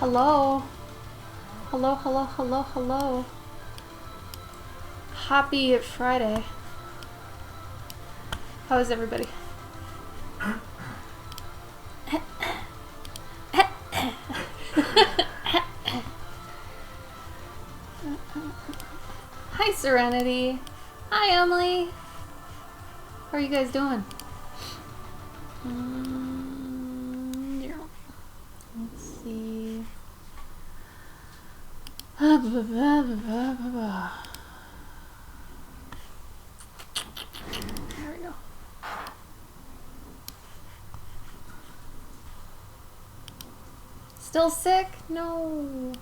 Hello. Hello, hello, hello, hello. Happy Friday. How is everybody? Hi, Serenity. Hi, Emily. How are you guys doing? Yeah. Let's see. There we go. Still sick? No.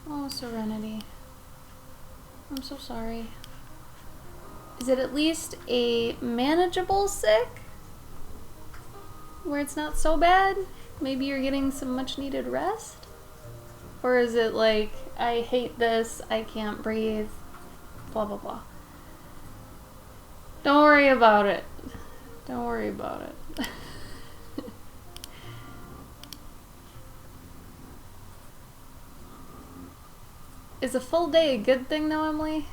Oh, Serenity. I'm so sorry. Is it at least a manageable sick? Where it's not so bad? Maybe you're getting some much needed rest? Or is it like, I hate this, I can't breathe, blah blah blah. Don't worry about it. Don't worry about it. Is a full day a good thing though, Emily?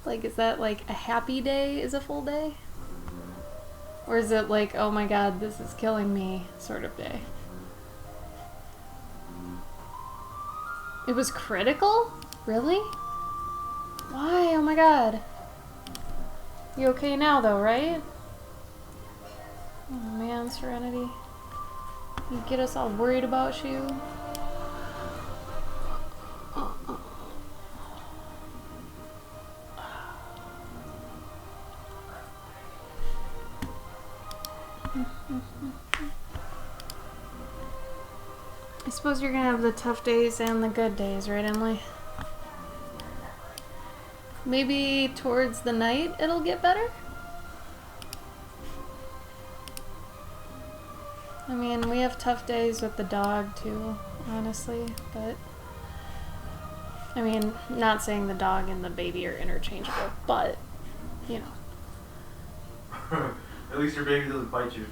Like, is that like a happy day is a full day? Or is it like, oh my god, this is killing me sort of day? It was critical? Really? Why? Oh my god. You okay now though, right? Oh man, Serenity. You get us all worried about you. I suppose you're gonna have the tough days and the good days, right, Emily? Maybe towards the night it'll get better? I mean, we have tough days with the dog too, honestly, but... I mean, not saying the dog and the baby are interchangeable, but, you know. At least your baby doesn't bite you.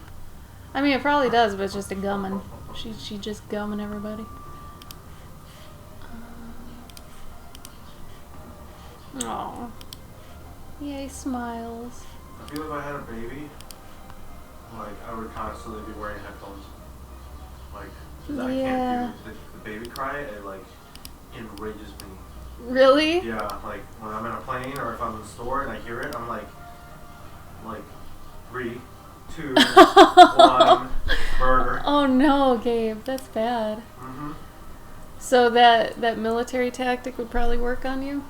I mean, it probably does, but it's just a gumming. She just gumming everybody. Aw. Yay, smiles. I feel if I had a baby, like, I would constantly be wearing headphones. Like, 'cause I can't do the baby cry, it, like, enrages me. Really? Yeah, like, when I'm in a plane or if I'm in the store and I hear it, I'm like 3, 2, 1, murder. Oh no, Gabe, that's bad. Mm-hmm. So that military tactic would probably work on you?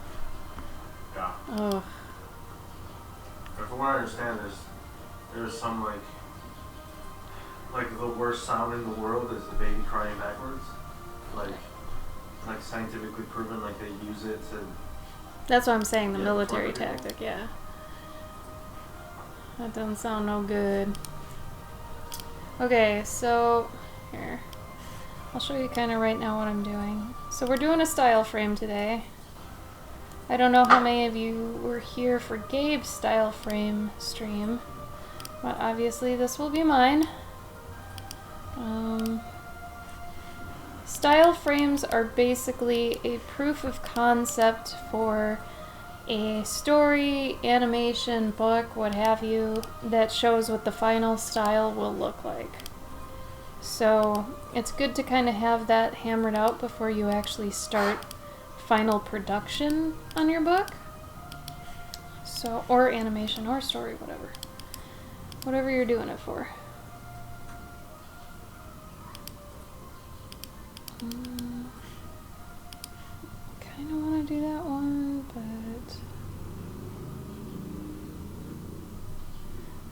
Yeah. Oh. But from what I understand, there's some, like the worst sound in the world is the baby crying backwards. Like scientifically proven, like they use it to... That's what I'm saying, the Yeah, military before the tactic, yeah. That doesn't sound no good. Okay, so here. I'll show you kind of right now what I'm doing. So we're doing a style frame today. I don't know how many of you were here for Gabe's style frame stream, but obviously this will be mine. Style frames are basically a proof of concept for a story, animation, book, what have you, that shows what the final style will look like. So it's good to kind of have that hammered out before you actually start final production on your book. So, or animation, or story, whatever. Whatever you're doing it for. Kind of want to do that one, but...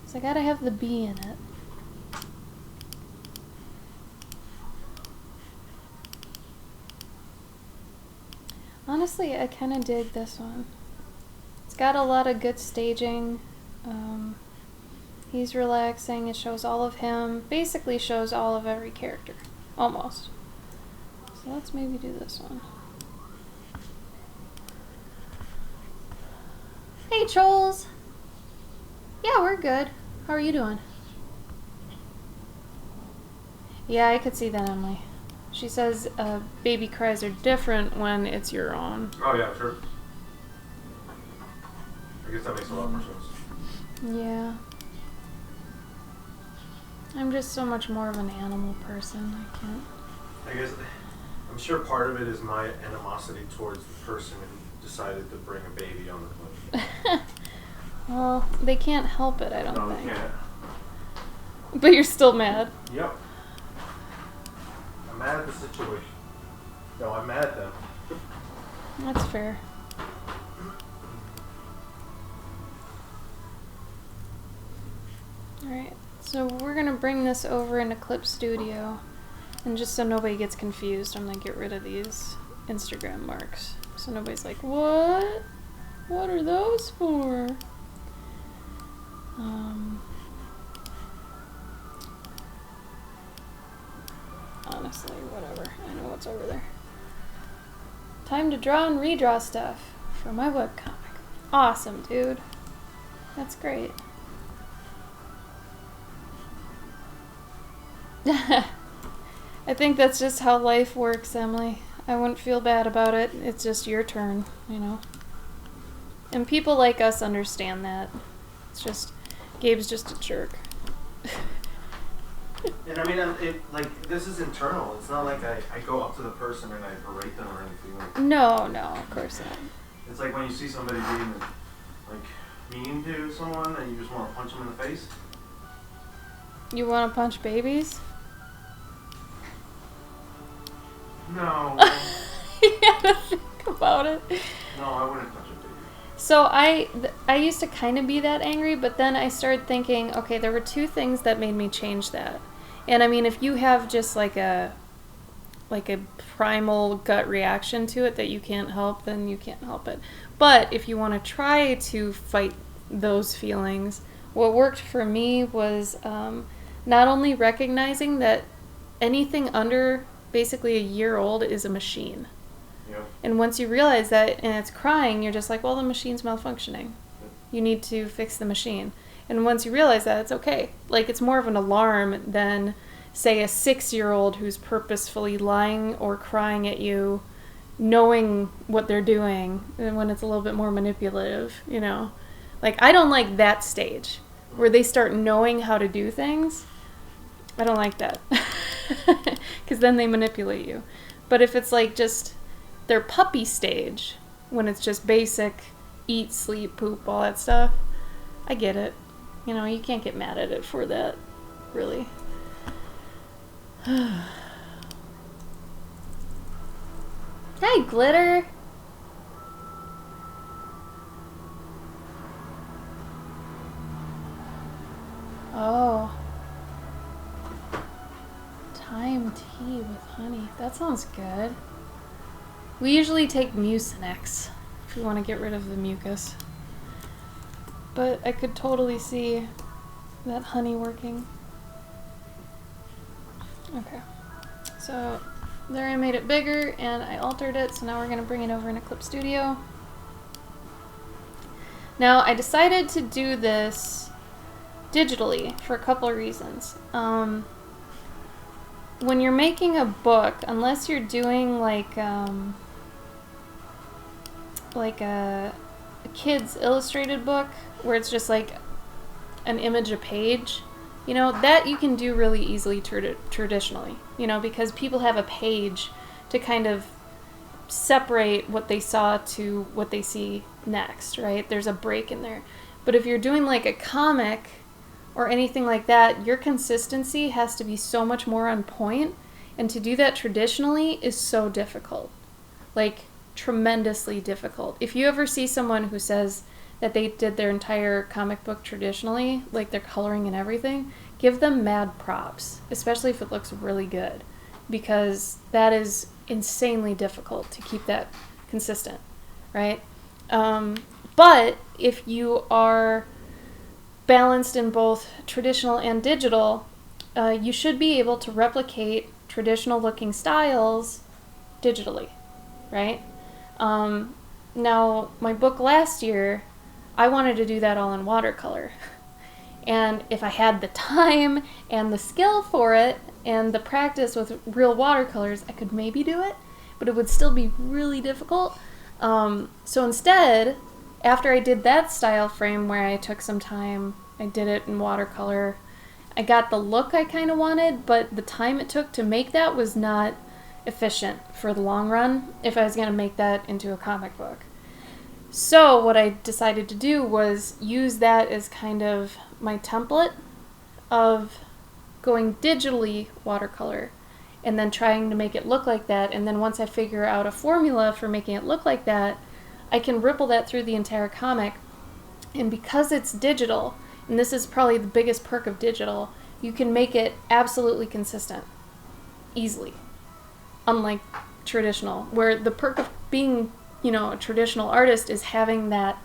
So I gotta have the bee in it. Honestly, I kind of dig this one. It's got a lot of good staging. He's relaxing. It shows all of him. Basically shows all of every character. Almost. So let's maybe do this one. Hey, Trolls! Yeah, we're good. How are you doing? Yeah, I could see that, Emily. She says baby cries are different when it's your own. Oh yeah, sure. I guess that makes a lot more sense. Yeah. I'm just so much more of an animal person. I can't. I guess I'm sure part of it is my animosity towards the person who decided to bring a baby on the plane. Well, they can't help it, I don't No, think. they can't. But you're still mad. Yep. I'm mad at the situation. No, I'm mad at them. That's fair. Alright, so we're gonna bring this over into Clip Studio. And just so nobody gets confused, I'm gonna get rid of these Instagram marks. So nobody's like, what? What are those for? Honestly, whatever. I know what's over there. Time to draw and redraw stuff for my webcomic. Awesome, dude. That's great. I think that's just how life works, Emily. I wouldn't feel bad about it. It's just your turn, you know. And people like us understand that. It's just, Gabe's just a jerk. And I mean, this is internal. It's not like I go up to the person and I berate them or anything. Like, No, of course not. it's like when you see somebody being mean to someone and you just want to punch them in the face. You want to punch babies? No. You gotta think about it. No, I wouldn't punch a baby. So I used to kind of be that angry, but then I started thinking, okay, there were two things that made me change that. And I mean, if you have just like a primal gut reaction to it that you can't help, then you can't help it. But if you want to try to fight those feelings, what worked for me was not only recognizing that anything under basically a year old is a machine. Yep. And once you realize that and it's crying, you're just like, well, the machine's malfunctioning. You need to fix the machine. And once you realize that, it's okay. Like, it's more of an alarm than, say, a 6-year-old who's purposefully lying or crying at you, knowing what they're doing, and when it's a little bit more manipulative, you know? Like, I don't like that stage, where they start knowing how to do things. I don't like that. Because then they manipulate you. But if it's like just their puppy stage, when it's just basic eat, sleep, poop, all that stuff, I get it. You know, you can't get mad at it for that, really. Hi, Glitter! Oh. Thyme tea with honey. That sounds good. We usually take Mucinex if we want to get rid of the mucus. But I could totally see that honey working. Okay. So there I made it bigger and I altered it, so now we're going to bring it over into Clip Studio. Now I decided to do this digitally for a couple of reasons. When you're making a book, unless you're doing like a kid's illustrated book where it's just like an image a page, you know, that you can do really easily traditionally, you know, because people have a page to kind of separate what they saw to what they see next, right? There's a break in there. But if you're doing like a comic or anything like that, your consistency has to be so much more on point, and to do that traditionally is so difficult. Like, tremendously difficult. If you ever see someone who says that they did their entire comic book traditionally, like they're coloring and everything, give them mad props, especially if it looks really good, because that is insanely difficult to keep that consistent, right? But if you are balanced in both traditional and digital, you should be able to replicate traditional looking styles digitally, right? Now, my book last year, I wanted to do that all in watercolor. And if I had the time and the skill for it, And the practice with real watercolors, I could maybe do it, but it would still be really difficult. So instead, after I did that style frame where I took some time, I did it in watercolor, I got the look I kind of wanted, but the time it took to make that was not efficient for the long run if I was going to make that into a comic book. So what I decided to do was use that as kind of my template of going digitally watercolor and then trying to make it look like that. And then once I figure out a formula for making it look like that, I can ripple that through the entire comic. And because it's digital, and this is probably the biggest perk of digital, you can make it absolutely consistent easily, unlike traditional, where the perk of being, you know, a traditional artist is having that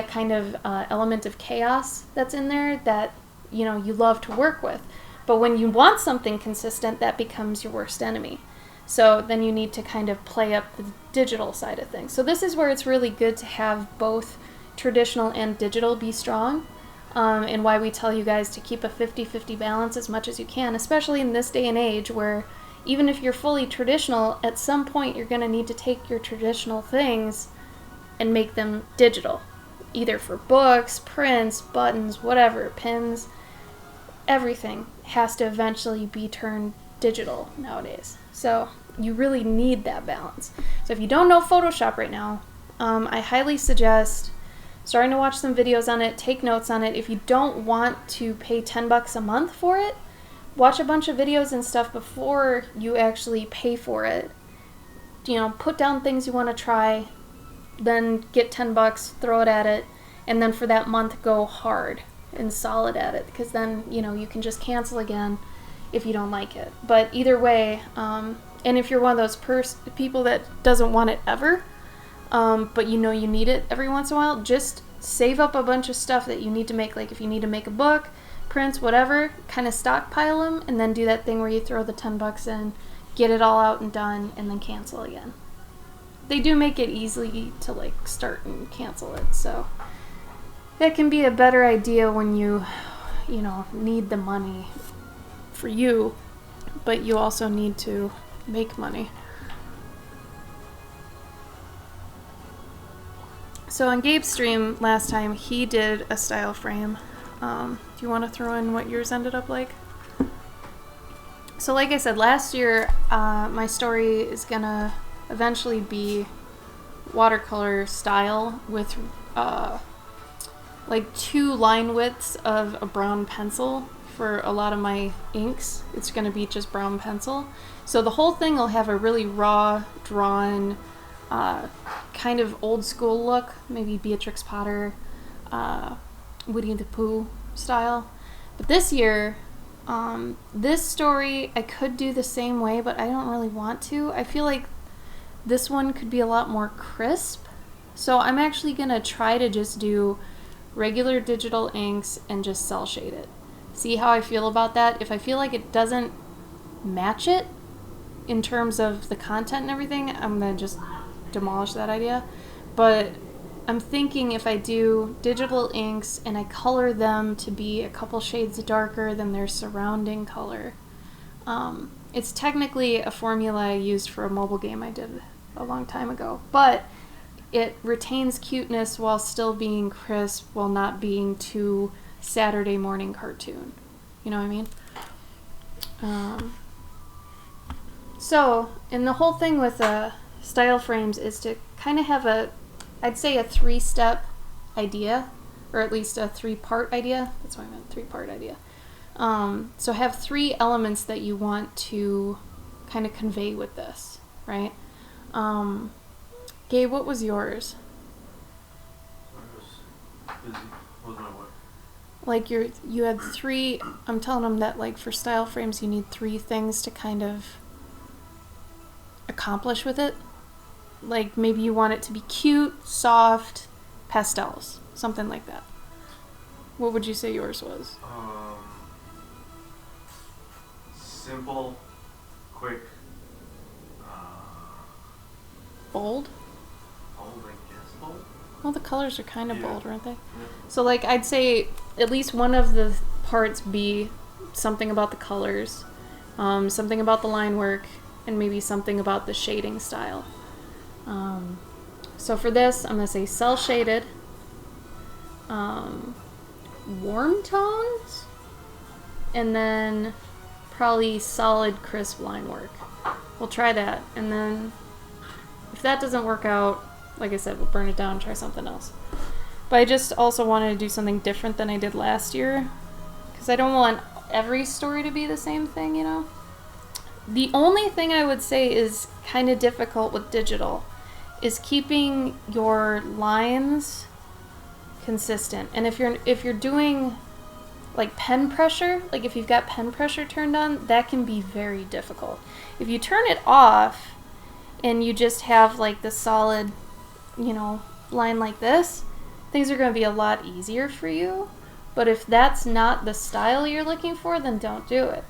kind of element of chaos that's in there that, you know, you love to work with. But when you want something consistent, that becomes your worst enemy. So then you need to kind of play up the digital side of things. So this is where it's really good to have both traditional and digital be strong, and why we tell you guys to keep a 50-50 balance as much as you can, especially in this day and age where even if you're fully traditional, at some point you're going to need to take your traditional things and make them digital, either for books, prints, buttons, whatever, pins. Everything has to eventually be turned digital nowadays. So you really need that balance. So if you don't know Photoshop right now, I highly suggest starting to watch some videos on it, take notes on it. If you don't want to pay $10 a month for it, watch a bunch of videos and stuff before you actually pay for it. You know, put down things you want to try, then get $10, throw it at it, and then for that month go hard and solid at it, because then, you know, you can just cancel again if you don't like it. But either way, and if you're one of those people that doesn't want it ever, but you know you need it every once in a while, just save up a bunch of stuff that you need to make. Like if you need to make a book, prints, whatever, kind of stockpile them, and then do that thing where you throw the $10 in, get it all out and done, and then cancel again. They do make it easy to like start and cancel it, so that can be a better idea when you know, need the money for you, but you also need to make money. So on Gabe's stream last time, he did a style frame. Do you want to throw in what yours ended up like? So like I said, last year, my story is gonna eventually be watercolor style with like 2 line widths of a brown pencil for a lot of my inks. It's gonna be just brown pencil. So the whole thing will have a really raw, drawn, kind of old school look, maybe Beatrix Potter, Winnie the Pooh style. But this year, this story I could do the same way, but I don't really want to. I feel like this one could be a lot more crisp. So I'm actually gonna try to just do regular digital inks and just cell shade it. See how I feel about that. If I feel like it doesn't match it in terms of the content and everything, I'm gonna just demolish that idea. But I'm thinking if I do digital inks and I color them to be a couple shades darker than their surrounding color, it's technically a formula I used for a mobile game I did a long time ago, but it retains cuteness while still being crisp, while not being too Saturday morning cartoon. You know what I mean? So, and the whole thing with style frames is to kind of have I'd say a 3-step idea, or at least a 3-part idea. That's what I meant, 3-part idea. So have 3 elements that you want to kind of convey with this, right? Gabe, what was yours? I was busy. What was my what? Like you had 3, I'm telling them that like for style frames you need 3 things to kind of accomplish with it. Like maybe you want it to be cute, soft, pastels, something like that. What would you say yours was? Simple, quick, Bold? bold, I guess, bold? Well, the colors are kind of Yeah. bold, aren't they? Yeah. So like I'd say at least one of the parts be something about the colors. something about the line work, and maybe something about the shading style. So for this, I'm going to say cell shaded, warm tones, and then probably solid crisp line work. We'll try that, and then if that doesn't work out, like I said, we'll burn it down and try something else. But I just also wanted to do something different than I did last year, because I don't want every story to be the same thing, you know? The only thing I would say is kind of difficult with digital is keeping your lines consistent. And if you're doing like pen pressure, like if you've got pen pressure turned on, that can be very difficult. If you turn it off and you just have like the solid, you know, line like this, things are going to be a lot easier for you. But if that's not the style you're looking for, then don't do it.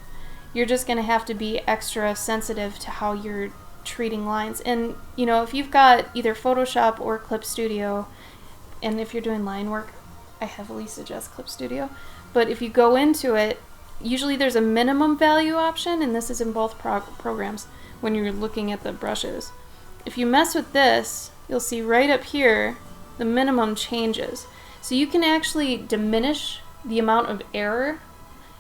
You're just going to have to be extra sensitive to how you're treating lines. And, you know, if you've got either Photoshop or Clip Studio, and if you're doing line work, I heavily suggest Clip Studio. But if you go into it, usually there's a minimum value option, and this is in both programs when you're looking at the brushes. If you mess with this, you'll see right up here, the minimum changes. So you can actually diminish the amount of error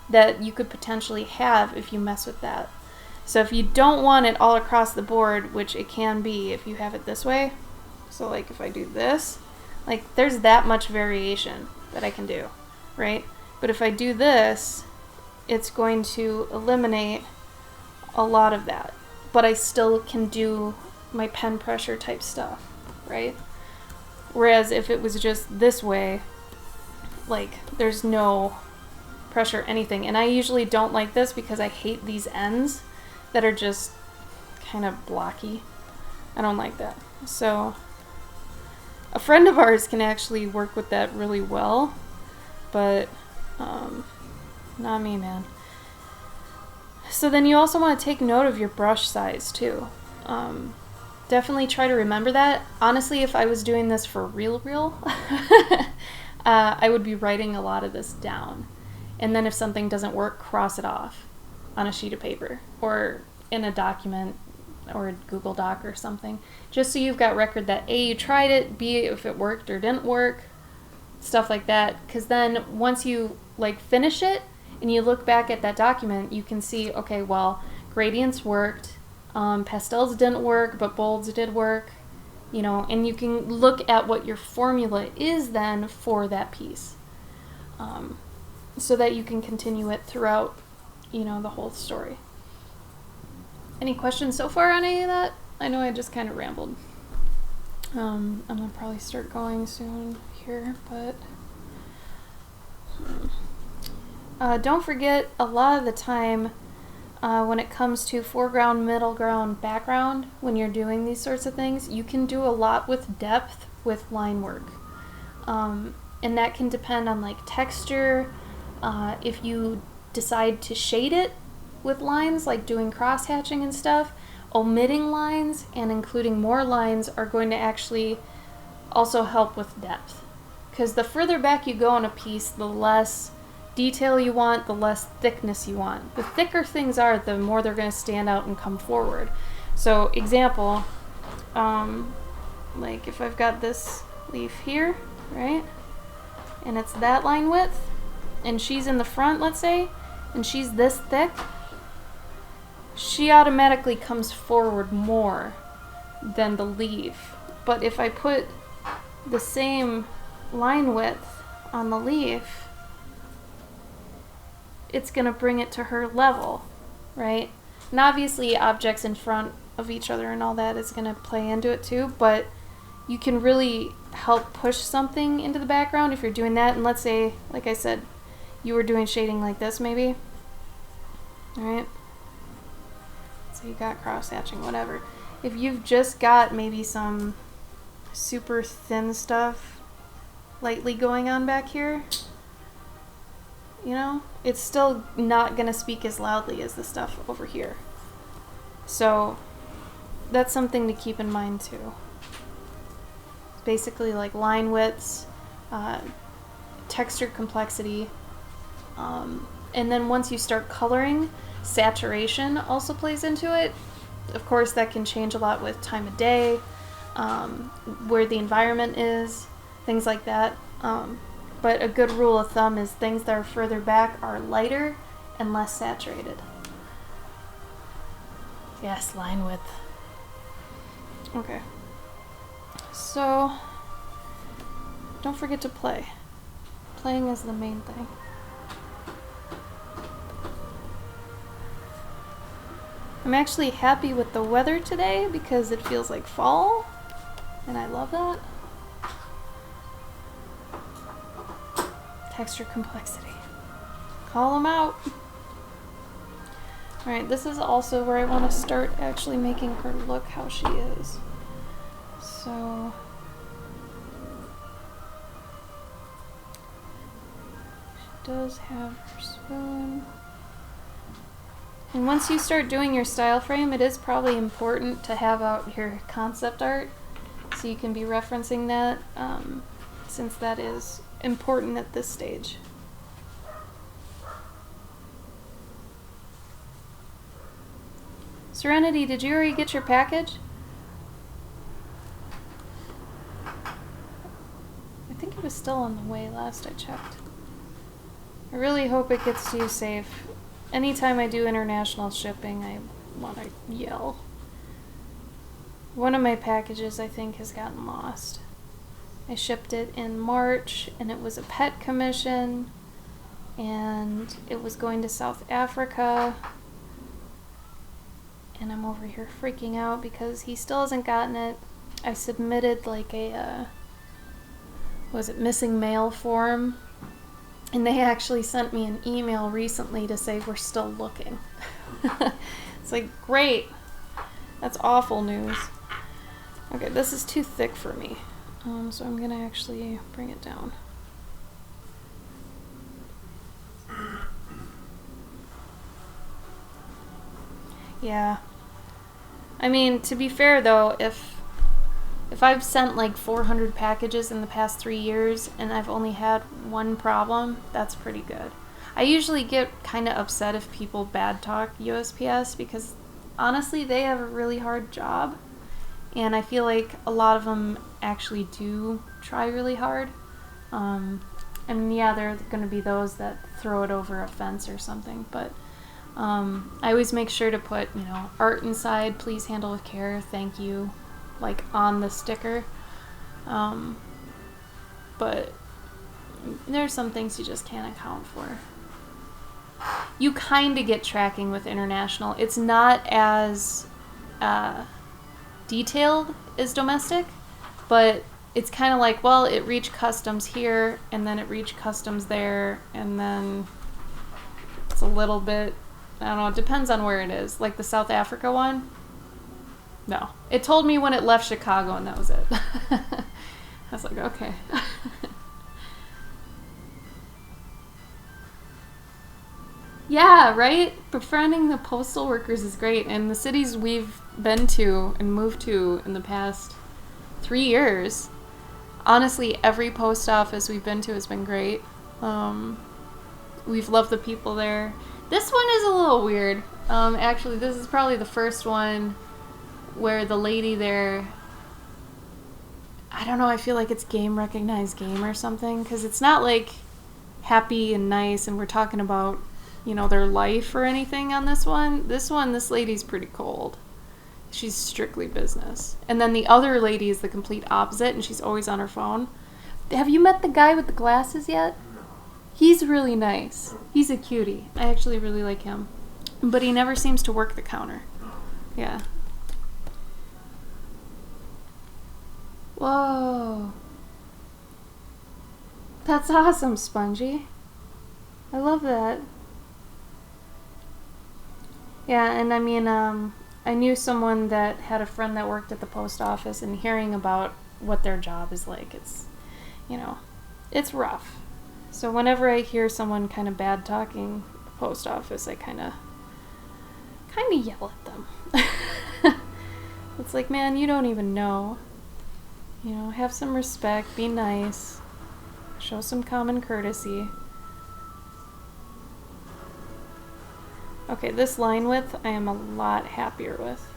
that you could potentially have if you mess with that. So if you don't want it all across the board, which it can be if you have it this way, so like if I do this, like there's that much variation that I can do, right? But if I do this, it's going to eliminate a lot of that. But I still can do my pen pressure type stuff, right? Whereas if it was just this way, like there's no pressure anything. And I usually don't like this because I hate these ends that are just kind of blocky. I don't like that. So a friend of ours can actually work with that really well, but not me, man. So then you also want to take note of your brush size too. Definitely try to remember that. Honestly, if I was doing this for real, I would be writing a lot of this down. And then if something doesn't work, cross it off on a sheet of paper or in a document or a Google Doc or something. Just so you've got record that A, you tried it, B, if it worked or didn't work, stuff like that. Because then once you like finish it and you look back at that document, you can see, okay, well, gradients worked, pastels didn't work, but bolds did work, you know, and you can look at what your formula is then for that piece, so that you can continue it throughout, you know, the whole story. Any questions so far on any of that? I know I just kind of rambled. I'm gonna probably start going soon here, but don't forget, a lot of the time when it comes to foreground, middle ground, background, when you're doing these sorts of things, you can do a lot with depth with line work. And that can depend on like texture. If you decide to shade it with lines, like doing cross-hatching and stuff, omitting lines and including more lines are going to actually also help with depth. Because the further back you go on a piece, the less detail you want, the less thickness you want. The thicker things are, the more they're going to stand out and come forward. So example, like if I've got this leaf here, right, and it's that line width, and she's in the front, let's say, and she's this thick, she automatically comes forward more than the leaf. But if I put the same line width on the leaf, it's going to bring it to her level, right? And obviously objects in front of each other and all that is going to play into it too, but you can really help push something into the background if you're doing that. And let's say, like I said, you were doing shading like this maybe, alright? So you got cross-hatching, whatever. If you've just got maybe some super thin stuff lightly going on back here, you know, it's still not going to speak as loudly as the stuff over here. So that's something to keep in mind too. Basically like line widths, texture complexity, And then once you start coloring, saturation also plays into it. Of course, that can change a lot with time of day, where the environment is, things like that. But a good rule of thumb is things that are further back are lighter and less saturated. Yes, line width. Okay. So, don't forget to play. Playing is the main thing. I'm actually happy with the weather today because it feels like fall, and I love that. Texture complexity. Call them out. Alright, this is also where I want to start actually making her look how she is. So... she does have her spoon. And once you start doing your style frame, it is probably important to have out your concept art so you can be referencing that, since that is important at this stage. Serenity, did you already get your package? I think it was still on the way last I checked. I really hope it gets to you safe. Anytime I do international shipping, I want to yell. One of my packages, I think, has gotten lost. I shipped it in March, and it was a pet commission, and it was going to South Africa, and I'm over here freaking out because he still hasn't gotten it. I submitted like a, missing mail form, and they actually sent me an email recently to say we're still looking. It's like, great. That's awful news. Okay, this is too thick for me. So I'm gonna actually bring it down. Yeah. I mean, to be fair though, if I've sent like 400 packages in the past 3 years and I've only had one problem, that's pretty good. I usually get kind of upset if people bad talk USPS because honestly they have a really hard job, and I feel like a lot of them actually do try really hard. And yeah, there are going to be those that throw it over a fence or something, but I always make sure to put, art inside, please handle with care, thank you, like on the sticker. But there's some things you just can't account for. You kind of get tracking with international. It's not as detailed as domestic, but it's kind of like, well, it reached customs here, and then it reached customs there, and then it's a little bit, I don't know, it depends on where it is. Like the South Africa one, no. It told me when it left Chicago, and that was it. I was like, okay. Yeah, right? Befriending the postal workers is great, and the cities we've been to and moved to in the past 3 years, honestly, every post office we've been to has been great. We've loved the people there. This one is a little weird. Actually, this is probably the first one where the lady there, I don't know, I feel like it's game recognized game or something, because it's not like happy and nice and we're talking about, their life or anything on this one. This lady's pretty cold. She's strictly business. And then the other lady is the complete opposite, and she's always on her phone. Have you met the guy with the glasses yet? No. He's really nice. He's a cutie. I actually really like him. But he never seems to work the counter. No. Yeah. Whoa. That's awesome, Spongy. I love that. Yeah, and I mean, I knew someone that had a friend that worked at the post office, and hearing about what their job is like, it's, it's rough. So whenever I hear someone kind of bad talking the post office, I kind of yell at them. It's like, man, you don't even know. Have some respect, be nice, show some common courtesy. Okay, this line width I am a lot happier with.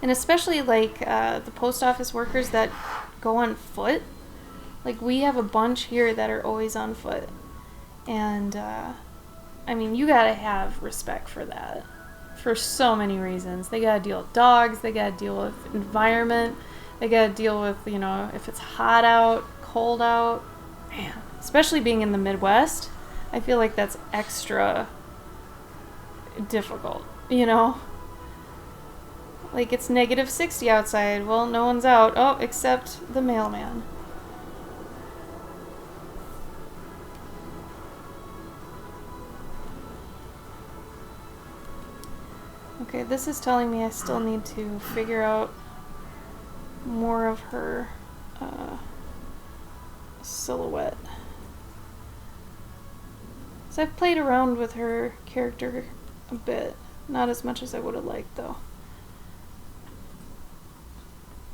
And especially like the post office workers that go on foot. Like we have a bunch here that are always on foot. And I mean, you gotta have respect for that. For so many reasons. They gotta deal with dogs, they gotta deal with environment, they gotta deal with, you know, if it's hot out, cold out. Man, especially being in the Midwest, I feel like that's extra difficult, you know? Like it's -60 outside. Well, no one's out. Oh, except the mailman. Okay, this is telling me I still need to figure out more of her silhouette. So I've played around with her character a bit. Not as much as I would have liked, though.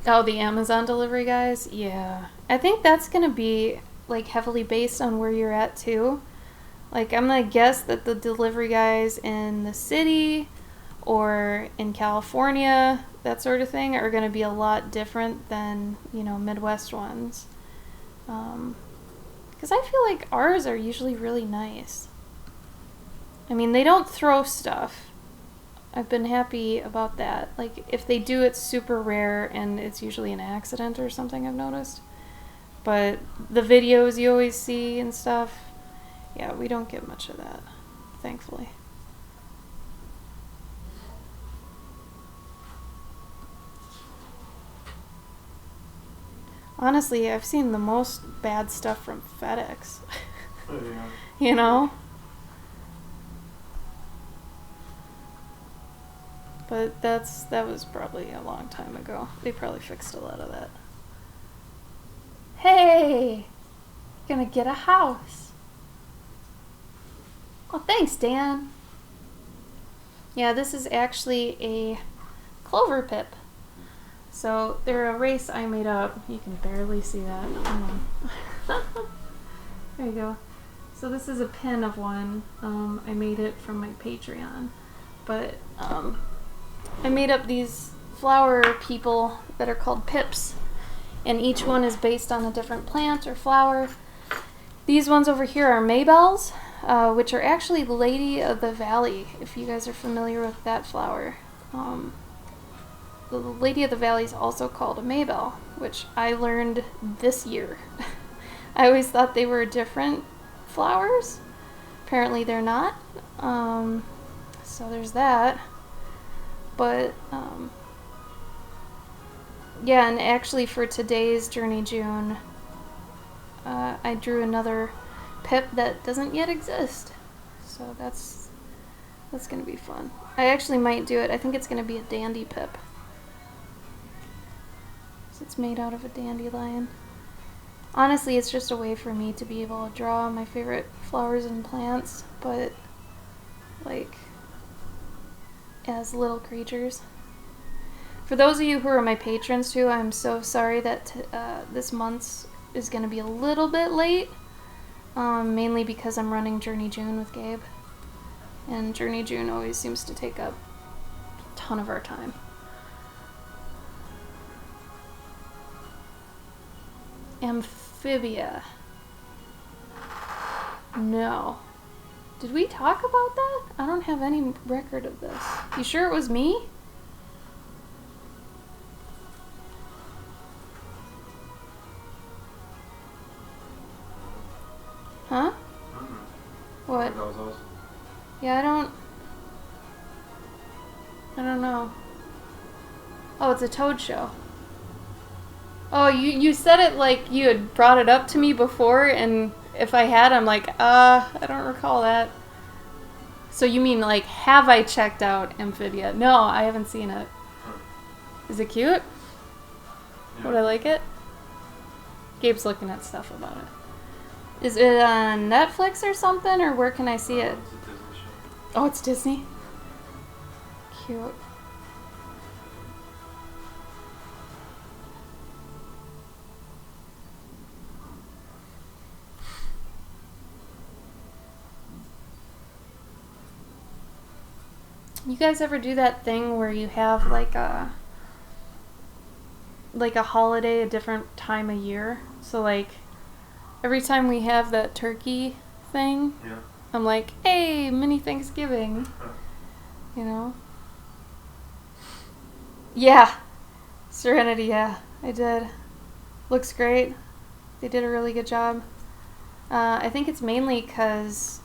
Oh, the Amazon delivery guys? Yeah. I think that's gonna be, like, heavily based on where you're at, too. Like, I'm gonna guess that the delivery guys in the city or in California, that sort of thing, are gonna be a lot different than, you know, Midwest ones. Because I feel like ours are usually really nice. I mean, they don't throw stuff. I've been happy about that. Like, if they do, it's super rare, and it's usually an accident or something, I've noticed. But the videos you always see and stuff, yeah, we don't get much of that, thankfully. Honestly, I've seen the most bad stuff from FedEx. Oh, yeah. You know? But that was probably a long time ago. They probably fixed a lot of that. Hey! Gonna get a house. Oh, thanks, Dan. Yeah, this is actually a clover pip. So they're a race I made up. You can barely see that. There you go. So this is a pin of one. I made it from my Patreon. But I made up these flower people that are called pips. And each one is based on a different plant or flower. These ones over here are Maybells, which are actually Lady of the Valley, if you guys are familiar with that flower. The Lady of the Valley is also called a Maybell, which I learned this year. I always thought they were different flowers. Apparently they're not. So there's that. But, yeah, and actually for today's Journey June, I drew another pip that doesn't yet exist. So that's gonna be fun. I actually might do it. I think it's gonna be a dandy pip. So it's made out of a dandelion. Honestly, it's just a way for me to be able to draw my favorite flowers and plants, but like as little creatures. For those of you who are my patrons too, I'm so sorry that this month's is going to be a little bit late, mainly because I'm running Journey June with Gabe, and Journey June always seems to take up a ton of our time. Amphibia. No. Did we talk about that? I don't have any record of this. You sure it was me? Huh? Mm-hmm. What? That was awesome. Yeah, I don't know. Oh, it's a Toad show. Oh, you said it like you had brought it up to me before, and if I had, I'm like, I don't recall that. So you mean, like, have I checked out Amphibia? No, I haven't seen it. Is it cute? Yeah. Would I like it? Gabe's looking at stuff about it. Is it on Netflix or something, or where can I see it? It's a Disney show. Oh, it's Disney? Cute. You guys ever do that thing where you have like a holiday a different time of year? So like every time we have that turkey thing, Yeah. I'm like, hey, mini Thanksgiving. You know? Yeah. Serenity, yeah. I did. Looks great. They did a really good job. I think it's mainly because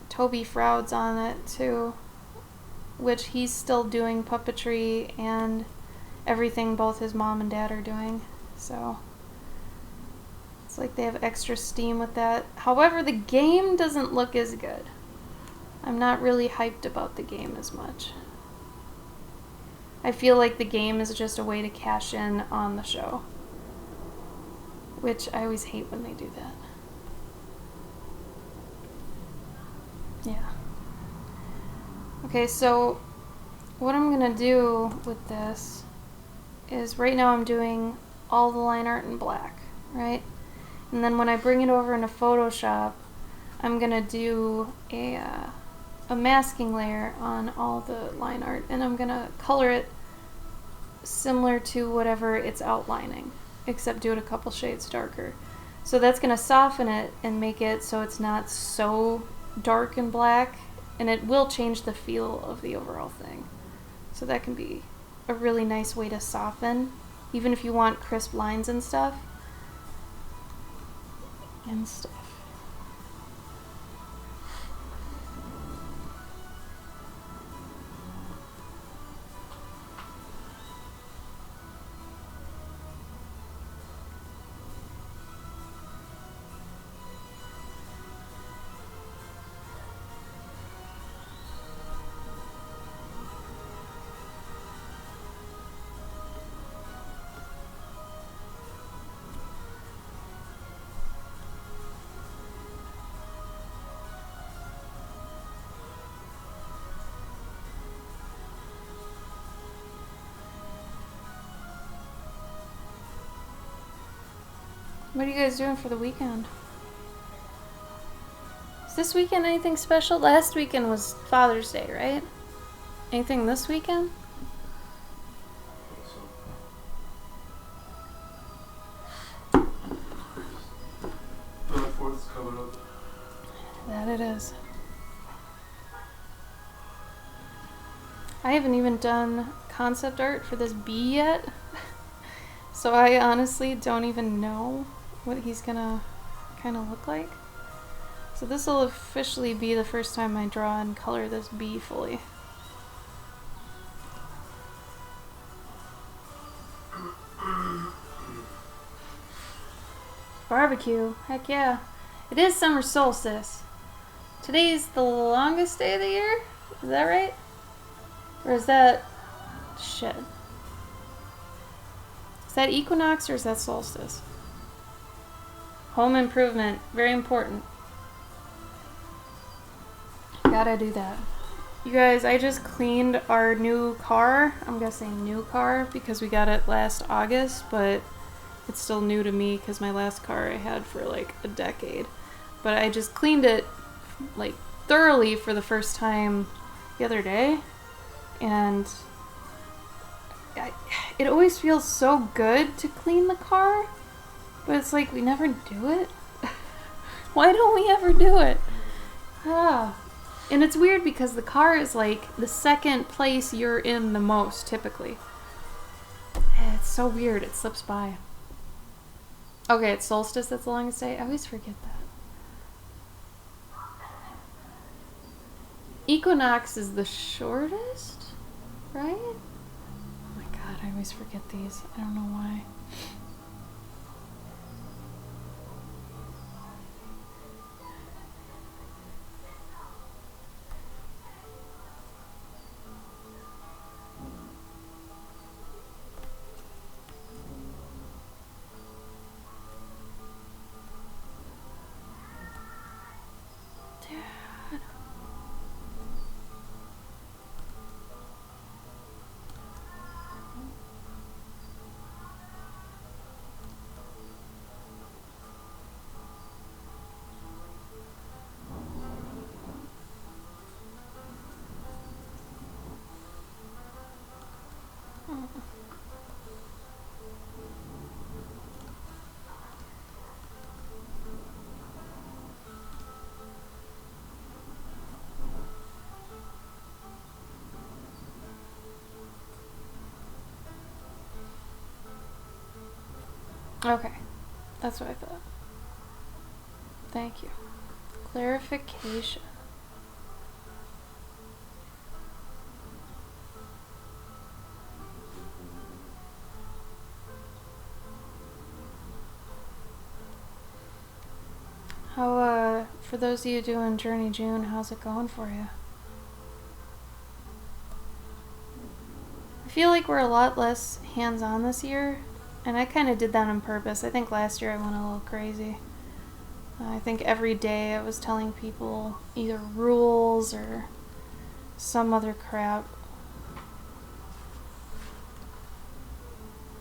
Toby Froud's on it too, which he's still doing puppetry and everything both his mom and dad are doing. So it's like they have extra steam with that. However, the game doesn't look as good. I'm not really hyped about the game as much. I feel like the game is just a way to cash in on the show, which I always hate when they do that. Yeah. Okay, so what I'm gonna do with this is right now I'm doing all the line art in black, right? And then when I bring it over into Photoshop, I'm gonna do a masking layer on all the line art, and I'm gonna color it similar to whatever it's outlining, except do it a couple shades darker. So that's gonna soften it and make it so it's not so dark and black, and it will change the feel of the overall thing. So that can be a really nice way to soften, even if you want crisp lines and stuff. What are you guys doing for the weekend? Is this weekend anything special? Last weekend was Father's Day, right? Anything this weekend? July 4th is coming up. That it is. I haven't even done concept art for this bee yet. So I honestly don't even know what he's gonna kind of look like. So this will officially be the first time I draw and color this bee fully. Barbecue, heck yeah. It is summer solstice. Today's the longest day of the year? Is that right? Or is that... shit. Is that equinox or is that solstice? Home improvement, very important. Gotta do that. You guys, I just cleaned our new car. I'm guessing new car because we got it last August, but it's still new to me because my last car I had for like a decade. But I just cleaned it like thoroughly for the first time the other day, and it always feels so good to clean the car, but it's like we never do it. Why don't we ever do it? And it's weird because the car is like the second place you're in the most typically. It's so weird, it slips by. Okay, it's solstice that's the longest day. I always forget that. Equinox is the shortest, right? Oh my god, I always forget these. I don't know why. Okay. That's what I thought. Thank you. Clarification. How, for those of you doing Journey June, how's it going for you? I feel like we're a lot less hands-on this year, and I kind of did that on purpose. I think last year I went a little crazy. I think every day I was telling people either rules or some other crap.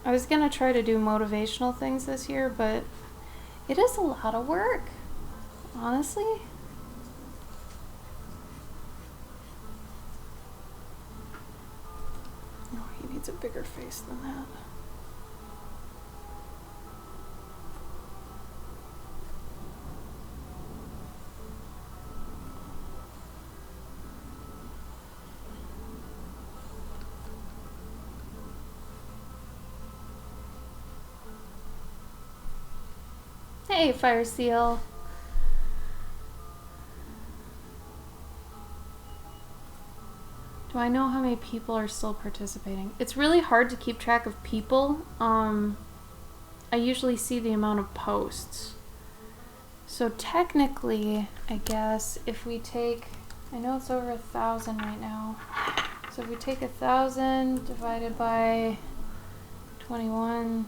I was gonna try to do motivational things this year, but it is a lot of work, honestly. Oh, he needs a bigger face than that. Hey, Fire Seal. Do I know how many people are still participating? It's really hard to keep track of people. I usually see the amount of posts. So technically, I guess, if we take, I know it's over 1,000 right now. So if we take 1,000 divided by 21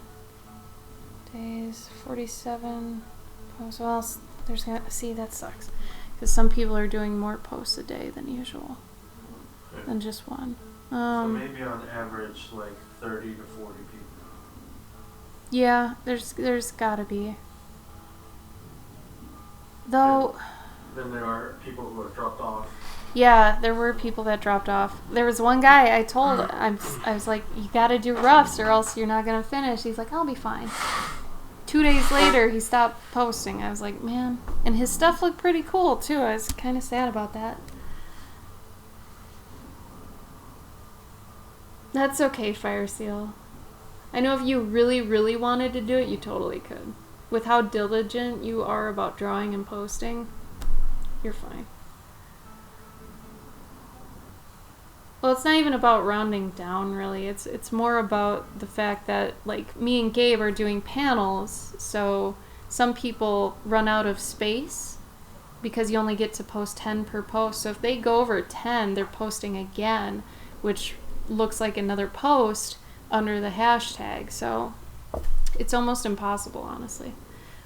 days, 47 posts. Well, there's gonna, see, that sucks. Because some people are doing more posts a day than usual. Okay. Than just one. So maybe on average, like 30 to 40 people. Yeah, there's gotta be. Though. Then there are people who have dropped off. Yeah, there were people that dropped off. There was one guy I told, I was like, you gotta do roughs or else you're not gonna finish. He's like, I'll be fine. 2 days later, he stopped posting. I was like, man. And his stuff looked pretty cool, too. I was kind of sad about that. That's okay, Fire Seal. I know if you really, really wanted to do it, you totally could. With how diligent you are about drawing and posting, you're fine. Well, it's not even about rounding down, really. It's more about the fact that, like, me and Gabe are doing panels, so some people run out of space because you only get to post 10 per post. So if they go over 10, they're posting again, which looks like another post under the hashtag. So it's almost impossible, honestly.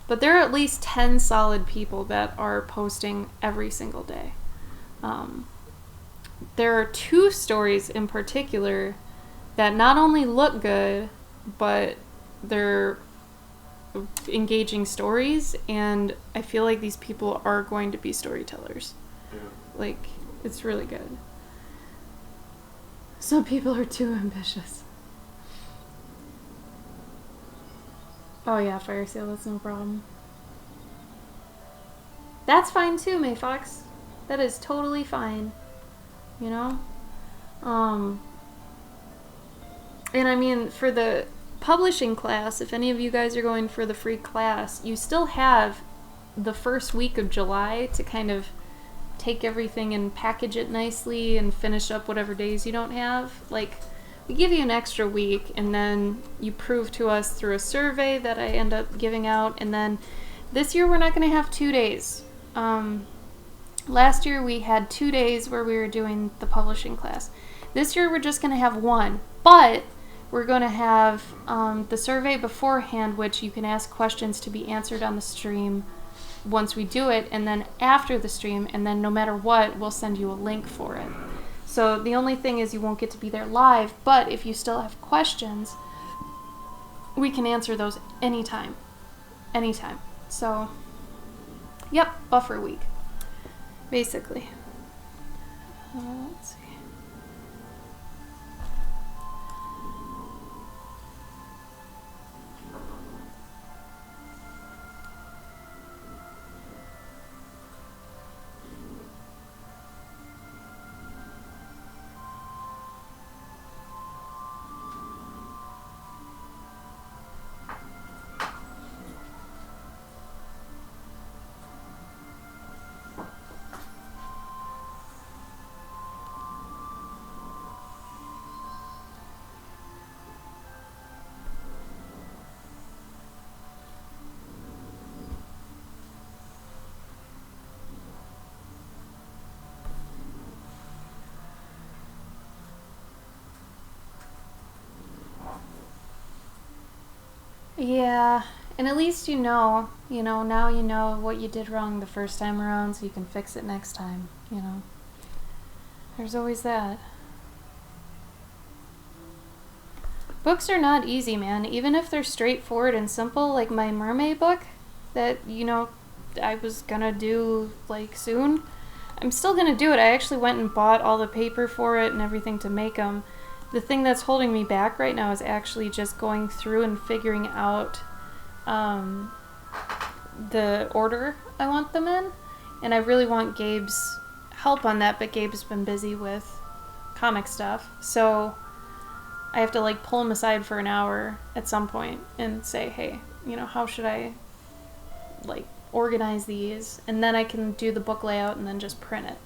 But there are at least 10 solid people that are posting every single day. There are 2 stories in particular that not only look good, but they're engaging stories, and I feel like these people are going to be storytellers. Yeah. Like, it's really good. Some people are too ambitious. Oh yeah, Fire Seal, that's no problem. That's fine too, Mayfox. That is totally fine. You know? And I mean, for the publishing class, if any of you guys are going for the free class, you still have the first week of July to kind of take everything and package it nicely and finish up whatever days you don't have. Like, we give you an extra week, and then you prove to us through a survey that I end up giving out, and then this year we're not going to have 2 days. Last year we had 2 days where we were doing the publishing class. This year we're just going to have 1, but we're going to have the survey beforehand, which you can ask questions to be answered on the stream once we do it, and then after the stream, and then no matter what, we'll send you a link for it. So the only thing is you won't get to be there live, but if you still have questions, we can answer those anytime. Anytime. So, yep, buffer week. Basically. Let's see. Yeah, and at least now you know what you did wrong the first time around, so you can fix it next time, you know. There's always that. Books are not easy, man. Even if they're straightforward and simple, like my mermaid book that, I was gonna do, like, soon. I'm still gonna do it. I actually went and bought all the paper for it and everything to make them. The thing that's holding me back right now is actually just going through and figuring out the order I want them in. And I really want Gabe's help on that, but Gabe's been busy with comic stuff. So I have to, like, pull him aside for an hour at some point and say, hey, how should I, like, organize these? And then I can do the book layout and then just print it.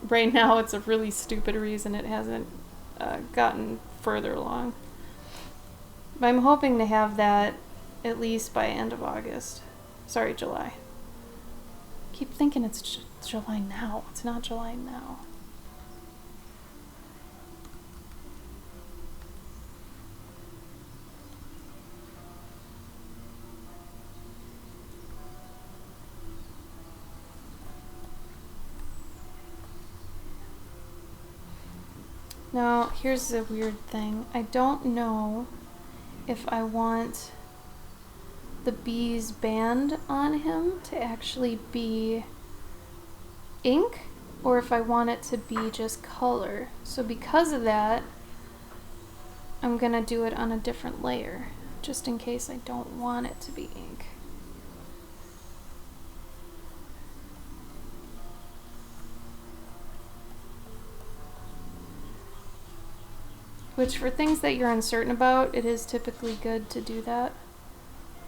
Right now it's a really stupid reason it hasn't gotten further along. But I'm hoping to have that at least by end of August. Sorry, July. Keep thinking it's July now. It's not July now. Now, here's a weird thing. I don't know if I want the bees band on him to actually be ink, or if I want it to be just color. So because of that, I'm gonna do it on a different layer, just in case I don't want it to be ink. Which, for things that you're uncertain about, it is typically good to do that.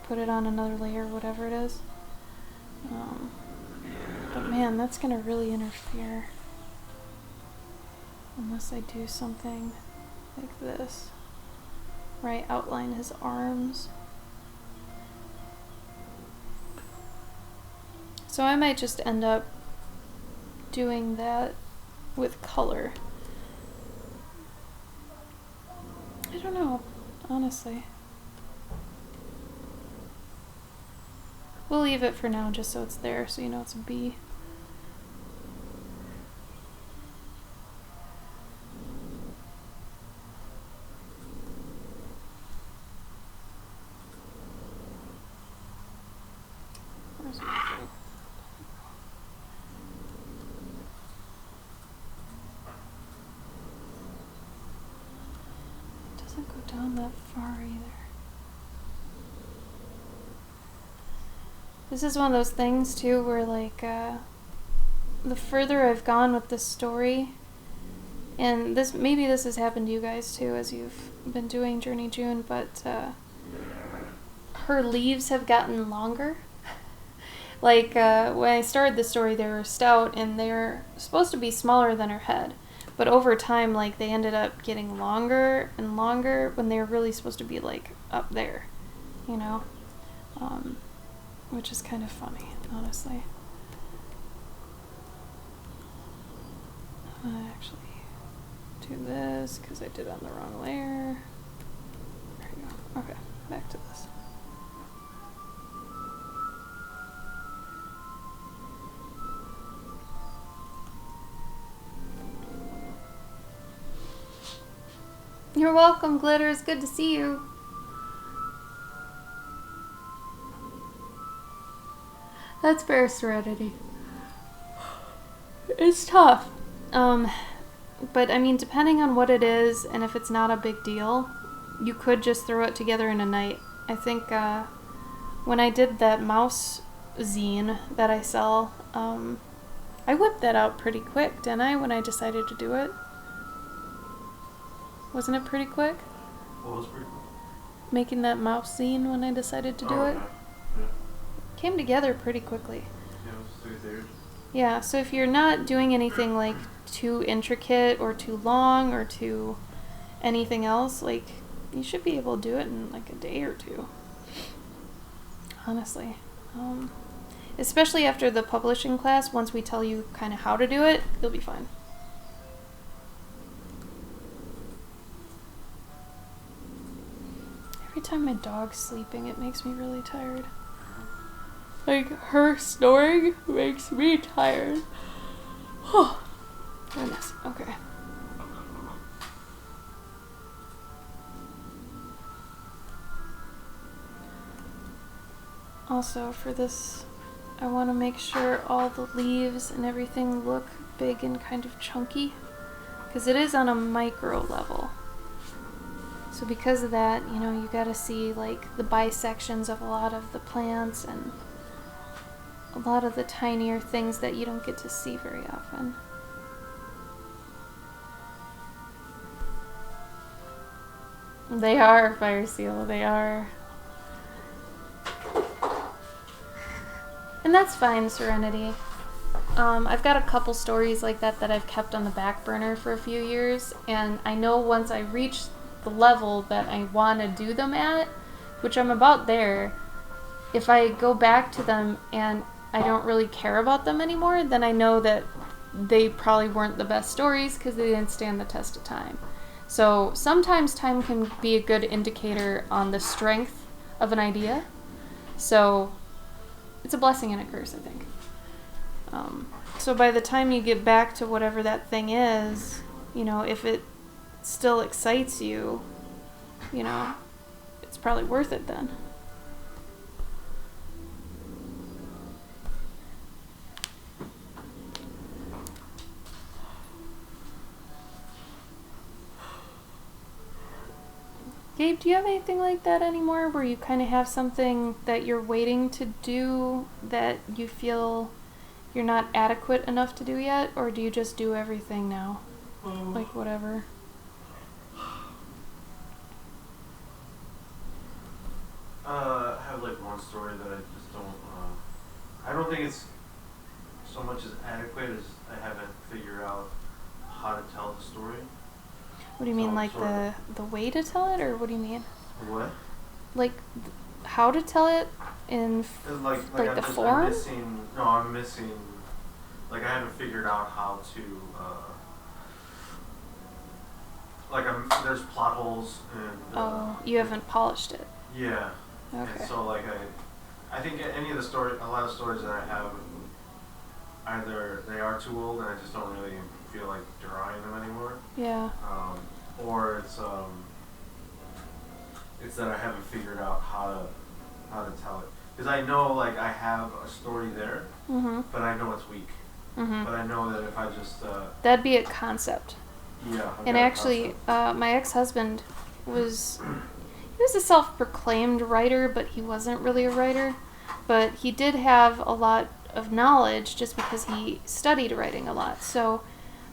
Put it on another layer, whatever it is. But man, that's gonna really interfere. Unless I do something like this. Where I outline his arms. So I might just end up doing that with color. I don't know, honestly. We'll leave it for now just so it's there, so you know it's a bee. Where's my thing? It doesn't go down that far either. This is one of those things too where, like, the further I've gone with the story, and maybe this has happened to you guys too as you've been doing Journey June, but her leaves have gotten longer. Like, when I started the story, they were stout and they're supposed to be smaller than her head, but over time, like, they ended up getting longer and longer when they were really supposed to be, like, up there, you know? Which is kind of funny, honestly. I'm gonna actually do this because I did it on the wrong layer. There you go. Okay, back to this. You're welcome, Glitter. It's good to see you. That's Bear Serenity. It's tough. But I mean, depending on what it is, and if it's not a big deal, you could just throw it together in a night. I think, when I did that mouse zine that I sell, I whipped that out pretty quick, didn't I, when I decided to do it? Wasn't it pretty quick? What was pretty quick? Making that mouse zine when I decided to do it? Yeah. Came together pretty quickly. Yeah, it was 3 days. Yeah, so if you're not doing anything like too intricate or too long or too anything else, like, you should be able to do it in like a day or two. Honestly. Especially after the publishing class, once we tell you kind of how to do it, you'll be fine. Every Every time my dog's sleeping, it makes me really tired. Like, her snoring makes me tired. Oh, goodness. Okay. Also, for this, I want to make sure all the leaves and everything look big and kind of chunky, because it is on a micro level. So because of that, you know, you gotta see like the bisections of a lot of the plants and a lot of the tinier things that you don't get to see very often. They are, Fire Seal, they are. And that's fine, Serenity. I've got a couple stories like that that I've kept on the back burner for a few years, and I know once I reach the level that I want to do them at, which I'm about there, if I go back to them and I don't really care about them anymore, then I know that they probably weren't the best stories because they didn't stand the test of time. So sometimes time can be a good indicator on the strength of an idea. So it's a blessing and a curse, I think. So by the time you get back to whatever that thing is, you know, if it still excites you, you know, it's probably worth it then. Gabe, do you have anything like that anymore, where you kind of have something that you're waiting to do that you feel you're not adequate enough to do yet, or do you just do everything now? Like, whatever. I have like one story that I just don't, I don't think it's so much as adequate as I haven't figured out how to tell the story. What do you mean, like the way to tell it, or what do you mean? What? Like, how to tell it in like the form? I'm missing, like I haven't figured out how to, there's plot holes and... you haven't polished it. Yeah. Okay. And so like I think a lot of stories that I have, either they are too old and I just don't really feel like drawing them anymore. Yeah. Or it's that I haven't figured out how to tell it. Because I know like I have a story there, but I know it's weak. But I know that if I just... that'd be a concept. Yeah. And actually, my ex-husband was... He was a self-proclaimed writer, but he wasn't really a writer. But he did have a lot of knowledge just because he studied writing a lot. So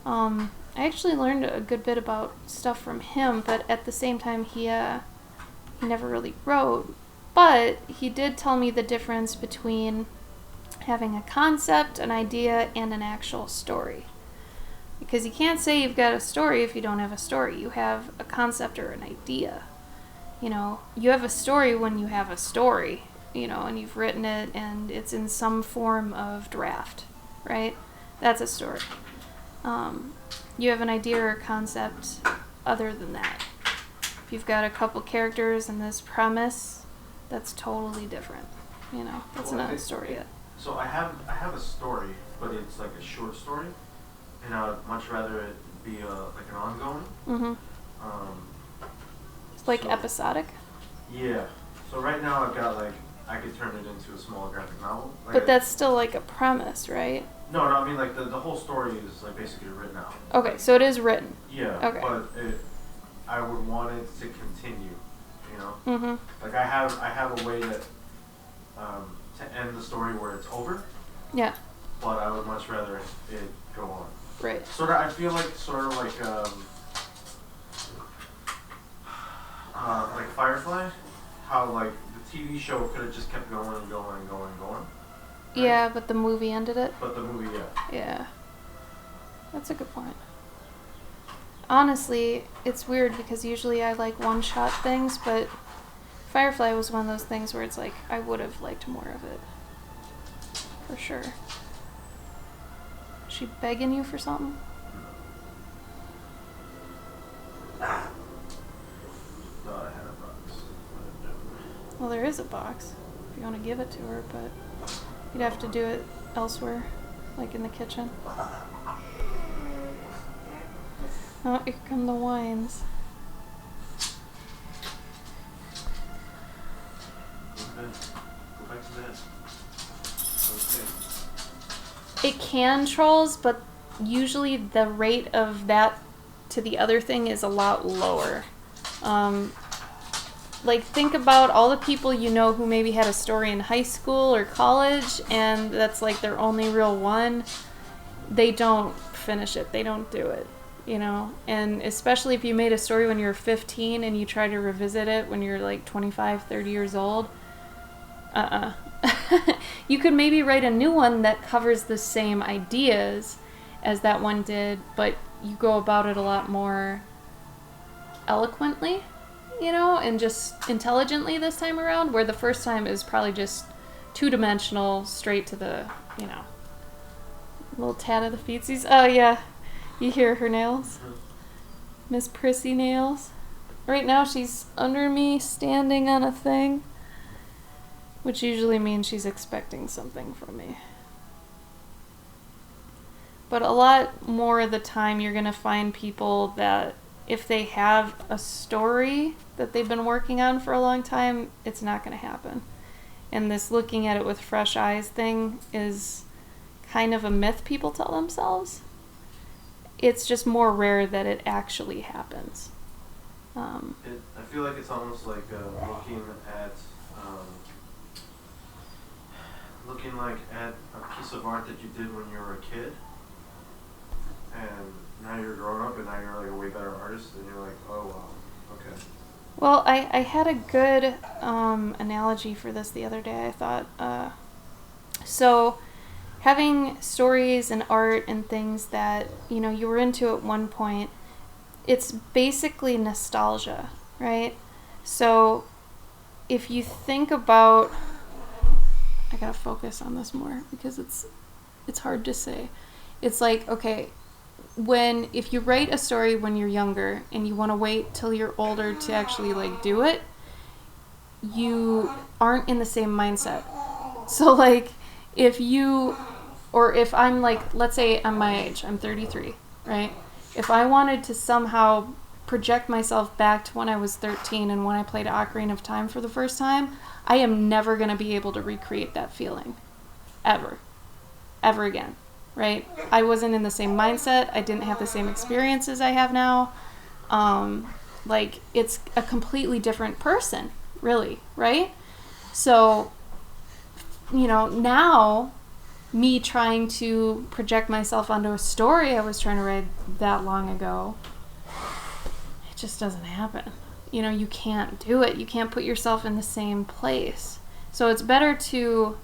I actually learned a good bit about stuff from him, but at the same time he never really wrote. But he did tell me the difference between having a concept, an idea, and an actual story. Because you can't say you've got a story if you don't have a story. You have a concept or an idea. You know, you have a story when you have a story, you know, and you've written it and it's in some form of draft, right? That's a story. You have an idea or a concept other than that. If you've got a couple characters and this premise, that's totally different. You know, that's not a story yet. So I have a story, but it's like a short story, and I would much rather it be like an ongoing. Like episodic? Yeah. So right now I've got like, I could turn it into a small graphic novel. Like but that's still like a premise, right? No, I mean like the whole story is like basically written out. Okay, so it is written. Yeah. Okay. But I would want it to continue, you know? Like I have a way that, to end the story where it's over. Yeah. But I would much rather it go on. Right. I feel like like Firefly, how like the TV show could have just kept going and going and going and going. Right? Yeah, but the movie ended it. But the movie, yeah. Yeah. That's a good point. Honestly, it's weird because usually I like one-shot things, but Firefly was one of those things where it's like, I would have liked more of it. For sure. Is she begging you for something? Thought I had a box. Well, there is a box if you want to give it to her, but you'd have to do it elsewhere, like in the kitchen. Oh, here come the wines. Go back to bed. Okay. It can, trolls, but usually the rate of that to the other thing is a lot lower. Like, think about all the people you know who maybe had a story in high school or college, and that's like their only real one. They don't finish it. They don't do it, you know? And especially if you made a story when you were 15 and you try to revisit it when you're like 25, 30 years old, You could maybe write a new one that covers the same ideas as that one did, but you go about it a lot more eloquently, you know, and just intelligently this time around, where the first time is probably just two-dimensional, straight to the, you know, little tat of the feetsies. Oh, yeah. You hear her nails? Miss Prissy nails. Right now she's under me, standing on a thing, which usually means she's expecting something from me. But a lot more of the time you're going to find people that if they have a story that they've been working on for a long time, it's not going to happen. And this looking at it with fresh eyes thing is kind of a myth people tell themselves. It's just more rare that it actually happens. I feel like it's almost like looking at a piece of art that you did when you were a kid, and now you're grown up and now you're like a way better artist, and you're like, oh wow, okay. Well, I had a good analogy for this the other day, I thought. So having stories and art and things that, you know, you were into at one point, it's basically nostalgia, right? So if you think about, I gotta focus on this more because it's hard to say. It's like, okay, if you write a story when you're younger and you want to wait till you're older to actually like do it, you aren't in the same mindset. So like if I'm like, let's say I'm my age, I'm 33, right? If I wanted to somehow project myself back to when I was 13 and when I played Ocarina of Time for the first time, I am never going to be able to recreate that feeling. Ever again, right? I wasn't in the same mindset. I didn't have the same experiences I have now. Like, it's a completely different person, really, right? So, you know, now, me trying to project myself onto a story I was trying to write that long ago, it just doesn't happen. You know, you can't do it. You can't put yourself in the same place. So it's better to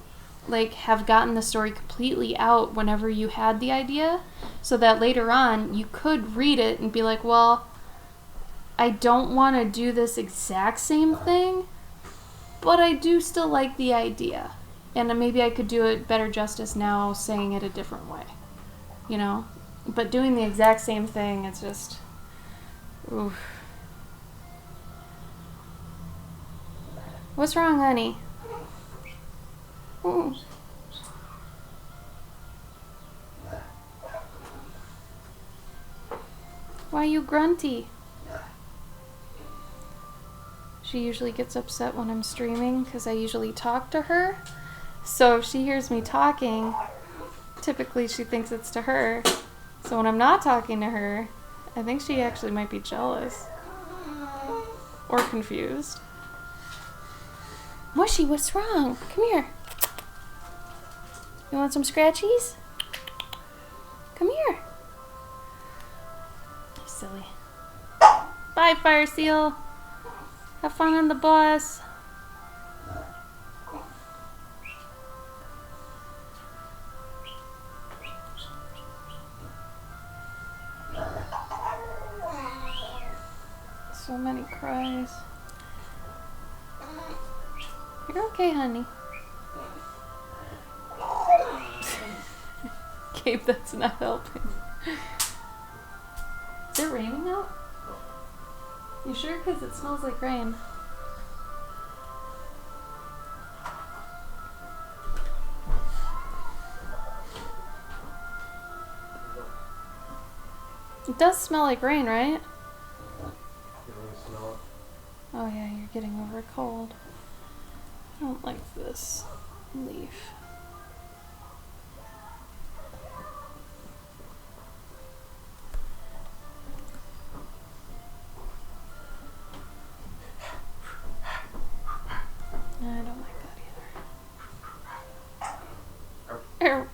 like have gotten the story completely out whenever you had the idea, so that later on you could read it and be like, well, I don't want to do this exact same thing, but I do still like the idea. And maybe I could do it better justice now saying it a different way, you know? But doing the exact same thing, it's just, oof. What's wrong, honey? Ooh. Why are you grunty? She usually gets upset when I'm streaming because I usually talk to her. So if she hears me talking, typically she thinks it's to her. So when I'm not talking to her, I think she actually might be jealous. Or confused. Mushy, what's wrong? Come here. You want some scratchies? Come here. You silly. Bye, Fire Seal. Have fun on the bus. So many cries. You're okay, honey. Gabe, that's not helping. Is it raining out? You sure? Because it smells like rain. It does smell like rain, right? You don't smell it? Oh yeah, you're getting over a cold. I don't like this leaf. I don't like that either.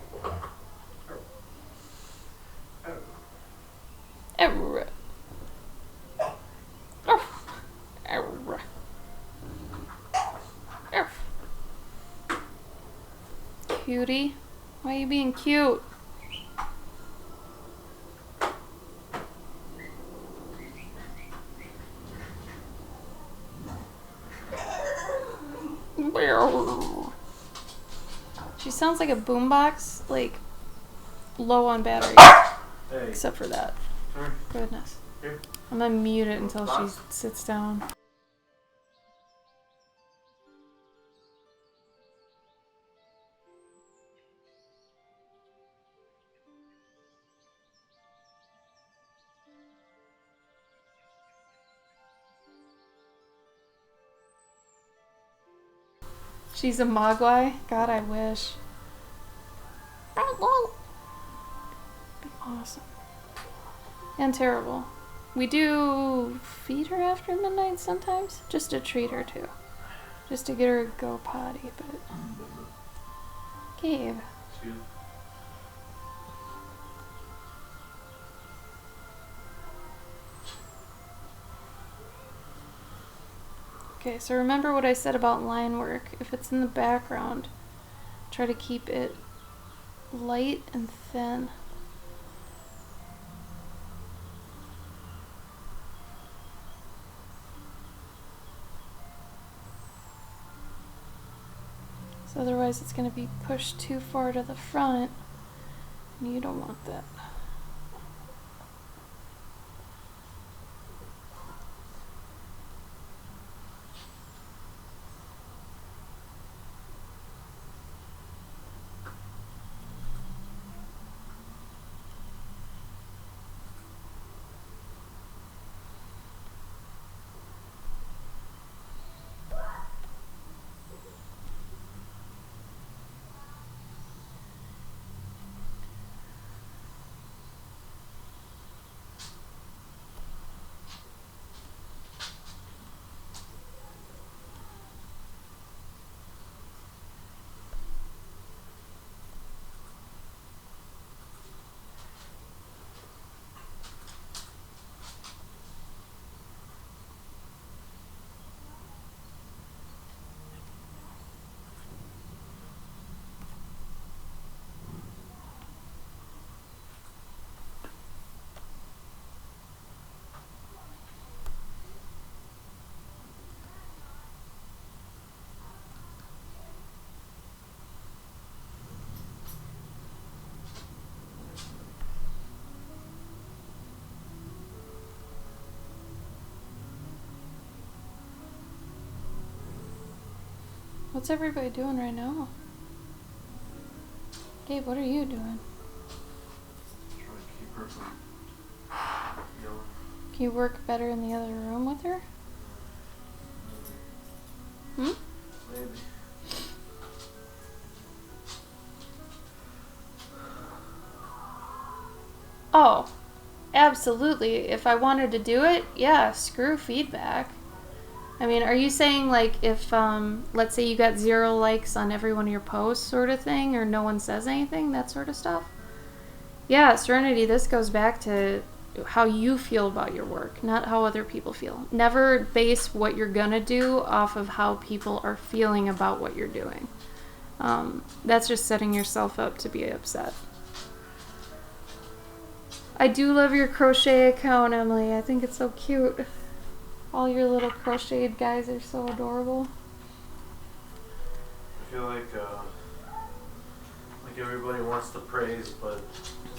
Cutie, why are you being cute? She sounds like a boombox, like low on batteries. Hey. Except for that. Sure. Goodness. Here. I'm gonna mute it until she sits down. She's a mogwai? God, I wish. Be awesome. And terrible. We do feed her after midnight sometimes, just to treat her too. Just to get her to go potty, but... Gabe. Excuse me. Okay, so remember what I said about line work. If it's in the background, try to keep it light and thin. So otherwise it's going to be pushed too far to the front, and you don't want that. What's everybody doing right now? Gabe, what are you doing? Trying to keep her from yelling. Can you work better in the other room with her? Maybe. Hmm? Maybe. Oh, absolutely. If I wanted to do it, yeah, screw feedback. I mean, are you saying, like, if, let's say you got 0 likes on every one of your posts sort of thing, or no one says anything, that sort of stuff? Yeah, Serenity, this goes back to how you feel about your work, not how other people feel. Never base what you're gonna do off of how people are feeling about what you're doing. That's just setting yourself up to be upset. I do love your crochet account, Emily. I think it's so cute. All your little crocheted guys are so adorable. I feel like everybody wants the praise, but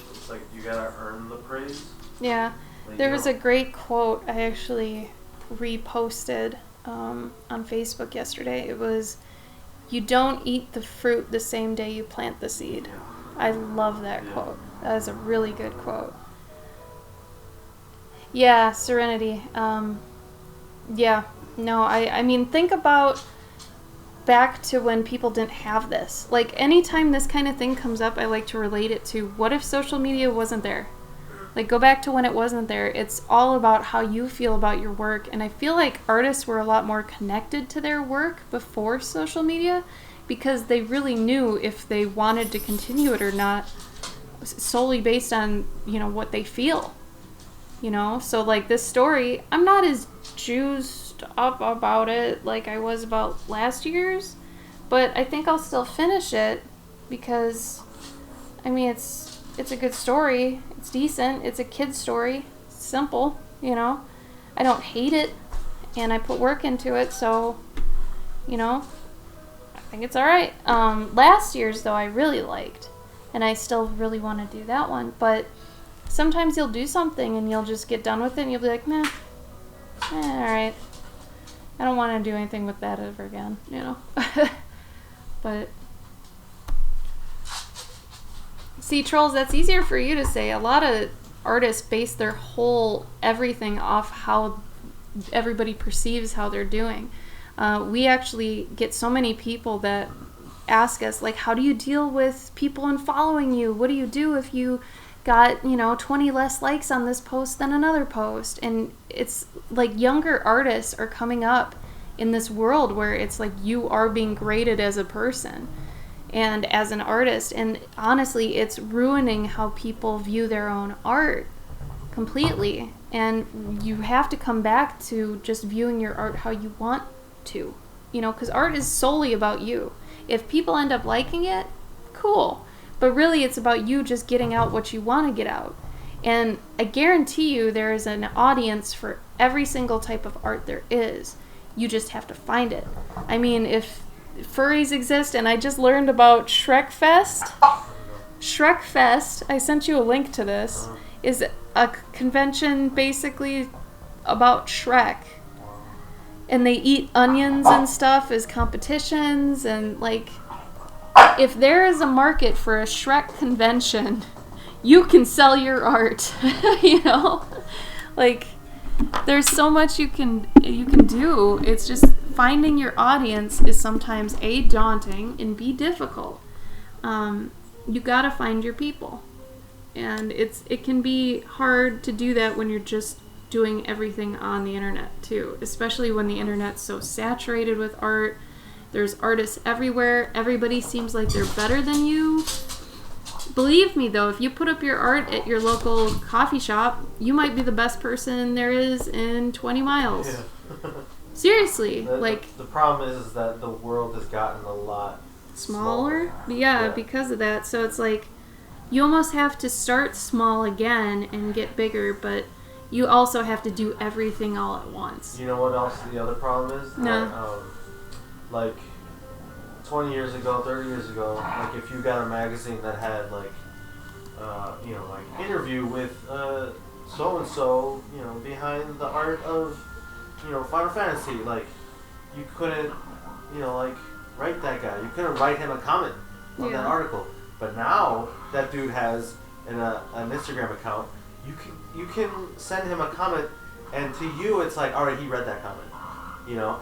it's like you gotta earn the praise. Yeah, like there was a great quote I actually reposted on Facebook yesterday. It was, "You don't eat the fruit the same day you plant the seed." I love that quote. That is a really good quote. Yeah, Serenity. Yeah. No, I mean, think about back to when people didn't have this. Like, anytime this kind of thing comes up, I like to relate it to, what if social media wasn't there? Like, go back to when it wasn't there. It's all about how you feel about your work. And I feel like artists were a lot more connected to their work before social media, because they really knew if they wanted to continue it or not, solely based on, what they feel. So like this story, I'm not as juiced up about it like I was about last year's, but I think I'll still finish it because, I mean, it's a good story. It's decent. It's a kid's story. It's simple, I don't hate it, and I put work into it, so, I think it's all right. Last year's, though, I really liked, and I still really want to do that one, but sometimes you'll do something and you'll just get done with it and you'll be like, nah, all right. I don't want to do anything with that ever again, But, see, Trolls, that's easier for you to say. A lot of artists base their whole everything off how everybody perceives how they're doing. We actually get so many people that ask us, like, how do you deal with people unfollowing you? What do you do if you got 20 less likes on this post than another post? And it's like younger artists are coming up in this world where it's like you are being graded as a person and as an artist, and honestly it's ruining how people view their own art completely. And you have to come back to just viewing your art how you want to, because art is solely about you. If people end up liking it, cool. But really, it's about you just getting out what you want to get out. And I guarantee you there is an audience for every single type of art there is. You just have to find it. I mean, if furries exist, and I just learned about Shrek Fest. Shrek Fest, I sent you a link to this, is a convention basically about Shrek. And they eat onions and stuff as competitions, and like, if there is a market for a Shrek convention, you can sell your art, Like, there's so much you can do. It's just finding your audience is sometimes A, daunting, and B, difficult. You gotta find your people. And it can be hard to do that when you're just doing everything on the internet too, especially when the internet's so saturated with art. There's artists everywhere. Everybody seems like they're better than you. Believe me, though, if you put up your art at your local coffee shop, you might be the best person there is in 20 miles. Yeah. Seriously. The problem is that the world has gotten a lot smaller. Yeah, because of that. So it's like you almost have to start small again and get bigger, but you also have to do everything all at once. You know what else the other problem is? No. Like 20 years ago, 30 years ago, like if you got a magazine that had like interview with so and so, behind the art of Final Fantasy, like you couldn't write that guy. You couldn't write him a comment on that article. But now that dude has an Instagram account. You can send him a comment, and to you it's like, all right, he read that comment,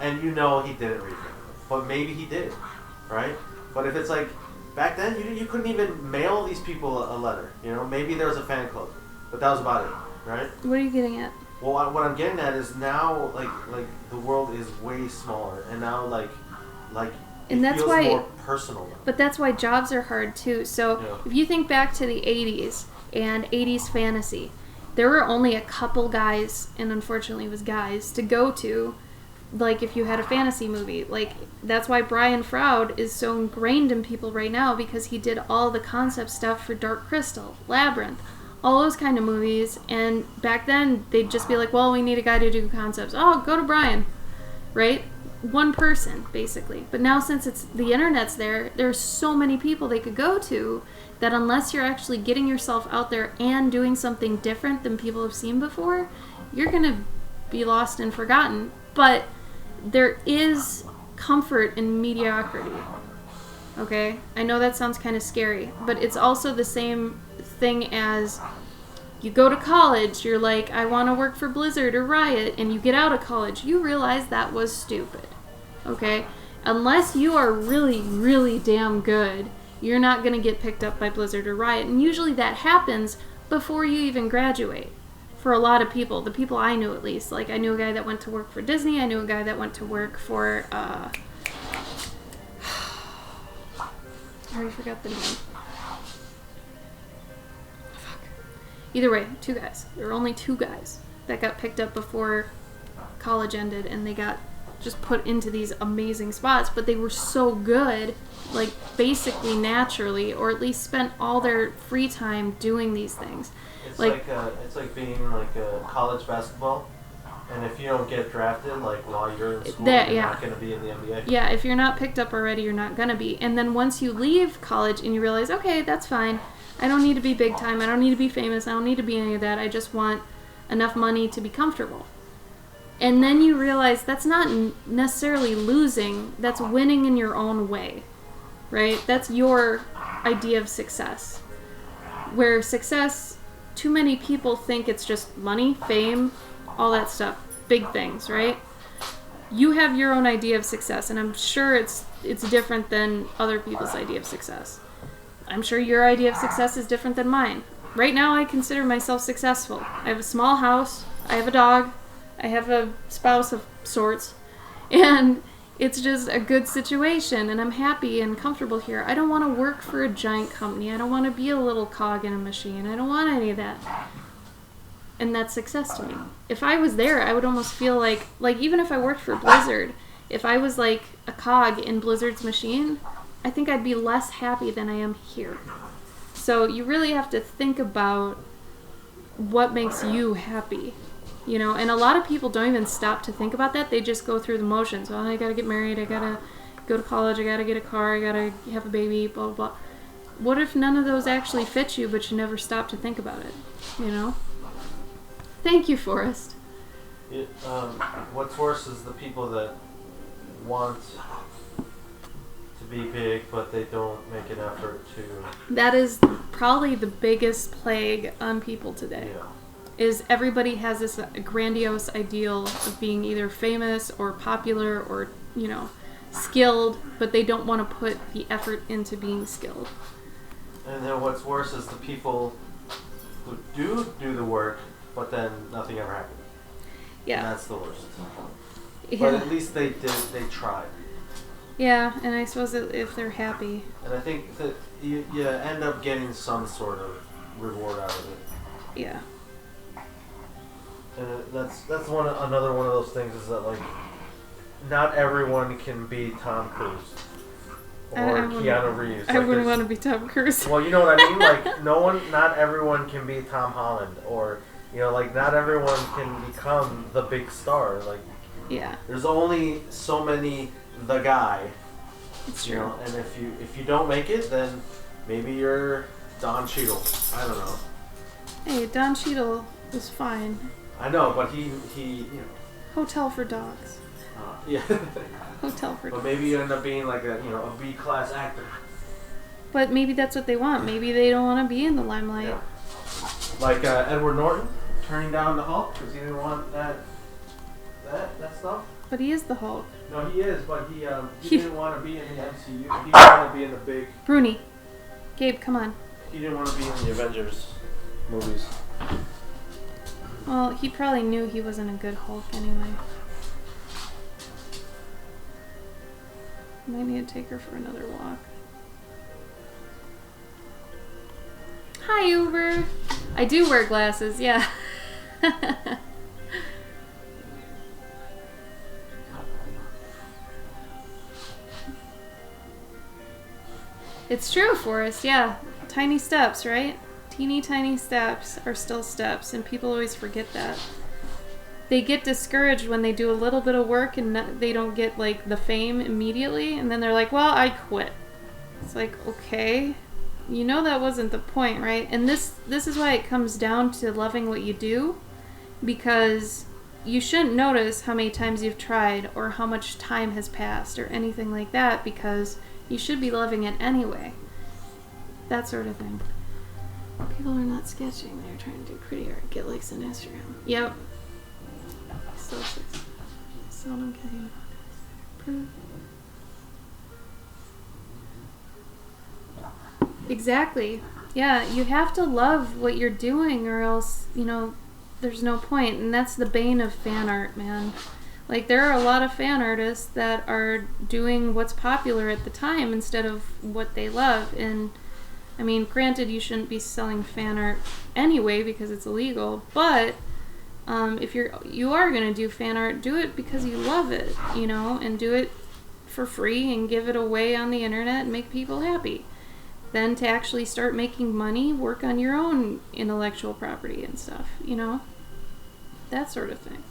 and he didn't read it, but maybe he did, right? But if it's like back then, you couldn't even mail these people a letter, maybe there was a fan club, but that was about it, right? What are you getting at? Well, what I'm getting at is now like the world is way smaller, and now like and that's feels why more personal now. But that's why jobs are hard too. So if you think back to the 80s and 80s fantasy, there were only a couple guys, and unfortunately it was guys, to go to, like if you had a fantasy movie. Like that's why Brian Froud is so ingrained in people right now, because he did all the concept stuff for Dark Crystal, Labyrinth, all those kind of movies. And back then they'd just be like, well, we need a guy to do concepts. Oh, go to Brian, right? One person, basically. But now since the internet's there's so many people they could go to that unless you're actually getting yourself out there and doing something different than people have seen before, you're going to be lost and forgotten. But there is comfort in mediocrity. Okay? I know that sounds kind of scary, but it's also the same thing as You go to college, you're like, I want to work for Blizzard or Riot, and you get out of college, you realize that was stupid. Okay? Unless you are really, really damn good, you're not going to get picked up by Blizzard or Riot. And usually that happens before you even graduate. For a lot of people, the people I knew at least. Like, I knew a guy that went to work for Disney, I knew a guy that went to work for, I already forgot the name. Either way, 2 guys. There were only 2 guys that got picked up before college ended, and they got just put into these amazing spots, but they were so good, like basically naturally, or at least spent all their free time doing these things. It's like being like a college basketball, and if you don't get drafted, like while you're in school, you're not going to be in the NBA. Yeah, if you're not picked up already, you're not going to be. And then once you leave college and you realize, okay, that's fine. I don't need to be big time. I don't need to be famous. I don't need to be any of that. I just want enough money to be comfortable. And then you realize that's not necessarily losing. That's winning in your own way, right? That's your idea of success. Where success, too many people think it's just money, fame, all that stuff. Big things, right? You have your own idea of success, and I'm sure it's different than other people's idea of success. I'm sure your idea of success is different than mine. Right now, I consider myself successful. I have a small house. I have a dog. I have a spouse of sorts. And it's just a good situation, and I'm happy and comfortable here. I don't want to work for a giant company. I don't want to be a little cog in a machine. I don't want any of that. And that's success to me. If I was there, I would almost feel like even if I worked for Blizzard, if I was like a cog in Blizzard's machine, I think I'd be less happy than I am here. So you really have to think about what makes you happy, you know? And a lot of people don't even stop to think about that. They just go through the motions. Well, I gotta get married, I gotta go to college, I gotta get a car, I gotta have a baby, blah, blah, blah. What if none of those actually fit you, but you never stop to think about it, you know? Thank you, Forrest. What's worse is the people that want be big, but they don't make an effort to... That is probably the biggest plague on people today. Yeah. Is everybody has this grandiose ideal of being either famous or popular or, you know, skilled, but they don't want to put the effort into being skilled. And then what's worse is the people who do the work, but then nothing ever happens. Yeah. And that's the worst. Yeah. But at least they tried. Yeah, and I suppose if they're happy. And I think that you end up getting some sort of reward out of it. Yeah. And that's another one of those things is that, like, not everyone can be Tom Cruise or Keanu Reeves. I wouldn't want to be Tom Cruise. Well, you know what I mean? Like, not everyone can be Tom Holland, or, you know, like, not everyone can become the big star. Like, yeah. There's only so many the guy. It's true. You know, and if you don't make it, then maybe you're Don Cheadle. I don't know. Hey, Don Cheadle was fine. I know, but he you know. Hotel for Dogs. Yeah. Hotel for Dogs. But maybe you end up being like a B-class actor. But maybe that's what they want. Maybe they don't want to be in the limelight. Yeah. Like Edward Norton turning down the Hulk because he didn't want that stuff. But he is the Hulk. No, he is, but he didn't want to be in the MCU. He didn't want to be in the big... Bruni. Gabe, come on. He didn't want to be in the Avengers movies. Well, he probably knew he wasn't a good Hulk anyway. Might need to take her for another walk. Hi, Uber. I do wear glasses, yeah. It's true, Forrest, yeah. Tiny steps, right? Teeny tiny steps are still steps, and people always forget that. They get discouraged when they do a little bit of work and they don't get, like, the fame immediately, and then they're like, well, I quit. It's like, okay, you know that wasn't the point, right? And this is why it comes down to loving what you do, because you shouldn't notice how many times you've tried or how much time has passed or anything like that, because you should be loving it anyway. That sort of thing. People are not sketching, they're trying to do pretty art. Get likes on Instagram. Yep. So seldom getting proof. Exactly. Yeah, you have to love what you're doing or else, there's no point. And that's the bane of fan art, man. Like, there are a lot of fan artists that are doing what's popular at the time instead of what they love. And, I mean, granted, you shouldn't be selling fan art anyway because it's illegal, but if you are going to do fan art, do it because you love it, and do it for free and give it away on the internet and make people happy. Then to actually start making money, work on your own intellectual property and stuff, that sort of thing.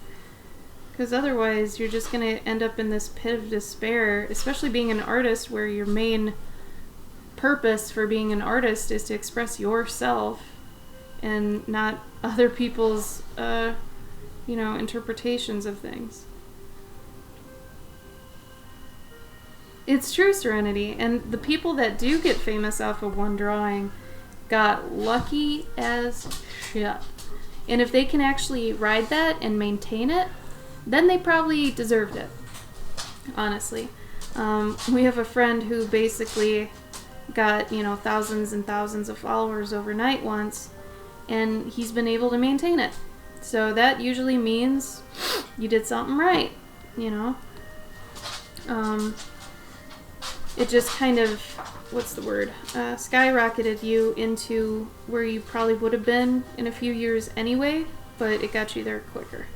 Because otherwise you're just going to end up in this pit of despair, especially being an artist where your main purpose for being an artist is to express yourself and not other people's, interpretations of things. It's true, Serenity, and the people that do get famous off of one drawing got lucky as shit. And if they can actually ride that and maintain it, then they probably deserved it, honestly. We have a friend who basically got, thousands and thousands of followers overnight once, and he's been able to maintain it. So that usually means you did something right, It just kind of, skyrocketed you into where you probably would have been in a few years anyway, but it got you there quicker,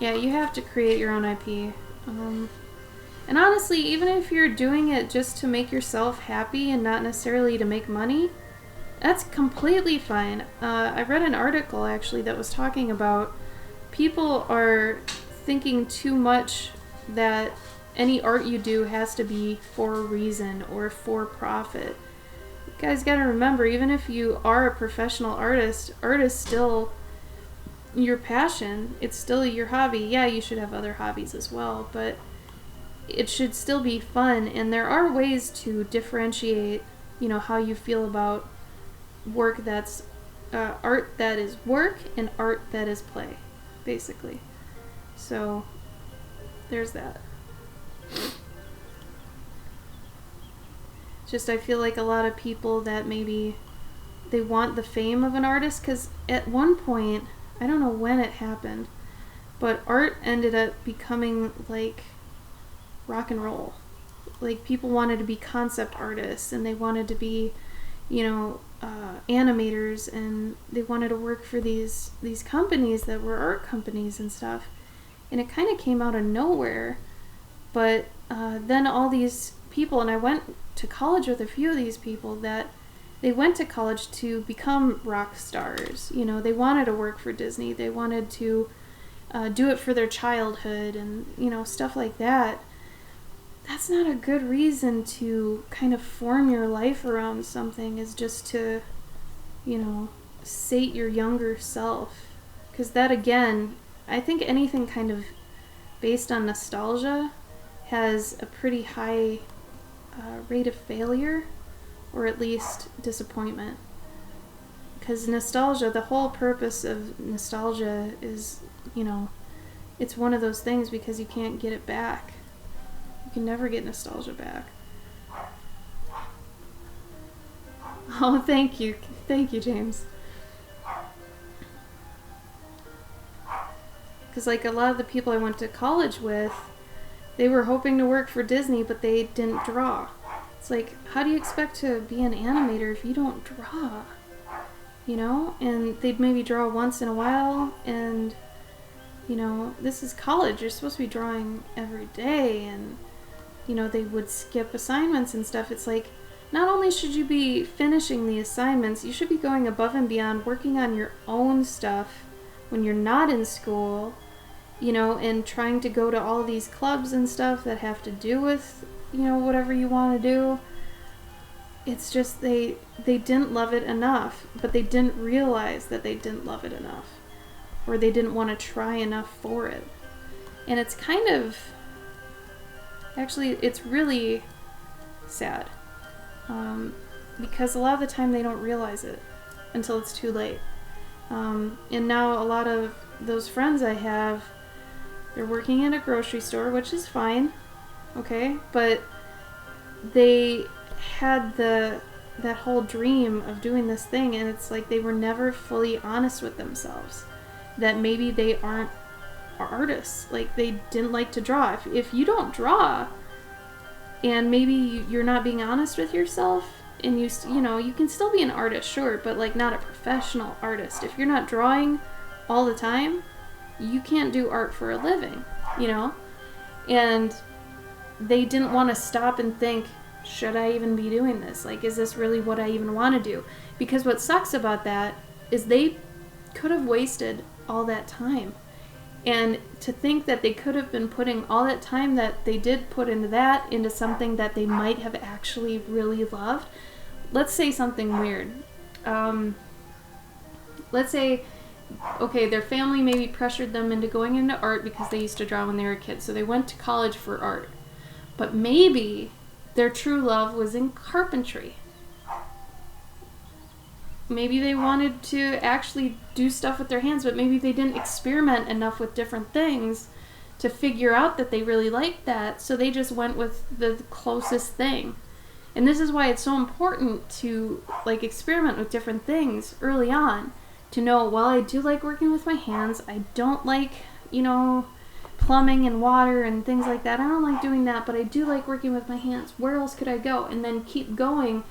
Yeah, you have to create your own IP. And honestly, even if you're doing it just to make yourself happy and not necessarily to make money, that's completely fine. I read an article, actually, that was talking about people are thinking too much that any art you do has to be for a reason or for profit. You guys gotta remember, even if you are a professional artist, art is still your passion. It's still your hobby. Yeah, you should have other hobbies as well, but it should still be fun, and there are ways to differentiate, how you feel about work that's art that is work and art that is play, basically. So there's that. Just I feel like a lot of people that maybe they want the fame of an artist, because at one point, I don't know when it happened, but art ended up becoming like rock and roll. Like, people wanted to be concept artists, and they wanted to be, animators, and they wanted to work for these companies that were art companies and stuff. And it kind of came out of nowhere. But then all these people, and I went to college with a few of these people, that they went to college to become rock stars. They wanted to work for Disney. They wanted to do it for their childhood and, stuff like that. That's not a good reason to kind of form your life around something, is just to, sate your younger self. Because that, again, I think anything kind of based on nostalgia has a pretty high rate of failure, or at least disappointment. Because nostalgia, the whole purpose of nostalgia is, it's one of those things because you can't get it back. You can never get nostalgia back. Oh, thank you. Thank you, James. Because, like, a lot of the people I went to college with, they were hoping to work for Disney, but they didn't draw. It's like, how do you expect to be an animator if you don't draw? And they'd maybe draw once in a while, and, this is college. You're supposed to be drawing every day, and they would skip assignments and stuff. It's like, not only should you be finishing the assignments, you should be going above and beyond, working on your own stuff when you're not in school, and trying to go to all these clubs and stuff that have to do with, whatever you want to do. It's just they didn't love it enough, but they didn't realize that they didn't love it enough, or they didn't want to try enough for it. And it's kind of, Actually, it's really sad. Because a lot of the time they don't realize it until it's too late. And now a lot of those friends I have, they're working at a grocery store, which is fine, okay? But they had that whole dream of doing this thing, and it's like they were never fully honest with themselves. That maybe they aren't artists. Like, they didn't like to draw. If you don't draw, and maybe you're not being honest with yourself, and you know, you can still be an artist, sure, but like not a professional artist. If you're not drawing all the time, you can't do art for a living, you know? And they didn't want to stop and think, should I even be doing this? Like, is this really what I even want to do? Because what sucks about that is they could have wasted all that time. And to think that they could have been putting all that time that they did put into that into something that they might have actually really loved. Let's say something weird. Let's say, okay, their family maybe pressured them into going into art because they used to draw when they were kids. So they went to college for art. But maybe their true love was in carpentry. Maybe they wanted to actually do stuff with their hands, but maybe they didn't experiment enough with different things to figure out that they really liked that, so they just went with the closest thing. And this is why it's so important to like experiment with different things early on, to know, well, I do like working with my hands. I don't like, you know, plumbing and water and things like that. I don't like doing that, but I do like working with my hands. Where else could I go? And then keep going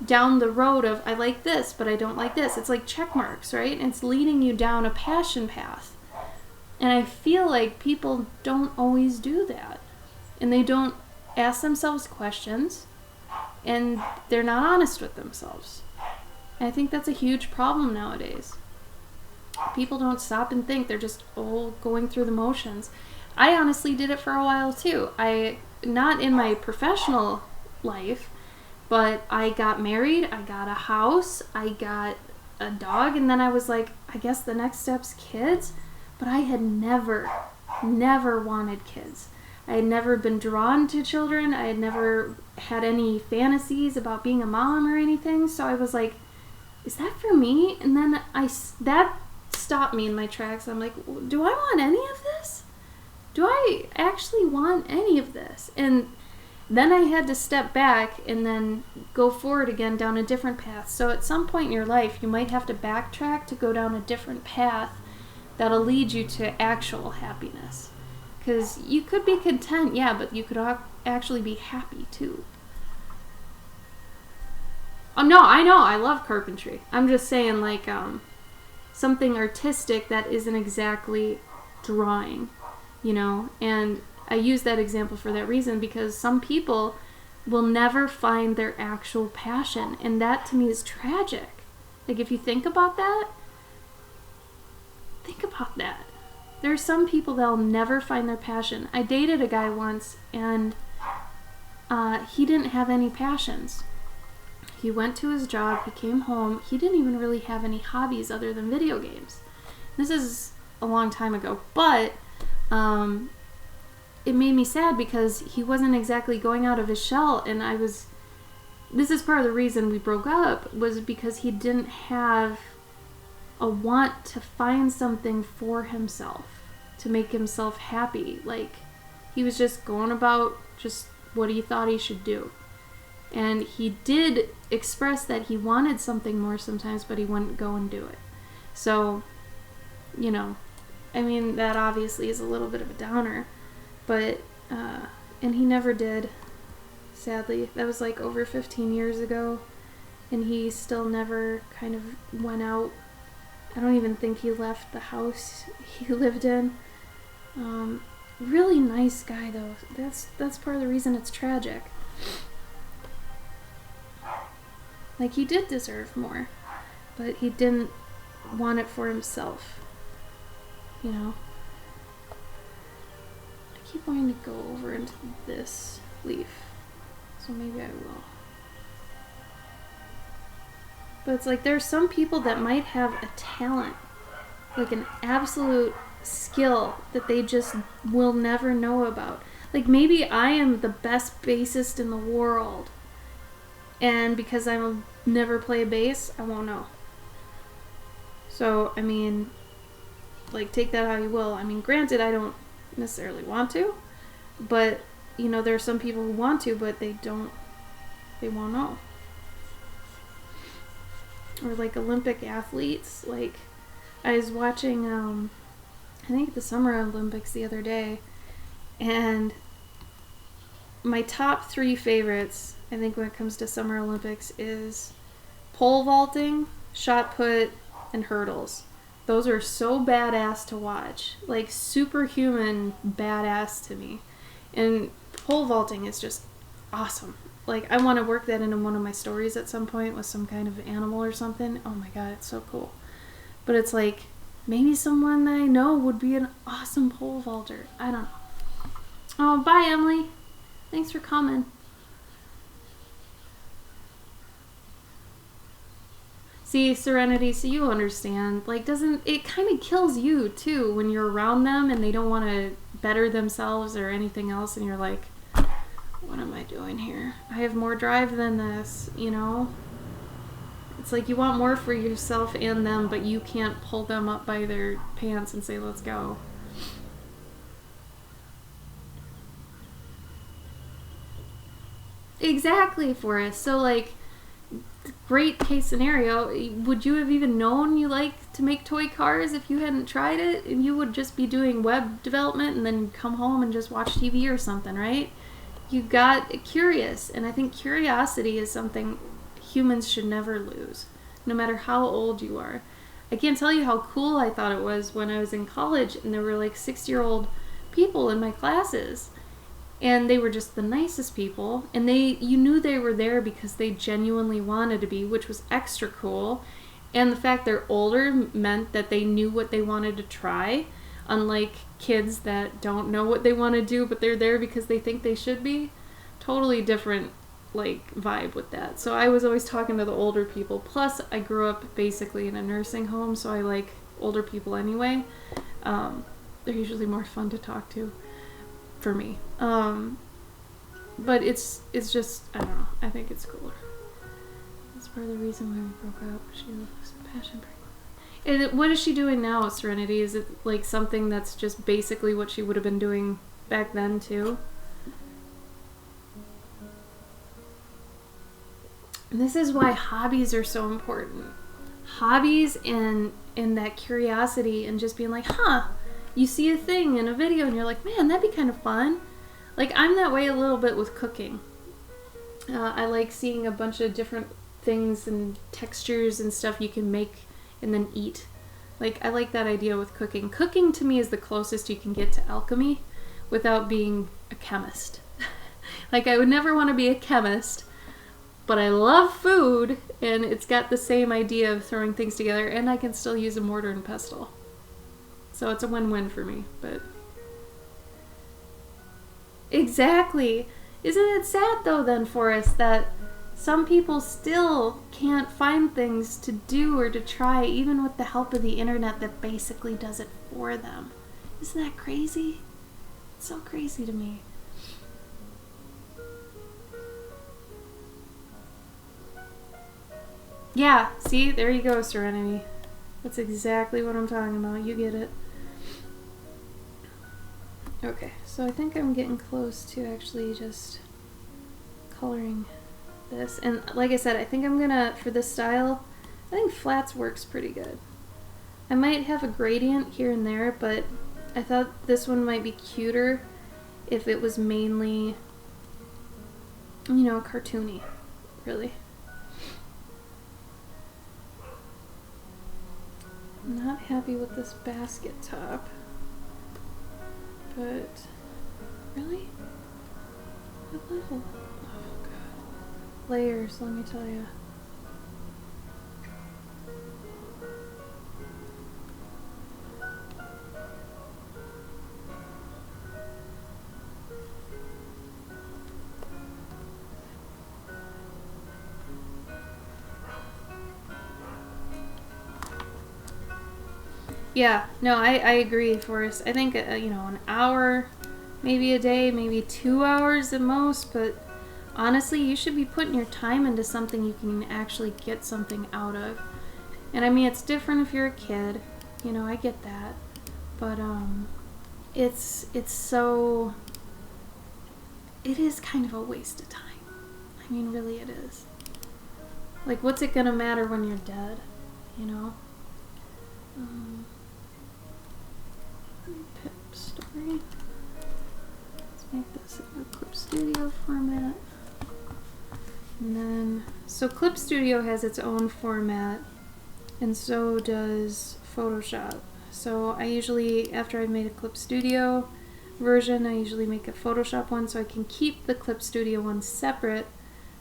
down the road of, I like this, but I don't like this. It's like check marks, right? And it's leading you down a passion path. And I feel like people don't always do that. And they don't ask themselves questions. And they're not honest with themselves. And I think that's a huge problem nowadays. People don't stop and think. They're just all going through the motions. I honestly did it for a while too. Not in my professional life, but I got married, I got a house, I got a dog, and then I was like, I guess the next step's kids. But I had never wanted kids. I had never been drawn to children. I had never had any fantasies about being a mom or anything. So I was like, is that for me? And then that stopped me in my tracks. I'm like, do I want any of this? Do I actually want any of this? And then I had to step back and then go forward again down a different path. So at some point in your life, you might have to backtrack to go down a different path that'll lead you to actual happiness. Because you could be content, yeah, but you could actually be happy too. Oh no, I know, I love carpentry. I'm just saying, like, something artistic that isn't exactly drawing, you know? And I use that example for that reason, because some people will never find their actual passion, and that to me is tragic. Like, if you think about that, there are some people that'll never find their passion. I dated a guy once, and he didn't have any passions. He went to his job, he came home, he didn't even really have any hobbies other than video games. This is a long time ago, but it made me sad because he wasn't exactly going out of his shell, and this is part of the reason we broke up, was because he didn't have a want to find something for himself, to make himself happy. Like, he was just going about just what he thought he should do. And he did express that he wanted something more sometimes, but he wouldn't go and do it. So, you know, I mean, that obviously is a little bit of a downer, but, and he never did, sadly. That was like over 15 years ago, and he still never kind of went out. I don't even think he left the house he lived in. Really nice guy, though. That's part of the reason it's tragic. Like, he did deserve more, but he didn't want it for himself, you know? I keep wanting to go over into this leaf, so maybe I will. But it's like, there's some people that might have a talent, like an absolute skill that they just will never know about. Like, maybe I am the best bassist in the world, and because I never play bass, I won't know. So, I mean, like, take that how you will. I mean, granted, I don't necessarily want to, but, you know, there are some people who want to, but they won't know. Or, like, Olympic athletes. Like, I was watching, I think the Summer Olympics the other day, and my top 3 favorites, I think, when it comes to Summer Olympics is pole vaulting, shot put, and hurdles. Those are so badass to watch. Like, superhuman badass to me. And pole vaulting is just awesome. Like, I want to work that into one of my stories at some point with some kind of animal or something. Oh my god, it's so cool. But it's like, maybe someone that I know would be an awesome pole vaulter. I don't know. Oh, bye, Emily. Thanks for coming. See, Serenity, so you understand. Like, it kind of kills you, too, when you're around them and they don't want to better themselves or anything else, and you're like, what am I doing here? I have more drive than this, you know? It's like you want more for yourself and them, but you can't pull them up by their pants and say, let's go. Exactly, Forrest. So, like, great case scenario, would you have even known you like to make toy cars if you hadn't tried it? And you would just be doing web development and then come home and just watch TV or something, right? You got curious, and I think curiosity is something humans should never lose, no matter how old you are. I can't tell you how cool I thought it was when I was in college and there were like 6-year-old people in my classes. And they were just the nicest people, and you knew they were there because they genuinely wanted to be, which was extra cool. And the fact they're older meant that they knew what they wanted to try, unlike kids that don't know what they want to do, but they're there because they think they should be. Totally different, like, vibe with that. So I was always talking to the older people. Plus, I grew up basically in a nursing home, so I like older people anyway. They're usually more fun to talk to. For me. But it's just, I don't know, I think it's cooler. That's part of the reason why we broke up. She was passion pregnant. And what is she doing now, Serenity? Is it like something that's just basically what she would have been doing back then too? And this is why hobbies are so important. Hobbies and that curiosity and just being like, you see a thing in a video and you're like, man, that'd be kind of fun. Like, I'm that way a little bit with cooking. I like seeing a bunch of different things and textures and stuff you can make and then eat. Like, I like that idea with cooking. Cooking to me is the closest you can get to alchemy without being a chemist. Like, I would never want to be a chemist, but I love food, and it's got the same idea of throwing things together, and I can still use a mortar and pestle. So it's a win-win for me, but... Exactly. Isn't it sad, though, then, Forrest, that some people still can't find things to do or to try, even with the help of the internet that basically does it for them? Isn't that crazy? It's so crazy to me. Yeah, see? There you go, Serenity. That's exactly what I'm talking about. You get it. Okay, so I think I'm getting close to actually just coloring this. And like I said, I think I'm gonna, for this style, I think flats works pretty good. I might have a gradient here and there, but I thought this one might be cuter if it was mainly, you know, cartoony, really. I'm not happy with this basket top. But, really? What level? Oh god. Layers, let me tell you. Yeah, no, I agree, Forrest. I think, you know, an hour maybe a day, maybe 2 hours at most, but honestly, you should be putting your time into something you can actually get something out of. And I mean, it's different if you're a kid, you know, I get that, but it's so, it is kind of a waste of time. I mean, really it is. Like, what's it gonna matter when you're dead, you know? Pip story. Let's make this in a Clip Studio format. And then, so Clip Studio has its own format, and so does Photoshop. So I usually, after I've made a Clip Studio version, I usually make a Photoshop one so I can keep the Clip Studio one separate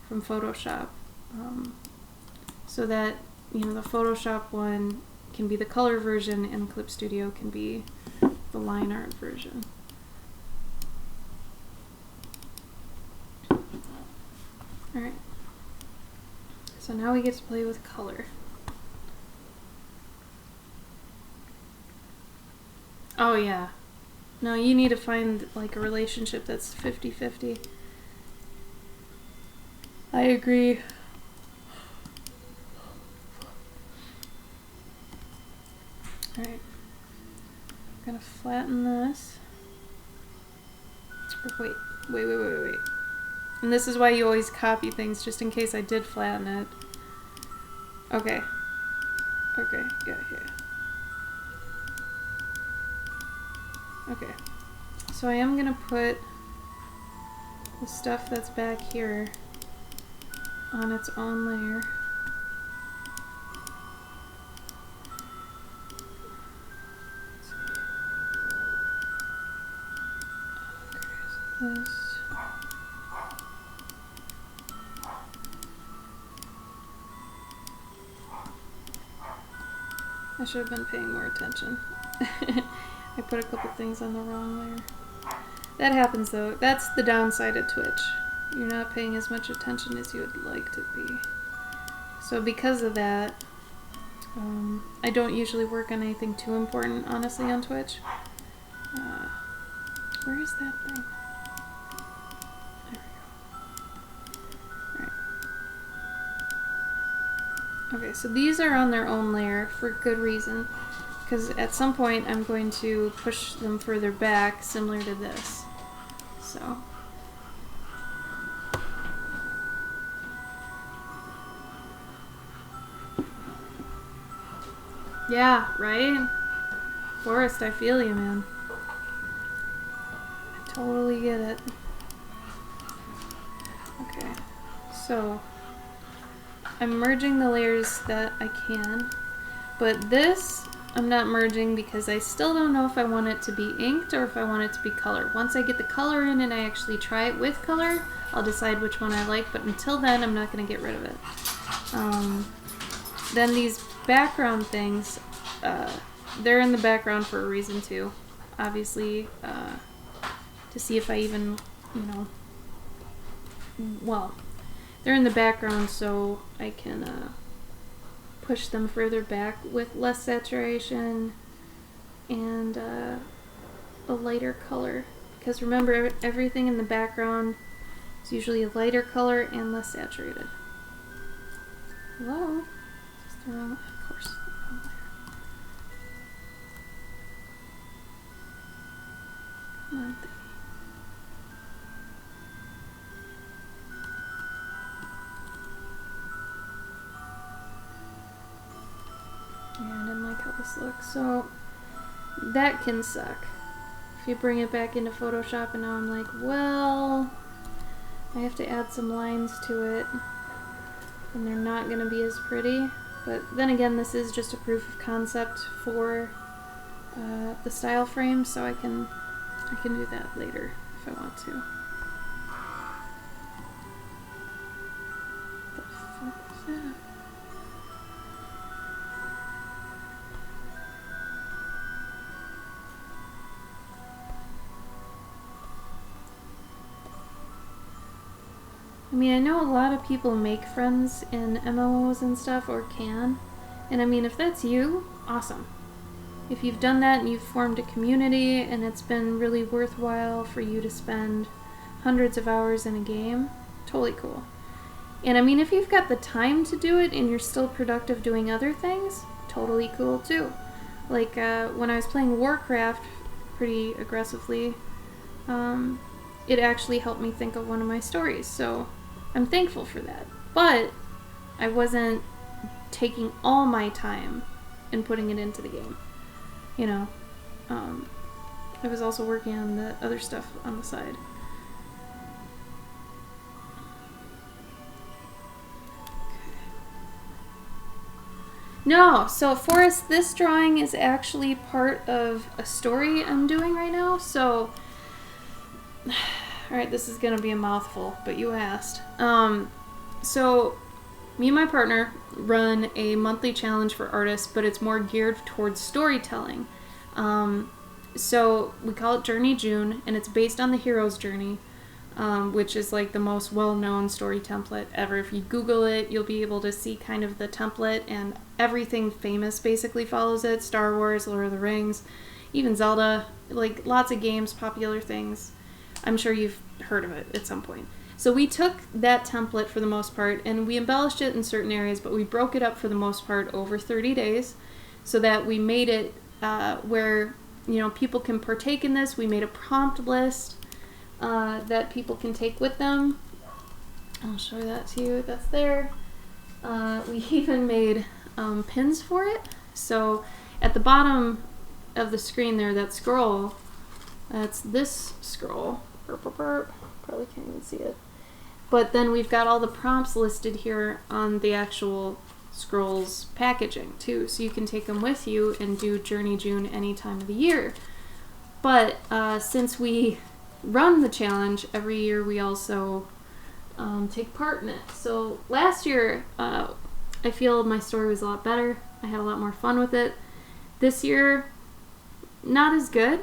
from Photoshop. So that, you know, the Photoshop one can be the color version and Clip Studio can be the line art version. Alright. So now we get to play with color. Oh yeah. No, you need to find like a relationship that's 50-50. I agree. Alright. I'm gonna flatten this. Or wait. And this is why you always copy things, just in case I did flatten it. Okay. Okay, yeah. Okay. So I am gonna put the stuff that's back here on its own layer. Okay, so this. I should have been paying more attention. I put a couple things on the wrong layer. That happens though. That's the downside of Twitch. You're not paying as much attention as you would like to be. So because of that, I don't usually work on anything too important, honestly, on Twitch. Where is that thing? There we go. Alright. Okay, so these are on their own layer for good reason. Because at some point I'm going to push them further back, similar to this. So. Yeah, right? Forrest, I feel you, man. I totally get it. Okay, so I'm merging the layers that I can, but this I'm not merging because I still don't know if I want it to be inked or if I want it to be color. Once I get the color in and I actually try it with color, I'll decide which one I like, but until then I'm not going to get rid of it. Then these background things, they're in the background for a reason too. Obviously, to see if I even, you know, well, they're in the background so I can push them further back with less saturation and a lighter color. Because remember, everything in the background is usually a lighter color and less saturated. Hello? Is this the wrong? Of course, the wrong layer. Come on, thing. Yeah, I didn't like how this looks. So that can suck. If you bring it back into Photoshop and now I'm like, well, I have to add some lines to it and they're not going to be as pretty. But then again, this is just a proof of concept for the style frame, so I can do that later if I want to. What the fuck was that? I mean, I know a lot of people make friends in MMOs and stuff, or can. And I mean, if that's you, awesome. If you've done that and you've formed a community and it's been really worthwhile for you to spend hundreds of hours in a game, totally cool. And I mean, if you've got the time to do it and you're still productive doing other things, totally cool too. Like when I was playing Warcraft pretty aggressively, it actually helped me think of one of my stories, so I'm thankful for that. But I wasn't taking all my time and putting it into the game. You know, I was also working on the other stuff on the side. No, so Forrest, this drawing is actually part of a story I'm doing right now, so... Alright, this is gonna be a mouthful, but you asked. So, me and my partner run a monthly challenge for artists, but it's more geared towards storytelling. So, we call it Journey June, and it's based on the hero's journey, which is like the most well-known story template ever. If you Google it, you'll be able to see kind of the template, and everything famous basically follows it. Star Wars, Lord of the Rings, even Zelda, like lots of games, popular things. I'm sure you've heard of it at some point. So we took that template for the most part, and we embellished it in certain areas, but we broke it up for the most part over 30 days so that we made it where, you know, people can partake in this. We made a prompt list that people can take with them. I'll show that to you. That's there. We even made pins for it. So at the bottom of the screen there, that scroll, that's this scroll. Probably can't even see it. But then we've got all the prompts listed here on the actual scrolls packaging too, so you can take them with you and do Journey June any time of the year. But since we run the challenge every year, we also take part in it. So last year, I feel my story was a lot better. I had a lot more fun with it. This year, not as good,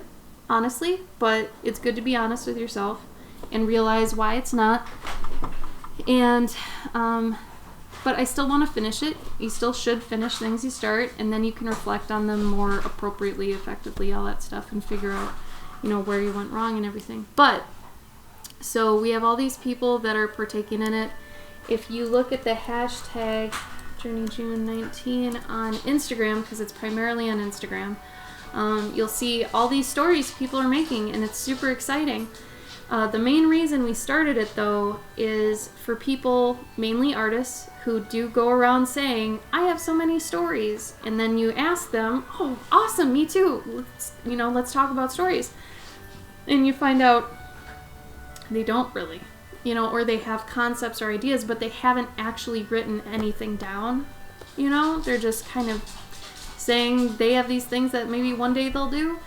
honestly, but it's good to be honest with yourself and realize why it's not. And but I still want to finish it. You still should finish things you start, and then you can reflect on them more appropriately, effectively, all that stuff, and figure out, you know, where you went wrong and everything. But so we have all these people that are partaking in it. If you look at the hashtag JourneyJune19 on Instagram, because it's primarily on Instagram, you'll see all these stories people are making, and it's super exciting. The main reason we started it, though, is for people, mainly artists, who do go around saying, I have so many stories. And then you ask them, oh, awesome, me too. Let's talk about stories. And you find out they don't really, or they have concepts or ideas, but they haven't actually written anything down. They're just kind of saying they have these things that maybe one day they'll do.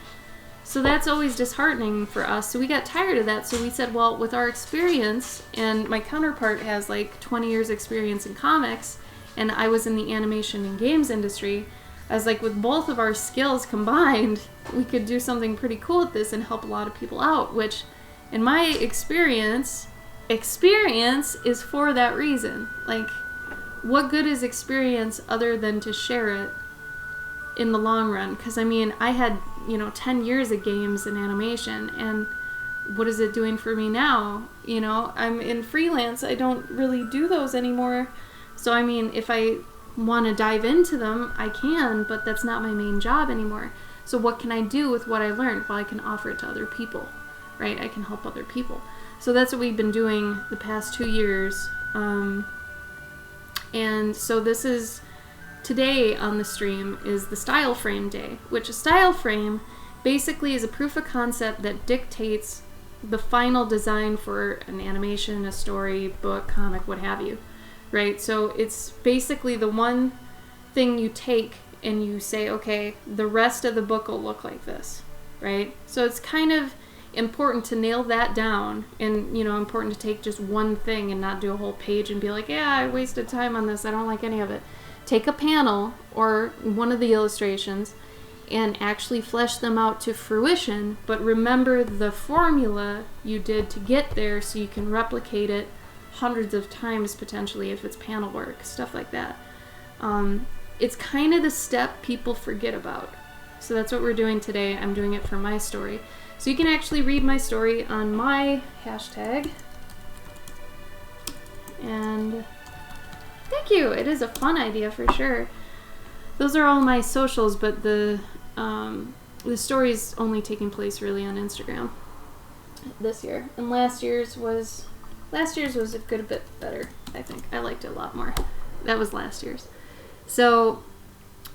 So that's always disheartening for us. So we got tired of that. So we said, well, with our experience, and my counterpart has like 20 years experience in comics, and I was in the animation and games industry, I was like, with both of our skills combined, we could do something pretty cool with this and help a lot of people out, which in my experience is for that reason. Like, what good is experience other than to share it in the long run? Because I had 10 years of games and animation, and what is it doing for me now? I'm in freelance. I don't really do those anymore. So if I want to dive into them, I can, but that's not my main job anymore. So what can I do with what I learned? Well, I can offer it to other people, right? I can help other people. So that's what we've been doing the past 2 years. And so this is, today on the stream is the Style Frame Day, which a style frame basically is a proof of concept that dictates the final design for an animation, a story, book, comic, what have you, right? So it's basically the one thing you take and you say, okay, the rest of the book will look like this, right? So it's kind of important to nail that down, and important to take just one thing and not do a whole page and be like, yeah, I wasted time on this, I don't like any of it. Take a panel or one of the illustrations and actually flesh them out to fruition, but remember the formula you did to get there so you can replicate it hundreds of times potentially if it's panel work, stuff like that. It's kind of the step people forget about. So that's what we're doing today. I'm doing it for my story. So you can actually read my story on my hashtag. And thank you. It is a fun idea for sure. Those are all my socials, but the story's only taking place really on Instagram this year. And last year's was a good bit better, I think. I liked it a lot more. That was last year's. So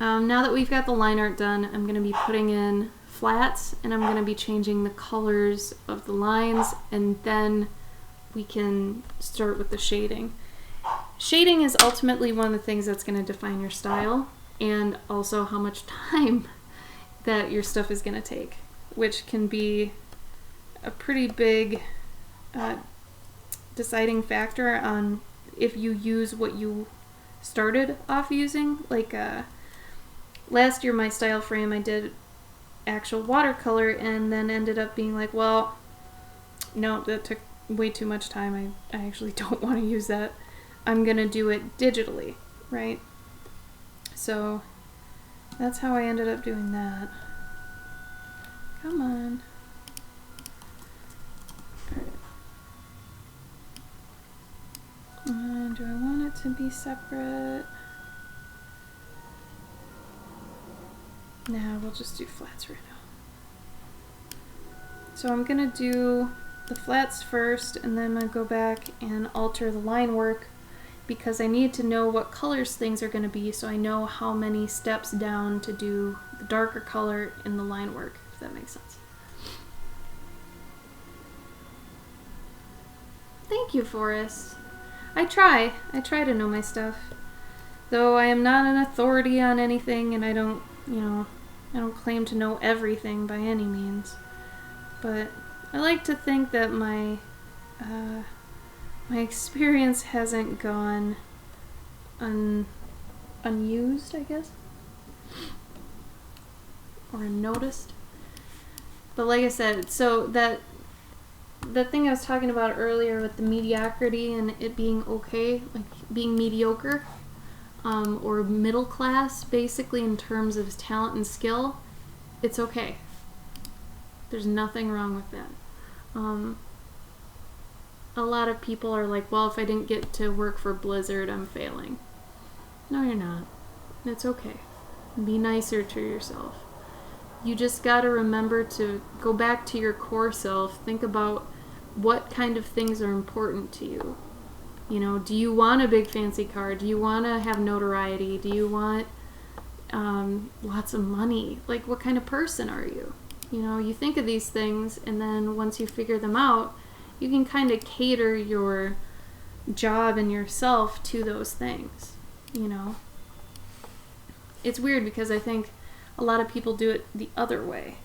now that we've got the line art done, I'm going to be putting in flats, and I'm going to be changing the colors of the lines, and then we can start with the shading. Shading is ultimately one of the things that's going to define your style, and also how much time that your stuff is going to take, which can be a pretty big deciding factor on if you use what you started off using. Like last year, my style frame, I did actual watercolor and then ended up being like, well, no, that took way too much time. I actually don't want to use that. I'm going to do it digitally, right? So that's how I ended up doing that. Come on. Do I want it to be separate? Nah, we'll just do flats right now. So I'm gonna do the flats first, and then I'm gonna go back and alter the line work because I need to know what colors things are gonna be so I know how many steps down to do the darker color in the line work, if that makes sense. Thank you, Forrest. I try to know my stuff. Though I am not an authority on anything, and I don't claim to know everything by any means. But I like to think that my experience hasn't gone unused, I guess, or unnoticed. But like I said, so that the thing I was talking about earlier with the mediocrity and it being okay, like being mediocre, or middle class, basically in terms of talent and skill, it's okay. There's nothing wrong with that. A lot of people are like, well, if I didn't get to work for Blizzard, I'm failing. No, you're not. It's okay. Be nicer to yourself. You just gotta remember to go back to your core self. Think about what kind of things are important to you. You know, do you want a big fancy car? Do you want to have notoriety? Do you want lots of money? Like, what kind of person are you? You know, you think of these things, and then once you figure them out, you can kind of cater your job and yourself to those things, you know. It's weird because I think a lot of people do it the other way,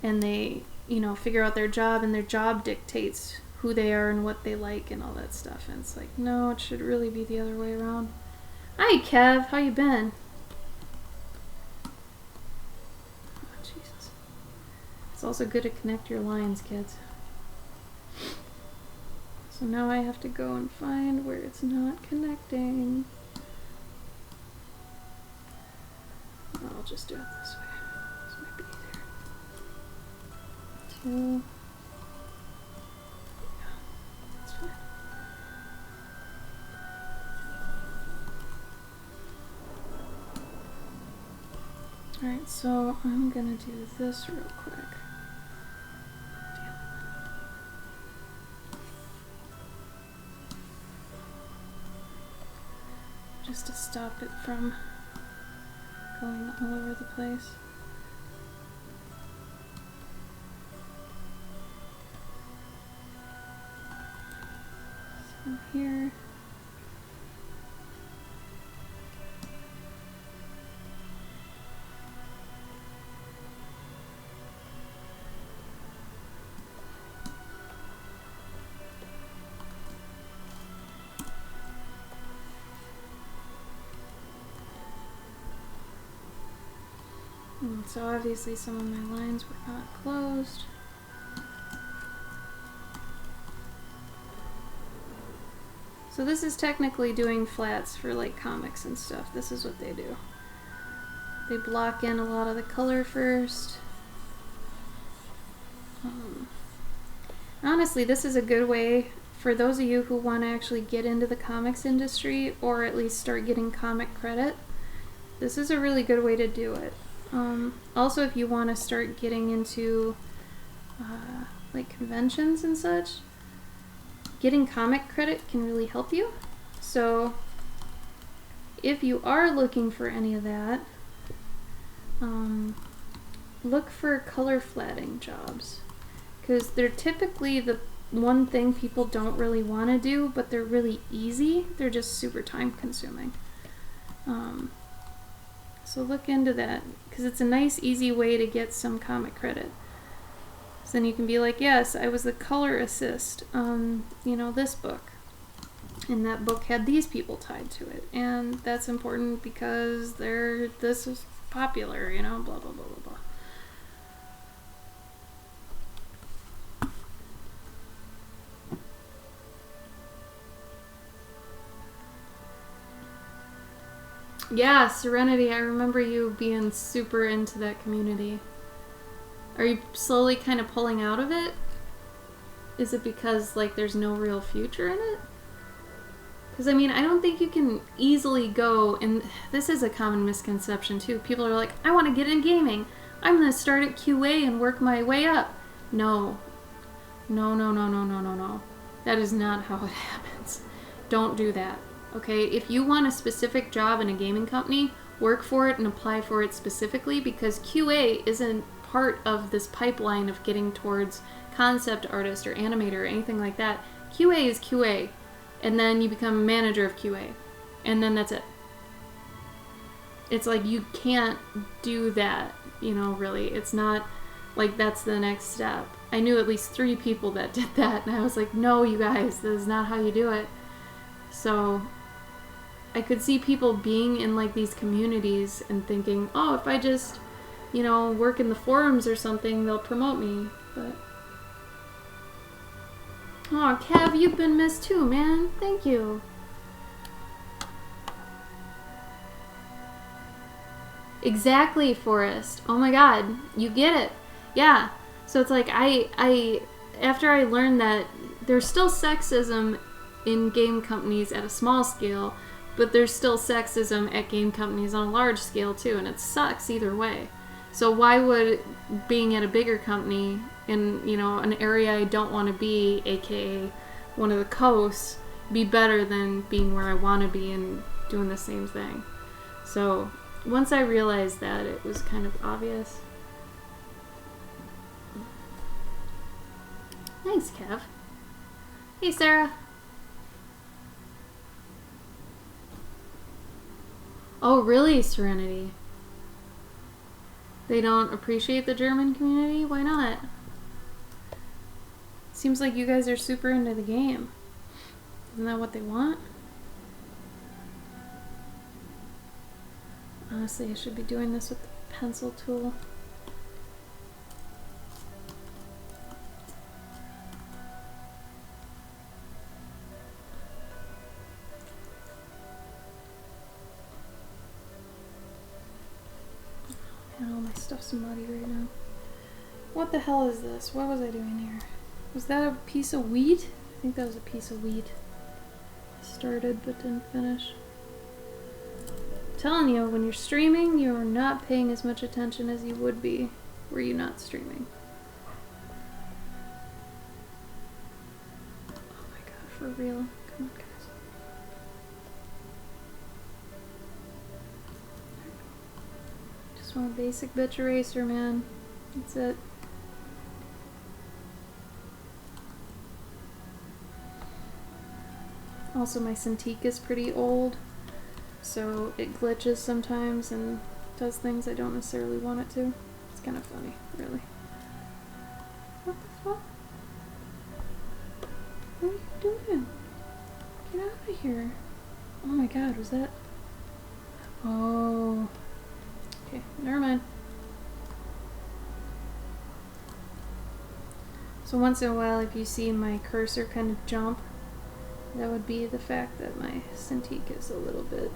and they, figure out their job, and their job dictates who they are and what they like and all that stuff. And it's like, no, it should really be the other way around. Hi, Kev. How you been? Oh, Jesus. It's also good to connect your lines, kids. So now I have to go and find where it's not connecting. I'll just do it this way. This might be easier. 2. That's fine. Alright, so I'm gonna do this real quick. Just to stop it from going all over the place. So here. And so obviously some of my lines were not closed. So this is technically doing flats for like comics and stuff. This is what they do. They block in a lot of the color first. Honestly, this is a good way for those of you who want to actually get into the comics industry or at least start getting comic credit. This is a really good way to do it. Also, if you want to start getting into like conventions and such, getting comic credit can really help you. So if you are looking for any of that, look for color flatting jobs, because they're typically the one thing people don't really want to do, but they're really easy. They're just super time consuming. So look into that, because it's a nice easy way to get some comic credit. So then you can be like, yes, I was the color assist on, you know, this book, and that book had these people tied to it, and that's important because this is popular, you know, blah blah blah blah blah. Yeah, Serenity, I remember you being super into that community. Are you slowly kind of pulling out of it? Is it because, like, there's no real future in it? Because, I mean, I don't think you can easily go, and this is a common misconception, too. People are like, I want to get in gaming. I'm going to start at QA and work my way up. No. No, no, no, no, no, no, no. That is not how it happens. Don't do that. Okay, if you want a specific job in a gaming company, work for it and apply for it specifically, because QA isn't part of this pipeline of getting towards concept artist or animator or anything like that. QA is QA, and then you become manager of QA, and then that's it. It's like you can't do that, you know, really. It's not like that's the next step. I knew at least 3 people that did that, and I was like, no, you guys, this is not how you do it. So I could see people being in like these communities and thinking, oh, if I just, you know, work in the forums or something, they'll promote me. But oh, Kev, you've been missed too, man. Thank you. Exactly, Forrest. Oh my god, you get it. Yeah. So it's like I after I learned that there's still sexism in game companies at a small scale, but there's still sexism at game companies on a large scale too, and it sucks either way. So why would being at a bigger company in, you know, an area I don't want to be, aka one of the coasts, be better than being where I want to be and doing the same thing? So once I realized that, it was kind of obvious. Thanks, Kev. Hey, Sarah. Oh, really, Serenity? They don't appreciate the German community? Why not? Seems like you guys are super into the game. Isn't that what they want? Honestly, I should be doing this with the pencil tool. And all my stuff's muddy right now. What the hell is this? What was I doing here? Was that a piece of wheat? I think that was a piece of wheat. I started but didn't finish. I'm telling you, when you're streaming, you're not paying as much attention as you would be were you not streaming. Oh my god, for real? Come on, guys. Just want a basic bitch eraser, man. That's it. Also, my Cintiq is pretty old, so it glitches sometimes and does things I don't necessarily want it to. It's kind of funny, really. What the fuck? What are you doing? Get out of here. Oh my god, was that... Oh... Okay, never mind. So once in a while, if you see my cursor kind of jump, that would be the fact that my Cintiq is a little bit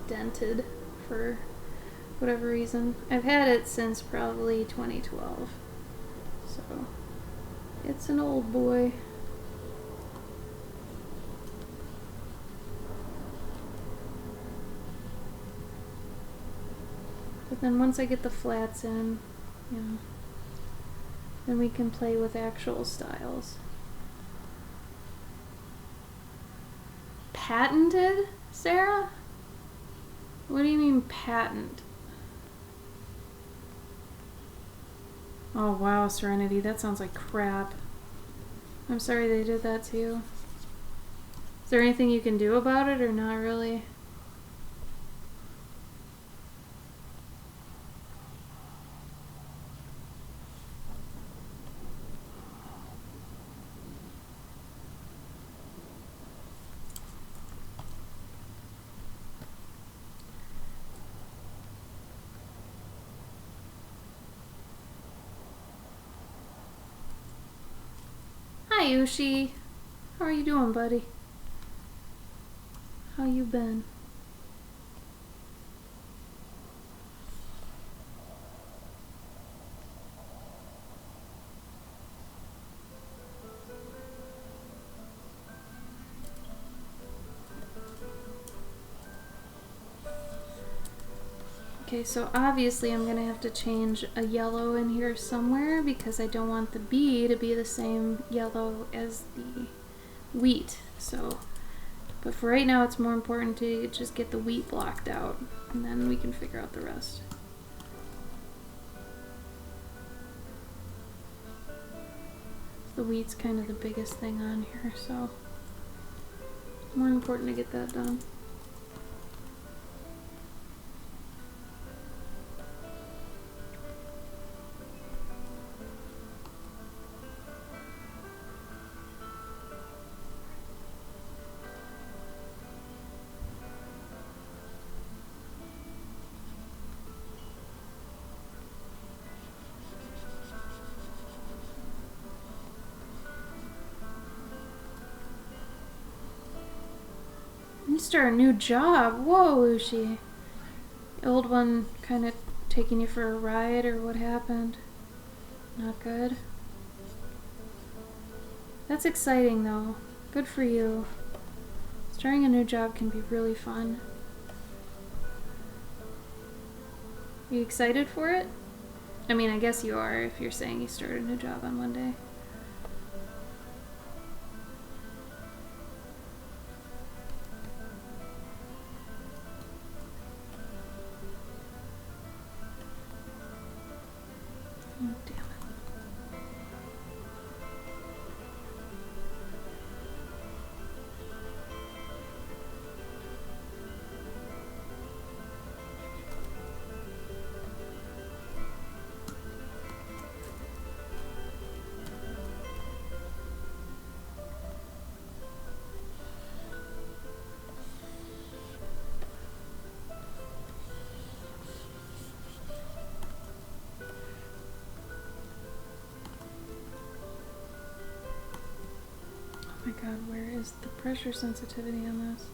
dented for whatever reason. I've had it since probably 2012. So, it's an old boy. But then once I get the flats in, you know, then we can play with actual styles. Patented, Sarah? What do you mean patent? Oh wow, Serenity, that sounds like crap. I'm sorry they did that to you. Is there anything you can do about it or not really? Hi, Ushi. How are you doing, buddy? How you been? Okay, so obviously I'm gonna have to change a yellow in here somewhere because I don't want the bee to be the same yellow as the wheat. So, but for right now it's more important to just get the wheat blocked out and then we can figure out the rest. The wheat's kind of the biggest thing on here, so more important to get that done. You start a new job. Whoa, Ushi. Old one kind of taking you for a ride or what happened? Not good. That's exciting though. Good for you. Starting a new job can be really fun. Are you excited for it? I mean, I guess you are if you're saying you started a new job on Monday. Oh, damn it. Oh my god, where is the pressure sensitivity on this?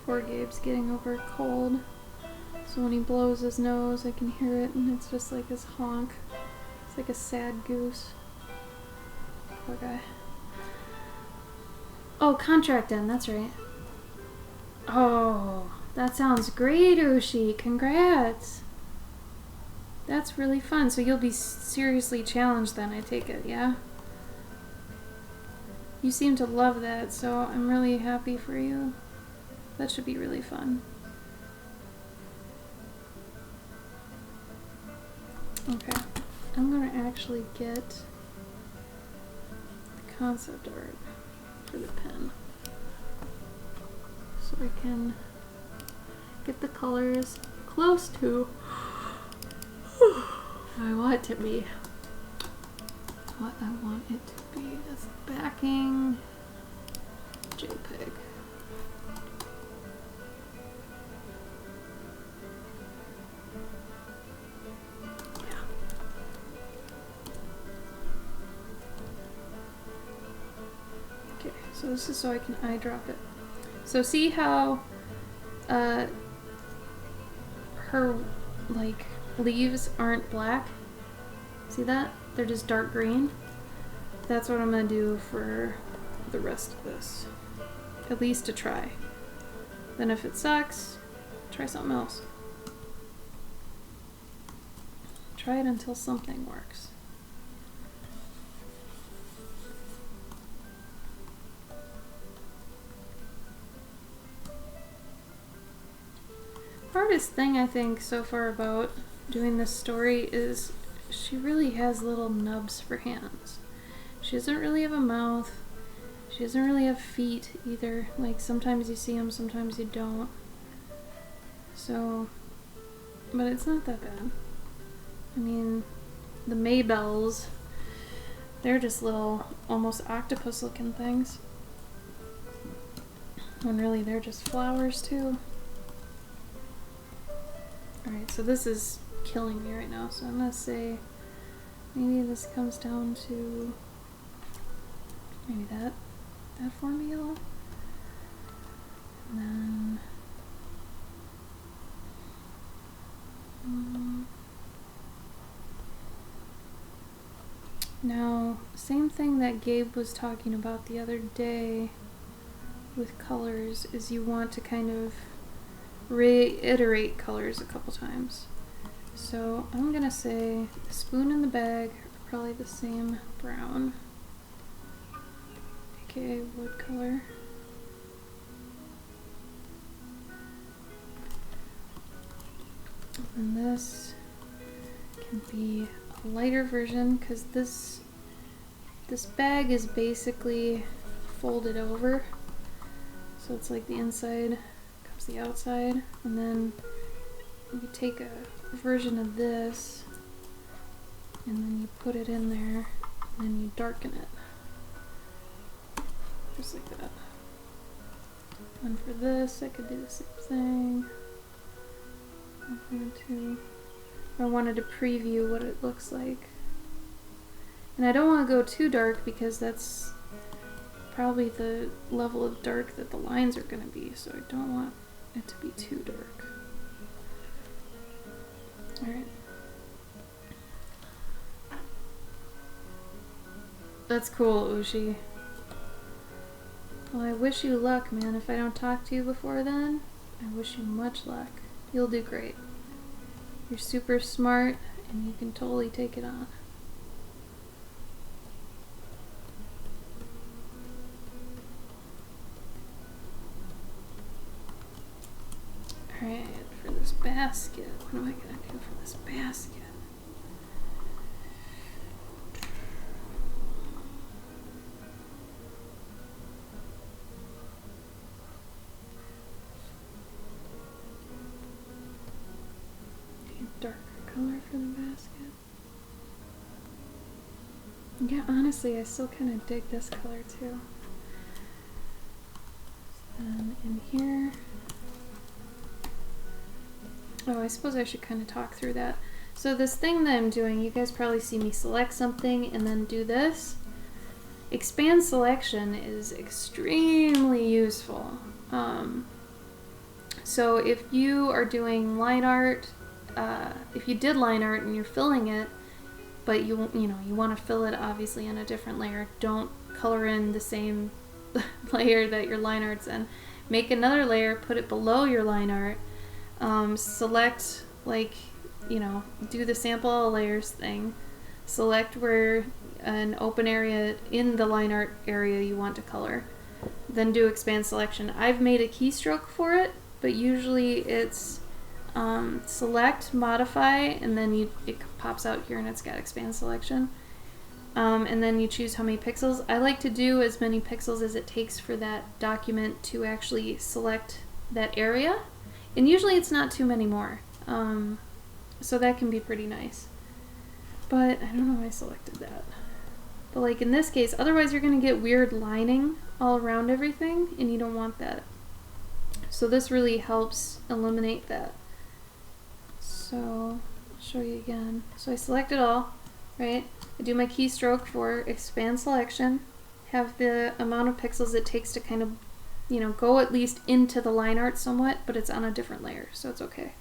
Poor Gabe's getting over a cold. So when he blows his nose, I can hear it, and it's just like this honk. It's like a sad goose. Poor guy. Oh, contract end, that's right. Oh, that sounds great, Ushi. Congrats. That's really fun. So you'll be seriously challenged then, I take it, yeah? You seem to love that, so I'm really happy for you. That should be really fun. Okay, I'm gonna actually get the concept art for the pen, so I can get the colors close to I want it to be. What I want it to be is backing JPEG. Yeah. Okay, so this is so I can eyedrop it. So see how her like leaves aren't black? See that? They're just dark green. That's what I'm gonna do for the rest of this. At least to try. Then if it sucks, try something else. Try it until something works. Hardest thing I think so far about doing this story is she really has little nubs for hands. She doesn't really have a mouth. She doesn't really have feet either. Like sometimes you see them, sometimes you don't. So, but it's not that bad. I mean, the Maybells, they're just little, almost octopus looking things. When really they're just flowers too. Alright, so this is killing me right now, so I'm gonna say maybe this comes down to maybe that formula, and then now same thing that Gabe was talking about the other day with colors is you want to kind of reiterate colors a couple times. So I'm gonna say the spoon and the bag are probably the same brown, aka wood color. And this can be a lighter version because this bag is basically folded over, so it's like the inside comes the outside, and then you take a version of this and then you put it in there and then you darken it just like that. And for this I could do the same thing. I wanted to preview what it looks like, and I don't want to go too dark because that's probably the level of dark that the lines are going to be, so I don't want it to be too dark. Alright. That's cool, Ushi. Well, I wish you luck, man. If I don't talk to you before then, I wish you much luck. You'll do great. You're super smart, and you can totally take it on. Alright, for this basket, what am I gonna do for this basket? Darker color for the basket. Yeah, honestly, I still kind of dig this color too. And in here, oh, I suppose I should kind of talk through that. So this thing that I'm doing, you guys probably see me select something and then do this. Expand selection is extremely useful. So if you are doing line art, if you did line art and you're filling it, but you want to fill it obviously in a different layer, don't color in the same layer that your line art's in. Make another layer, put it below your line art, select like you know, do the sample all layers thing, select where an open area in the line art area you want to color, then do expand selection. I've made a keystroke for it, but usually it's select, modify, and then it pops out here and it's got expand selection. And then you choose how many pixels. I like to do as many pixels as it takes for that document to actually select that area. And usually it's not too many more. So that can be pretty nice. But I don't know why I selected that. But like in this case, otherwise you're going to get weird lining all around everything, and you don't want that. So this really helps eliminate that. So I'll show you again. So I select it all, right? I do my keystroke for expand selection, have the amount of pixels it takes to kind of, you know, go at least into the line art somewhat, but it's on a different layer, so it's okay.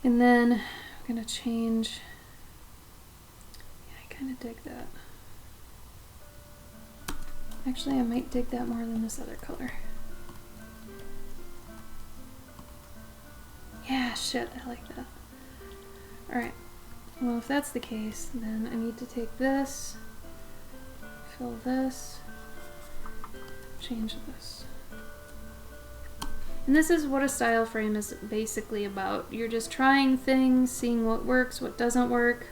And then I'm going to change, yeah, I kind of dig that. Actually, I might dig that more than this other color. Yeah, shit, I like that. Alright, well if that's the case, then I need to take this, fill this, change this. And this is what a style frame is basically about. You're just trying things, seeing what works, what doesn't work.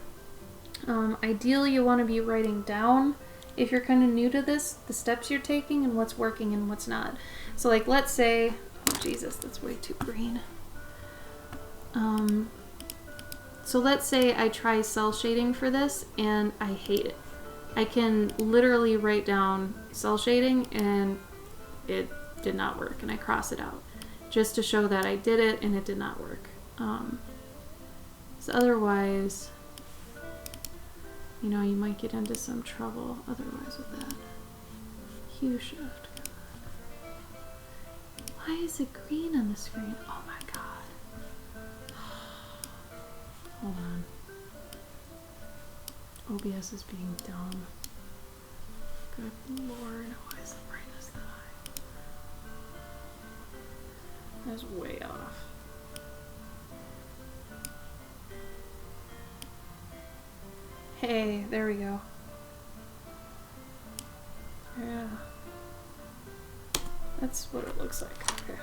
Ideally you want to be writing down, if you're kind of new to this, the steps you're taking and what's working and what's not. So like let's say, oh Jesus, that's way too green. So let's say I try cell shading for this and I hate it. I can literally write down cell shading and it did not work, and I cross it out just to show that I did it and it did not work. So otherwise, you know, you might get into some trouble otherwise with that. Hue shift. Why is it green on the screen? Oh my god. Hold on. OBS is being dumb. Good lord, why is the brightness that high? That's way off. Hey, there we go. Yeah. That's what it looks like. Okay.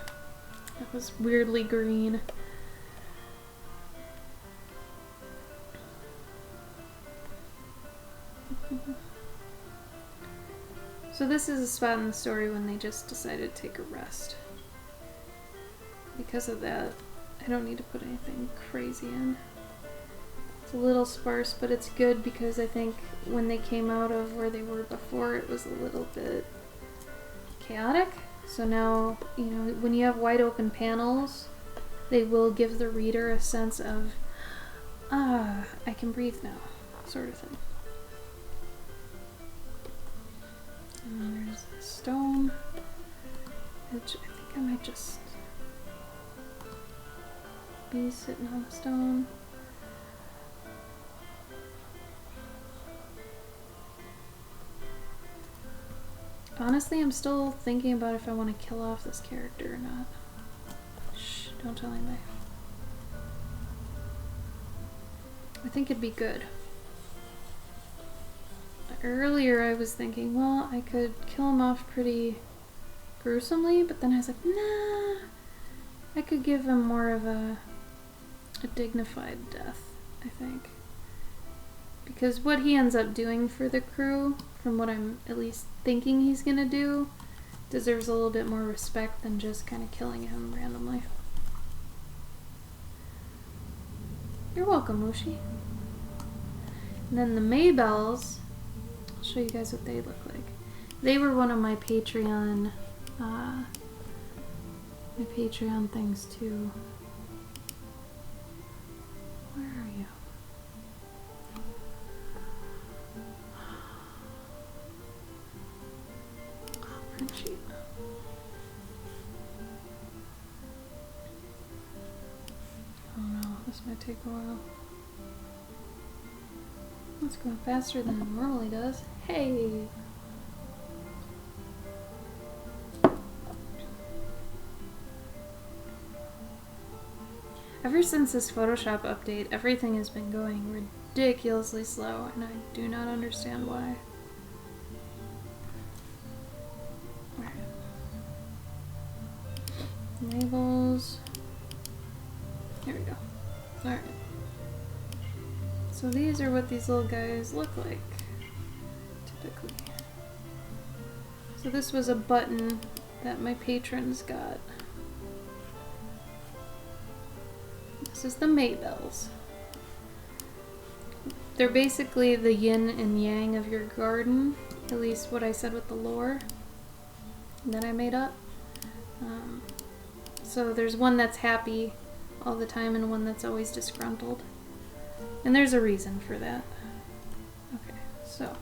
That was weirdly green. So this is a spot in the story when they just decided to take a rest. Because of that, I don't need to put anything crazy in. It's a little sparse, but it's good because I think when they came out of where they were before, it was a little bit chaotic. So now, you know, when you have wide open panels, they will give the reader a sense of, I can breathe now, sort of thing. And then there's the stone, which I think I might just be sitting on the stone. Honestly, I'm still thinking about if I want to kill off this character or not. Shh, don't tell anybody. I think it'd be good. Earlier I was thinking, well, I could kill him off pretty gruesomely, but then I was like, nah, I could give him more of a dignified death, I think. Because what he ends up doing for the crew, from what I'm at least thinking he's gonna do, deserves a little bit more respect than just kind of killing him randomly. You're welcome, Mushi. And then the Maybells, I'll show you guys what they look like. They were one of my Patreon things too. Where are you? Oh, print sheet. Oh no, this might take a while. It's going faster than it normally does. Hey! Ever since this Photoshop update, everything has been going ridiculously slow, and I do not understand why. Labels. There we go. Alright. So these are what these little guys look like, typically. So this was a button that my patrons got. This is the Maybells. They're basically the yin and yang of your garden, at least what I said with the lore that I made up. So there's one that's happy all the time and one that's always disgruntled. And there's a reason for that. Okay, so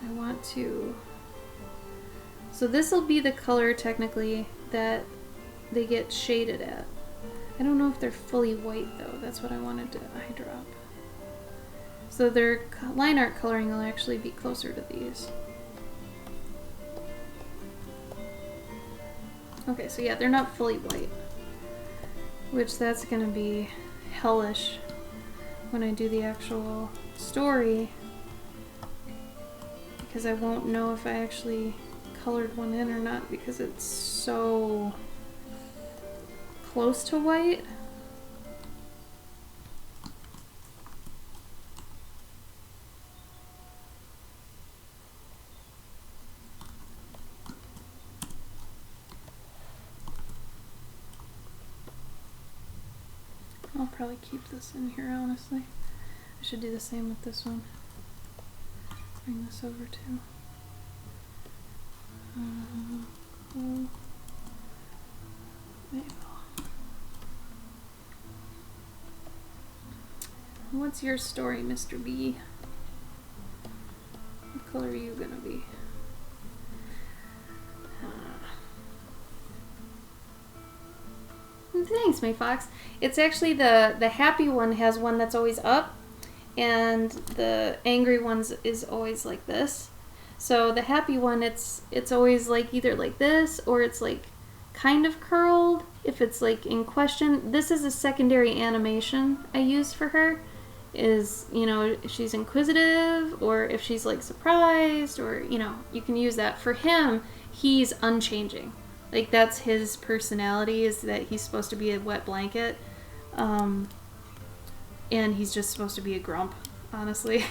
I want to... So this will be the color, technically, that they get shaded at. I don't know if they're fully white, though. That's what I wanted to eye drop. So their line art coloring will actually be closer to these. Okay, so yeah, they're not fully white. Which that's gonna be hellish when I do the actual story. Because I won't know if I actually colored one in or not because it's so close to white. I'll probably keep this in here, honestly. I should do the same with this one. Bring this over too. What's your story, Mr. B? What color are you gonna be? Thanks, May Fox. It's actually the happy one has one that's always up, and the angry one's is always like this. So the happy one, it's always like either like this or it's like kind of curled if it's like in question. This is a secondary animation I use for her. Is, you know, if she's inquisitive or if she's like surprised, or, you know, you can use that. For him, he's unchanging. Like, that's his personality, is that he's supposed to be a wet blanket. And he's just supposed to be a grump, honestly.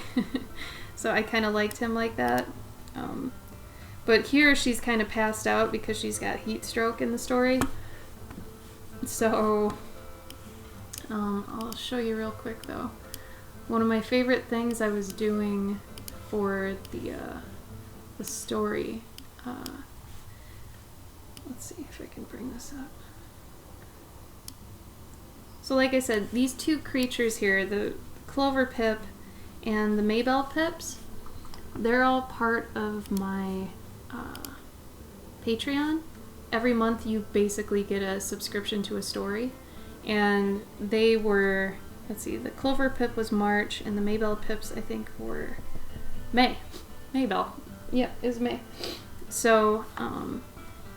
So I kind of liked him like that. But here she's kind of passed out because she's got heat stroke in the story. So I'll show you real quick, though. One of my favorite things I was doing for the story... let's see if I can bring this up. So like I said, these two creatures here, the Clover Pip and the Maybell Pips, they're all part of my Patreon. Every month you basically get a subscription to a story. And they were, let's see, the Clover Pip was March, and the Maybell Pips, I think, were May. Maybell. Yep, it was May. So,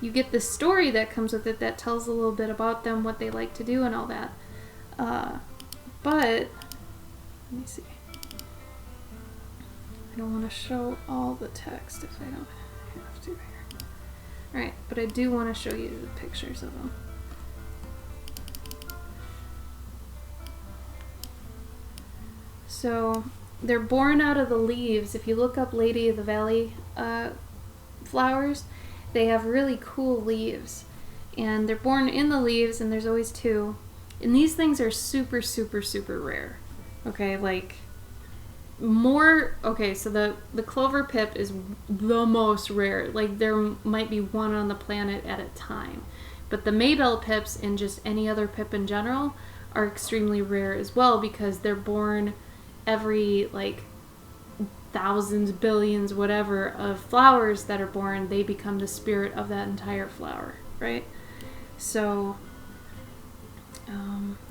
you get the story that comes with it that tells a little bit about them, what they like to do, and all that. But, let me see. I don't want to show all the text if I don't have to here. Alright, but I do want to show you the pictures of them. So, they're born out of the leaves. If you look up Lady of the Valley flowers, they have really cool leaves. And they're born in the leaves, and there's always two. And these things are super, super, super rare. Okay, like, more... Okay, so the Clover Pip is the most rare. Like, there might be one on the planet at a time. But the Maybell Pips, and just any other Pip in general, are extremely rare as well, because they're born every, like, thousands, billions, whatever, of flowers that are born. They become the spirit of that entire flower, right? So,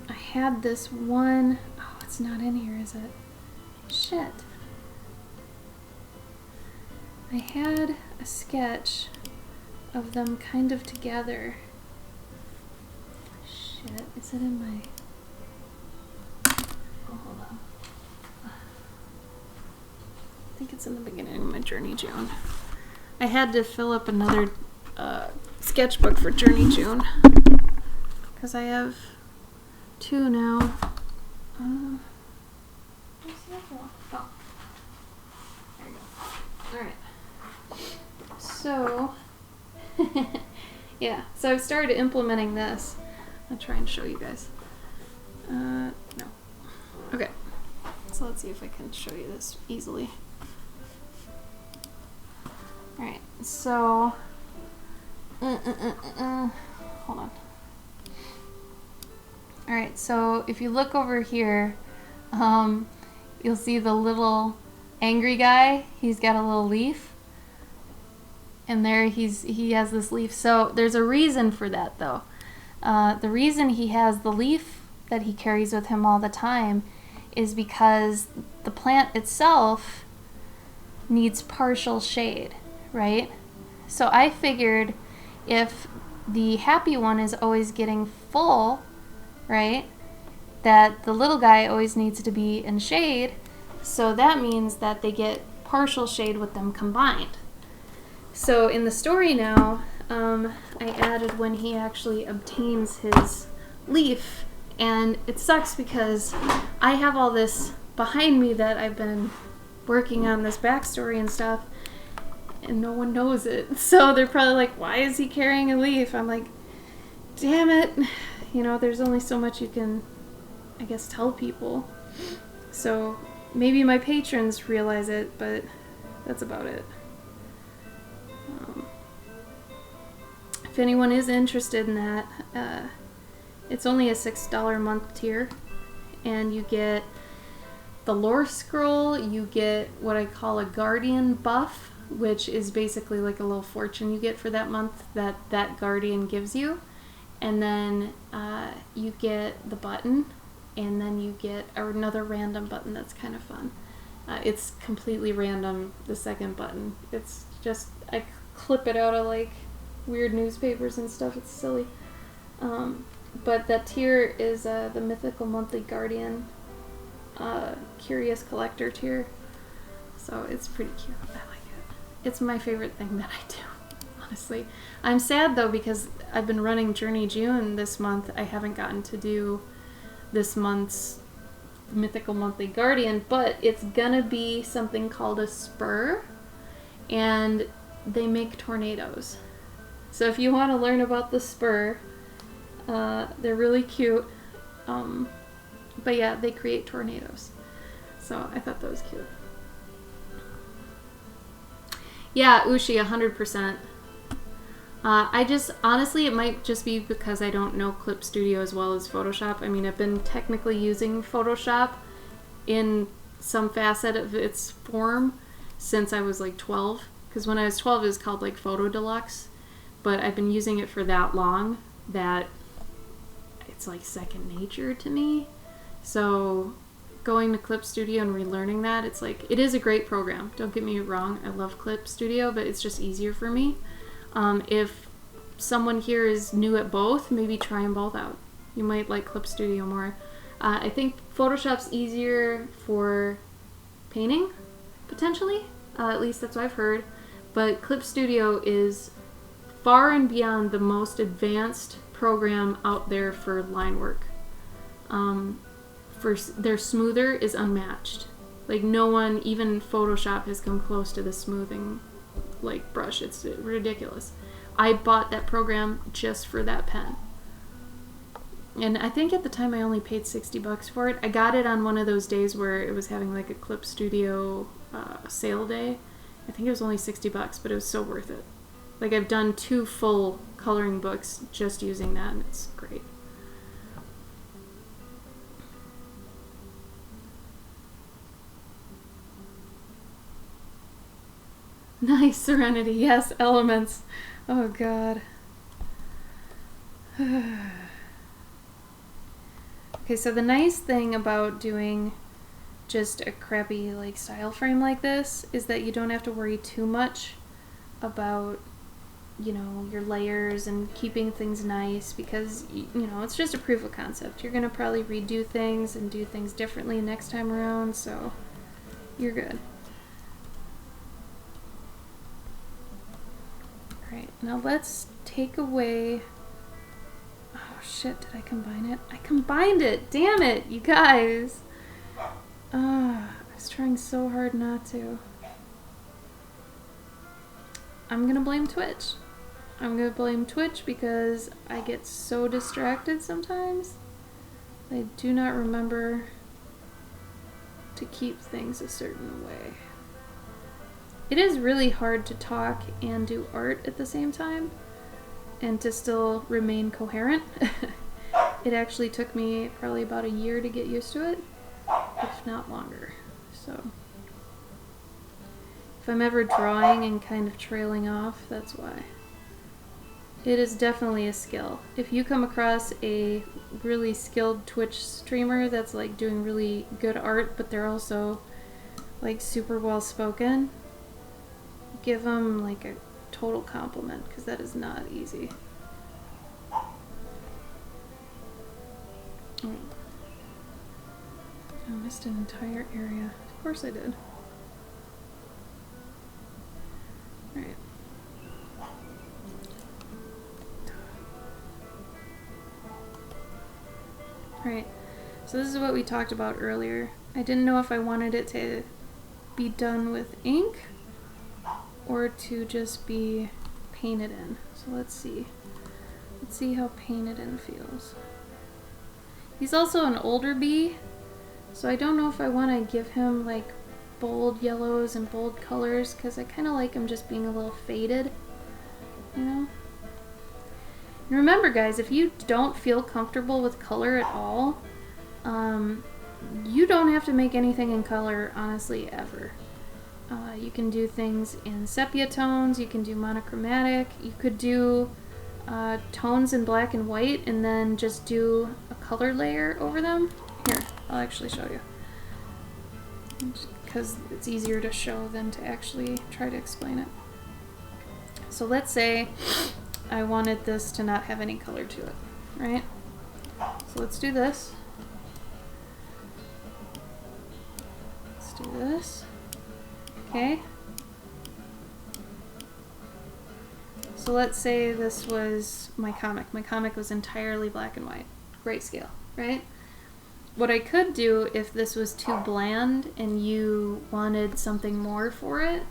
I had this one... Oh, it's not in here, is it? Shit. I had a sketch of them kind of together. Shit, is it in my... Oh, hold on. I think it's in the beginning of my Journey June. I had to fill up another sketchbook for Journey June. Because I have 2 now. Where's the other one? Oh. There you go. Alright. So... yeah, so I've started implementing this. I'll try and show you guys. No. Okay. So let's see if I can show you this easily. Alright, so... Hold on. Alright, so if you look over here, you'll see the little angry guy. He's got a little leaf. And there he has this leaf. So there's a reason for that, though. The reason he has the leaf that he carries with him all the time is because the plant itself needs partial shade, right? So I figured if the happy one is always getting full, right, that the little guy always needs to be in shade, so that means that they get partial shade with them combined. So in the story now, I added when he actually obtains his leaf, and it sucks because I have all this behind me that I've been working on, this backstory and stuff, and no one knows it. So they're probably like, why is he carrying a leaf? I'm like, damn it. You know, there's only so much you can, I guess, tell people. So maybe my patrons realize it, but that's about it. If anyone is interested in that, it's only a $6 a month tier, and you get the lore scroll, you get what I call a guardian buff, which is basically like a little fortune you get for that month that guardian gives you, and then you get the button, and then you get another random button that's kind of fun. It's completely random, the second button. It's just, I clip it out of like weird newspapers and stuff. It's silly. But that tier is the Mythical Monthly Guardian Curious Collector tier. So it's pretty cute. I like it. It's my favorite thing that I do, honestly. I'm sad though because I've been running Journey June this month. I haven't gotten to do this month's Mythical Monthly Guardian, but it's gonna be something called a spur, and they make tornadoes. So if you want to learn about the spur, they're really cute. But yeah, they create tornadoes. So I thought that was cute. Yeah, Ushi, 100%. I just, honestly, it might just be because I don't know Clip Studio as well as Photoshop. I mean, I've been technically using Photoshop in some facet of its form since I was like 12. Because when I was 12, it was called like Photo Deluxe. But I've been using it for that long that it's like second nature to me. So going to Clip Studio and relearning that, it's like, it is a great program. Don't get me wrong, I love Clip Studio, but it's just easier for me. If someone here is new at both, maybe try them both out. You might like Clip Studio more. I think Photoshop's easier for painting, potentially. At least that's what I've heard. But Clip Studio is far and beyond the most advanced program out there for line work. Their smoother is unmatched. Like no one, even Photoshop, has come close to the smoothing like brush. It's ridiculous. I bought that program just for that pen. And I think at the time I only paid $60 for it. I got it on one of those days where it was having like a Clip Studio sale day. I think it was only $60, but it was so worth it. Like I've done 2 full coloring books just using that, and it's great. Nice, Serenity. Yes, elements. Oh, God. Okay, so the nice thing about doing just a crappy like style frame like this is that you don't have to worry too much about you know, your layers and keeping things nice, because, you know, it's just a proof of concept. You're going to probably redo things and do things differently next time around, so you're good. Alright, now let's take away... Oh shit, did I combine it? I combined it! Damn it, you guys! I was trying so hard not to. I'm gonna blame Twitch. I'm gonna blame Twitch because I get so distracted sometimes. I do not remember to keep things a certain way. It is really hard to talk and do art at the same time and to still remain coherent. It actually took me probably about a year to get used to it, if not longer. So if I'm ever drawing and kind of trailing off, that's why. It is definitely a skill. If you come across a really skilled Twitch streamer that's like doing really good art, but they're also like super well spoken, give them like a total compliment, because that is not easy. Oh. I missed an entire area. Of course I did. Alright. Alright, so this is what we talked about earlier. I didn't know if I wanted it to be done with ink or to just be painted in. So let's see. Let's see how painted in feels. He's also an older bee, so I don't know if I want to give him like bold yellows and bold colors, because I kind of like him just being a little faded, you know? And remember guys, if you don't feel comfortable with color at all, you don't have to make anything in color, honestly, ever. You can do things in sepia tones, you can do monochromatic, you could do tones in black and white and then just do a color layer over them. Here, I'll actually show you. Because it's easier to show than to actually try to explain it. So let's say I wanted this to not have any color to it, right? So let's do this. Let's do this. Okay. So let's say this was my comic. My comic was entirely black and white, grayscale, right? What I could do if this was too bland and you wanted something more for it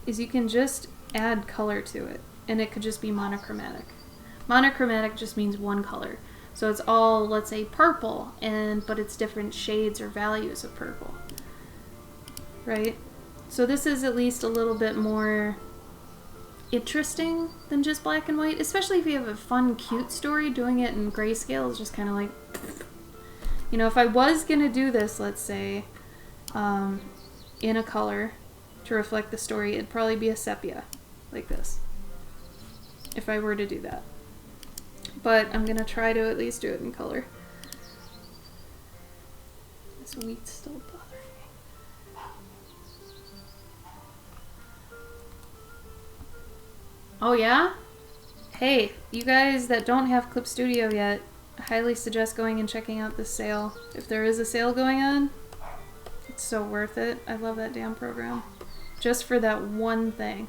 is you can just add color to it, and it could just be monochromatic. Monochromatic just means one color. So it's all, let's say, purple, but it's different shades or values of purple, right? So this is at least a little bit more interesting than just black and white, especially if you have a fun, cute story. Doing it in grayscale is just kind of like, you know, if I was gonna do this, let's say, in a color to reflect the story, it'd probably be a sepia, like this, if I were to do that. But I'm gonna try to at least do it in color. This wheat's still bothering me. Oh yeah? Hey, you guys that don't have Clip Studio yet, I highly suggest going and checking out this sale. If there is a sale going on, it's so worth it. I love that damn program. Just for that one thing.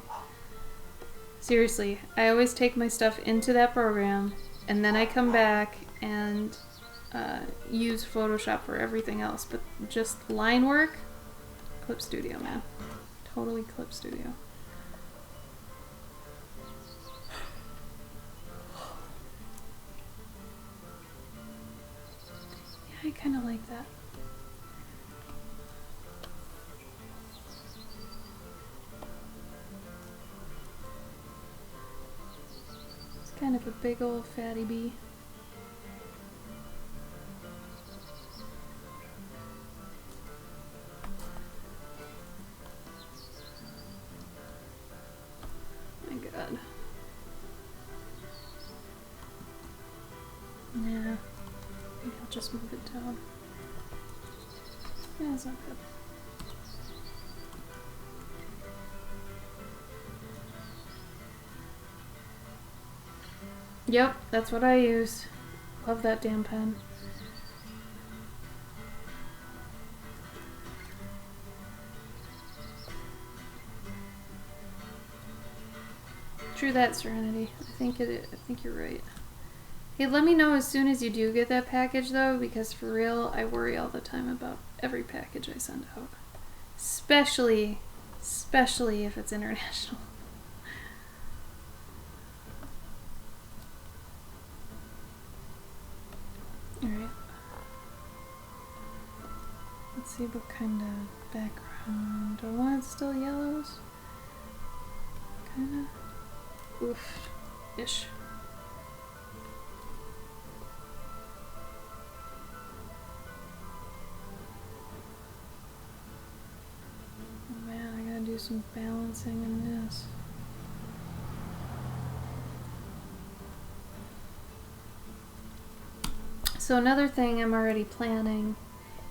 Seriously, I always take my stuff into that program, and then I come back and use Photoshop for everything else. But just line work, Clip Studio, man. Totally Clip Studio. I kind of like that. It's kind of a big old fatty bee. My God. Yeah. Maybe I'll just move it down. Yeah, it's not good. Yep, that's what I use. Love that damn pen. True that, Serenity. I think you're right. Hey, let me know as soon as you do get that package, though, because for real, I worry all the time about every package I send out. Especially if it's international. Alright. Let's see what kind of background. Do I want still yellows? Kinda. Oof. Ish. Oh man, I gotta do some balancing in this. So another thing I'm already planning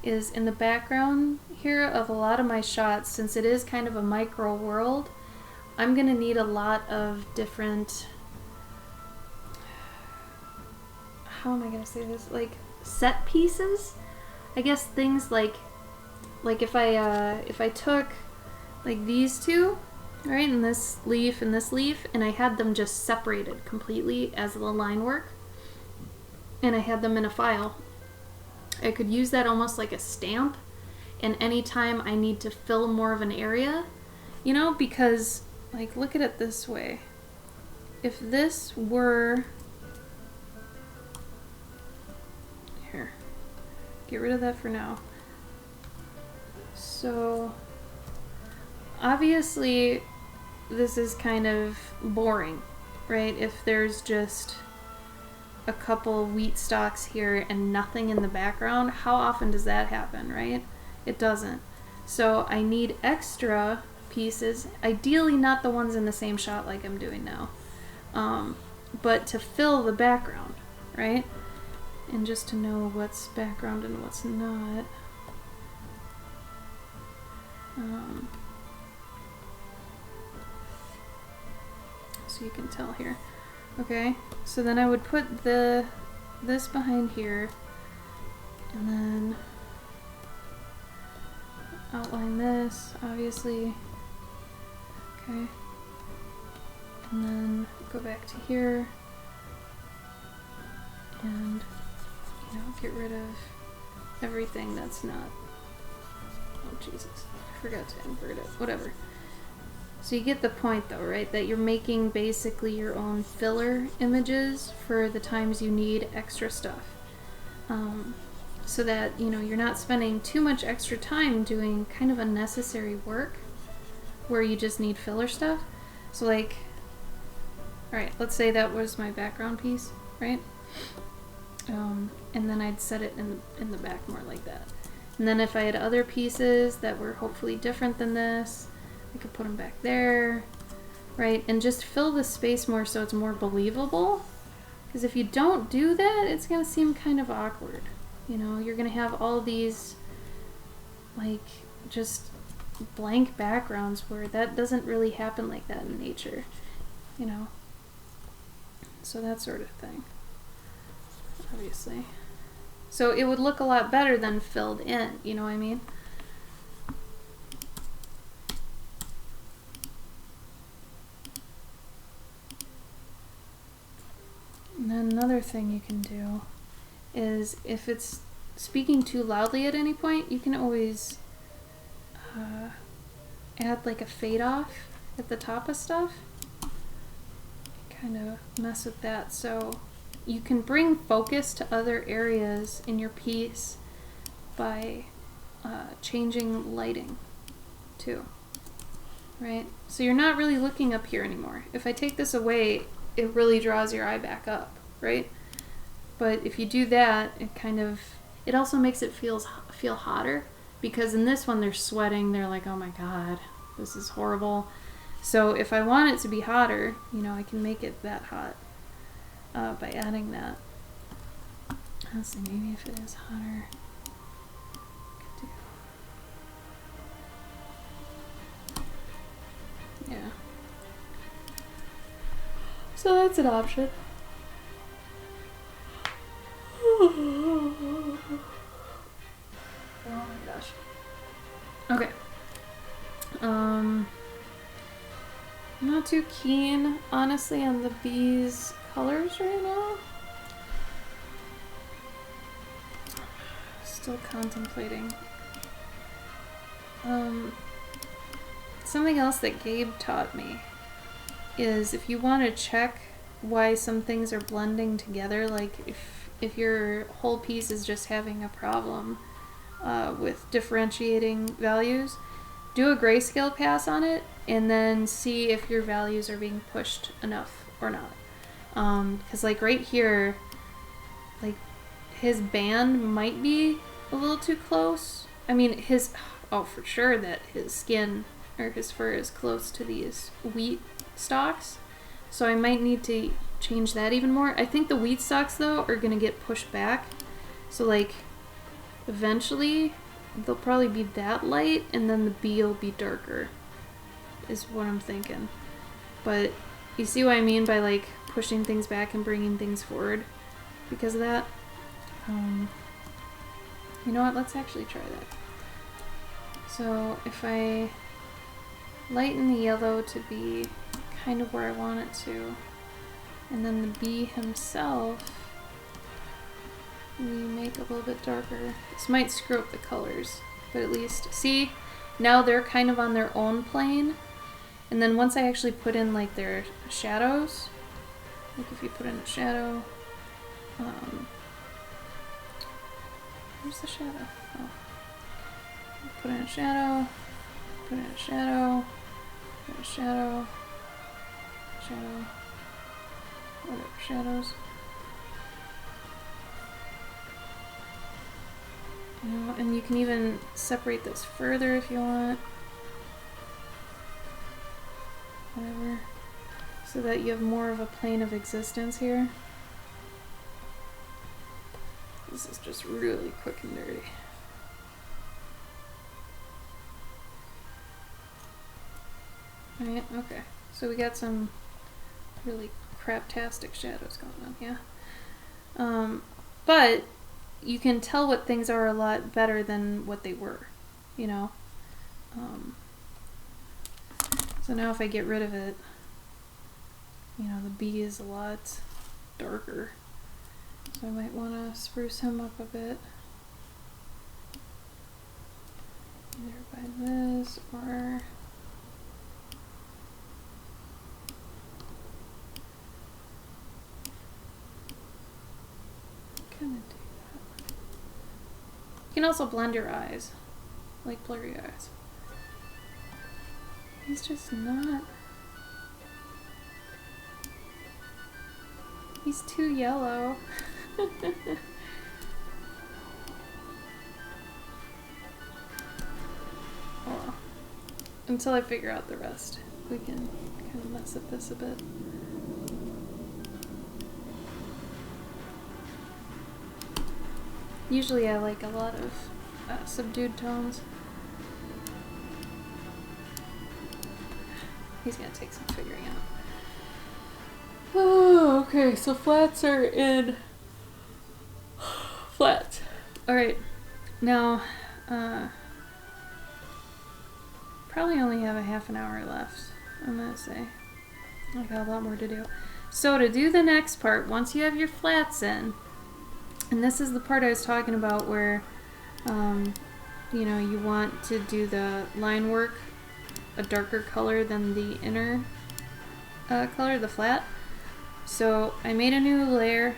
is in the background here of a lot of my shots, since it is kind of a micro world, I'm gonna need a lot of different, how am I gonna say this, like set pieces? I guess things like if I took like these two, right, and this leaf, and I had them just separated completely as the line work, and I had them in a file, I could use that almost like a stamp, and anytime I need to fill more of an area, you know, because like look at it this way. If this were here, get rid of that for now. So obviously this is kind of boring, right? If there's just a couple wheat stalks here and nothing in the background, how often does that happen, right? It doesn't. So I need extra pieces, ideally not the ones in the same shot like I'm doing now, but to fill the background, right? And just to know what's background and what's not. So you can tell here. Okay, so then I would put this behind here, and then outline this, obviously. Okay, and then go back to here, and you know, get rid of everything that's not. Oh Jesus, I forgot to invert it. Whatever. So you get the point though, right? That you're making basically your own filler images for the times you need extra stuff. So that, you know, you're not spending too much extra time doing kind of unnecessary work where you just need filler stuff. So like, alright, let's say that was my background piece, right? And then I'd set it in the back more like that. And then if I had other pieces that were hopefully different than this, I could put them back there, right? And just fill the space more so it's more believable. Because if you don't do that, it's going to seem kind of awkward. You know, you're going to have all these, like, just blank backgrounds where that doesn't really happen like that in nature, you know? So that sort of thing, obviously. So it would look a lot better than filled in, you know what I mean? And then another thing you can do is if it's speaking too loudly at any point, you can always add like a fade off at the top of stuff. Kind of mess with that. So you can bring focus to other areas in your piece by changing lighting too, right? So you're not really looking up here anymore. If I take this away, it really draws your eye back up, right? But if you do that, it also makes it feel hotter, because in this one they're sweating, they're like, oh my god, this is horrible. So if I want it to be hotter, you know, I can make it that hot by adding that. Let's see, maybe if it is hotter. Yeah. So that's an option. I'm not too keen, honestly, on the bees' colors right now. Still contemplating. Something else that Gabe taught me is if you want to check why some things are blending together, like if your whole piece is just having a problem with differentiating values, do a grayscale pass on it and then see if your values are being pushed enough or not. Because like right here, like his band might be a little too close. I mean for sure that his skin or his fur is close to these wheat stalks. So I might need to change that even more. I think the wheat stalks though are gonna get pushed back. So like eventually they'll probably be that light and then the bee will be darker is what I'm thinking. But you see what I mean by like pushing things back and bringing things forward because of that? You know what, let's actually try that. So if I lighten the yellow to be kind of where I want it to, and then the bee himself we make a little bit darker. This might screw up the colors, but at least, see, now they're kind of on their own plane, and then once I actually put in like their shadows, like if you put in a shadow, where's the shadow? Oh. Put in a shadow, put in a shadow, put in a shadow, shadow, whatever, shadows. You know, and you can even separate this further if you want. Whatever. So that you have more of a plane of existence here. This is just really quick and dirty. Alright, okay. So we got some really craptastic shadows going on, yeah. But you can tell what things are a lot better than what they were, you know? So now if I get rid of it, you know, the bee is a lot darker. So I might want to spruce him up a bit. Either by this or... kind of do that. You can also blend your eyes, like blur your eyes. He's just not... He's too yellow. Well, until I figure out the rest, we can kind of mess with this a bit. Usually I like a lot of subdued tones. He's gonna take some figuring out. Oh, okay, so flats are in flats. Alright, now, probably only have a half an hour left, I'm gonna say. I got a lot more to do. So to do the next part, once you have your flats in, and this is the part I was talking about where, you know, you want to do the line work a darker color than the inner color, the flat. So I made a new layer.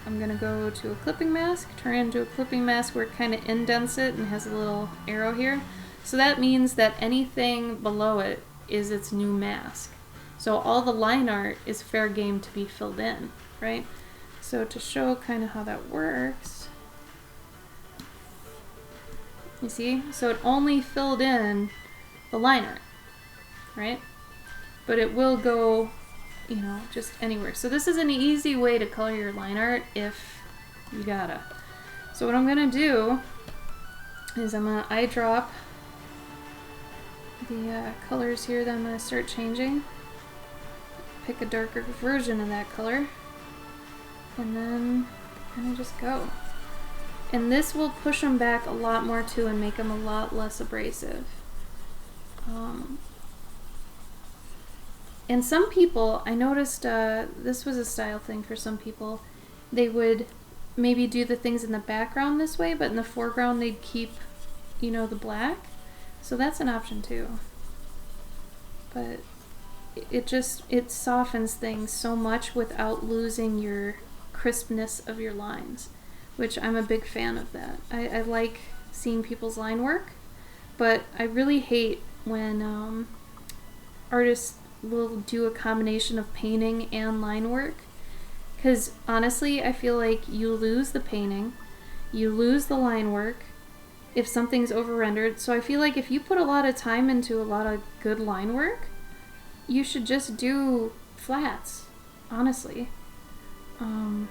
I'm gonna go to a clipping mask, turn it into a clipping mask where it kind of indents it and has a little arrow here. So that means that anything below it is its new mask. So all the line art is fair game to be filled in, right? So to show kind of how that works, you see? So it only filled in the line art, right? But it will go, you know, just anywhere. So this is an easy way to color your line art if you gotta. So what I'm gonna do is I'm gonna eyedrop the colors here that I'm gonna start changing. Pick a darker version of that color. And then kind of just go. And this will push them back a lot more too and make them a lot less abrasive. And some people, I noticed this was a style thing for some people, they would maybe do the things in the background this way, but in the foreground they'd keep, the black. So that's an option too. But it softens things so much without losing your crispness of your lines, which I'm a big fan of that. I like seeing people's line work, but I really hate when artists will do a combination of painting and line work, because honestly I feel like you lose the painting, you lose the line work if something's over rendered. So I feel like if you put a lot of time into a lot of good line work, you should just do flats, honestly, and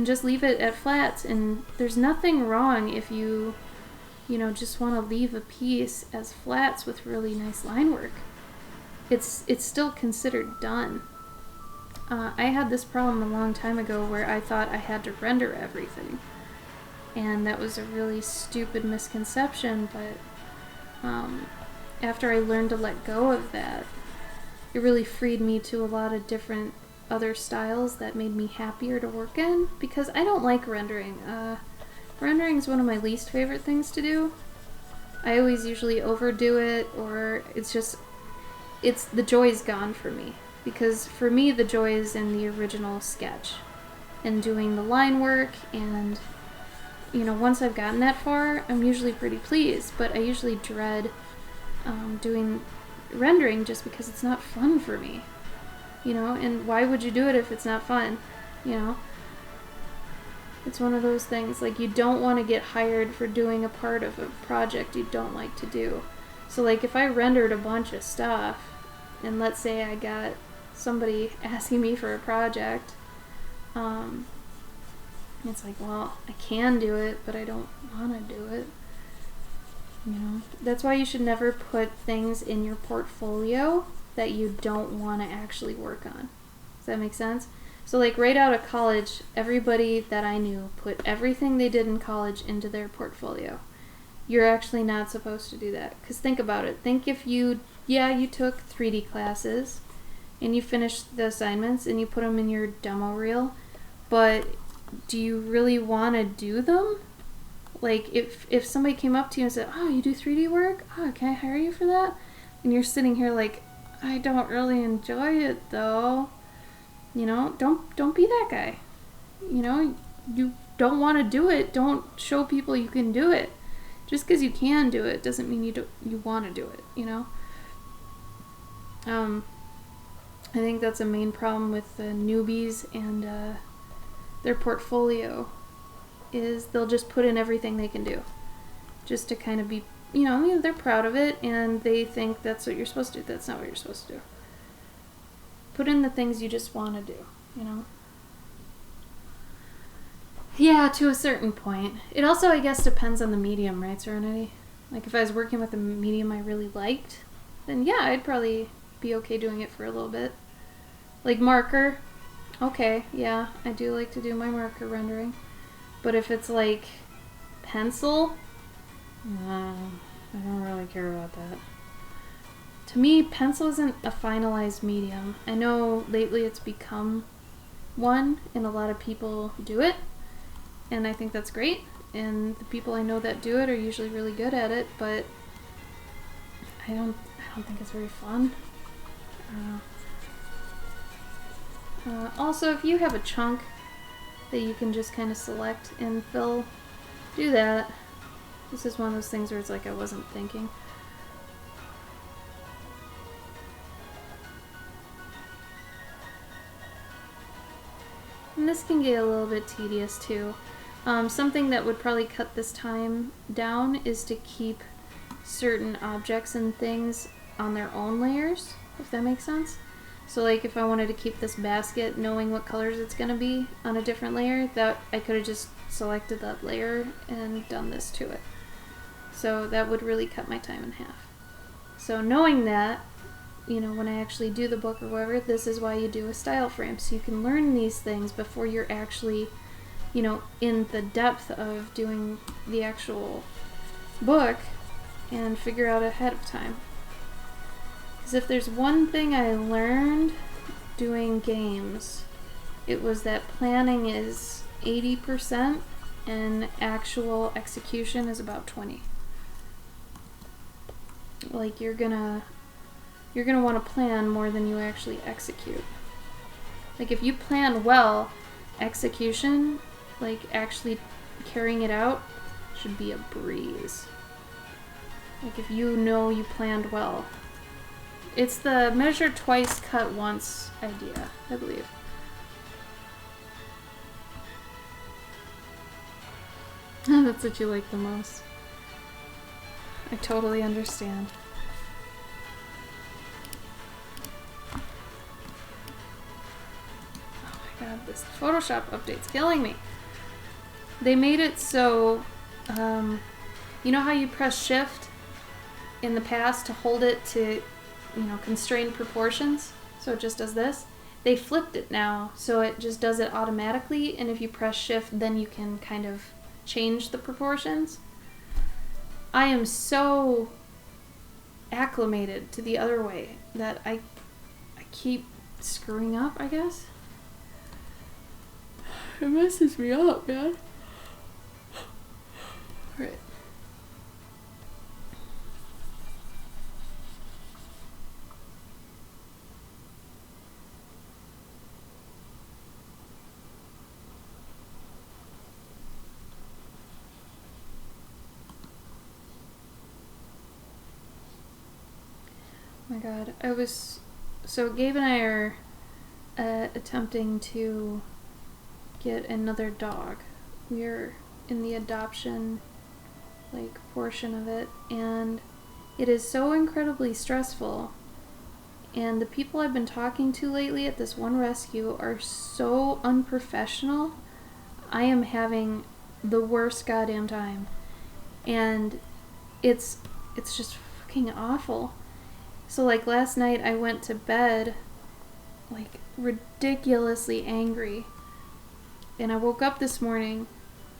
just leave it at flats. And there's nothing wrong if you just want to leave a piece as flats with really nice line work. It's still considered done. I had this problem a long time ago where I thought I had to render everything, and that was a really stupid misconception, but after I learned to let go of that, it really freed me to a lot of different other styles that made me happier to work in, because I don't like rendering. Rendering is one of my least favorite things to do. I always usually overdo it, or the joy is gone for me. Because for me, the joy is in the original sketch and doing the line work, and once I've gotten that far, I'm usually pretty pleased, but I usually dread doing rendering just because it's not fun for me, and why would you do it if it's not fun? It's one of those things, like, you don't want to get hired for doing a part of a project you don't like to do. So like if I rendered a bunch of stuff, and let's say I got somebody asking me for a project, it's like, well, I can do it, but I don't want to do it. That's why you should never put things in your portfolio that you don't want to actually work on. Does that make sense? So like right out of college, everybody that I knew put everything they did in college into their portfolio. You're actually not supposed to do that, because think about it. Think if you took 3D classes and you finished the assignments and you put them in your demo reel, but do you really want to do them? Like if somebody came up to you and said, oh, you do 3D work? Oh, can I hire you for that? And you're sitting here like, I don't really enjoy it though. Don't be that guy. You don't want to do it. Don't show people you can do it. Just because you can do it doesn't mean you want to do it, I think that's a main problem with the newbies and their portfolio, is they'll just put in everything they can do just to kind of be, they're proud of it and they think that's what you're supposed to do. That's not what you're supposed to do. Put in the things you just want to do, Yeah, to a certain point. It also, I guess, depends on the medium, right, Serenity? Like, if I was working with a medium I really liked, then yeah, I'd probably be okay doing it for a little bit. Like marker, okay, yeah, I do like to do my marker rendering. But if it's like pencil, I don't really care about that. To me, pencil isn't a finalized medium. I know lately it's become one, and a lot of people do it, and I think that's great. And the people I know that do it are usually really good at it, but I don't think it's very fun. Also, if you have a chunk that you can just kind of select and fill, do that. This is one of those things where it's like I wasn't thinking. And this can get a little bit tedious too. Something that would probably cut this time down is to keep certain objects and things on their own layers, if that makes sense. So like if I wanted to keep this basket knowing what colors it's going to be on a different layer, that I could have just selected that layer and done this to it. So that would really cut my time in half. So knowing that, when I actually do the book or whatever, this is why you do a style frame. So you can learn these things before you're actually, in the depth of doing the actual book, and figure out ahead of time. Because if there's one thing I learned doing games, it was that planning is 80% and actual execution is about 20. Like you're gonna want to plan more than you actually execute. Like if you plan well, execution, like actually carrying it out, should be a breeze. Like if you know you planned well. It's the measure twice, cut once idea, I believe. That's what you like the most. I totally understand. Oh my god, this Photoshop update's killing me. They made it so, you know how you press shift in the past to hold it to, you know, constrained proportions? So it just does this. They flipped it now, so it just does it automatically, and if you press shift, then you can kind of change the proportions. I am so acclimated to the other way that I keep screwing up, I guess. It messes me up, man. Alright. Oh my god, so Gabe and I are attempting to get another dog. We're in the adoption portion of it, and it is so incredibly stressful, and the people I've been talking to lately at this one rescue are so unprofessional. I am having the worst goddamn time, and it's just fucking awful. So last night I went to bed ridiculously angry, and I woke up this morning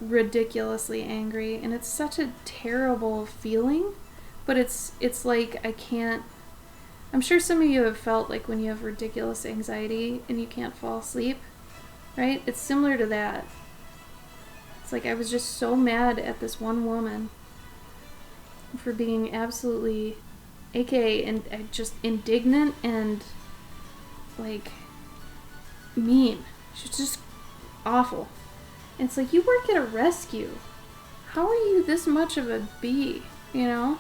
ridiculously angry, and it's such a terrible feeling, but it's like I can't. I'm sure some of you have felt like when you have ridiculous anxiety and you can't fall asleep, right? It's similar to that. It's like I was just so mad at this one woman for being absolutely AKA and just indignant and mean. She's just awful. And it's like, you work at a rescue. How are you this much of a bee, you know?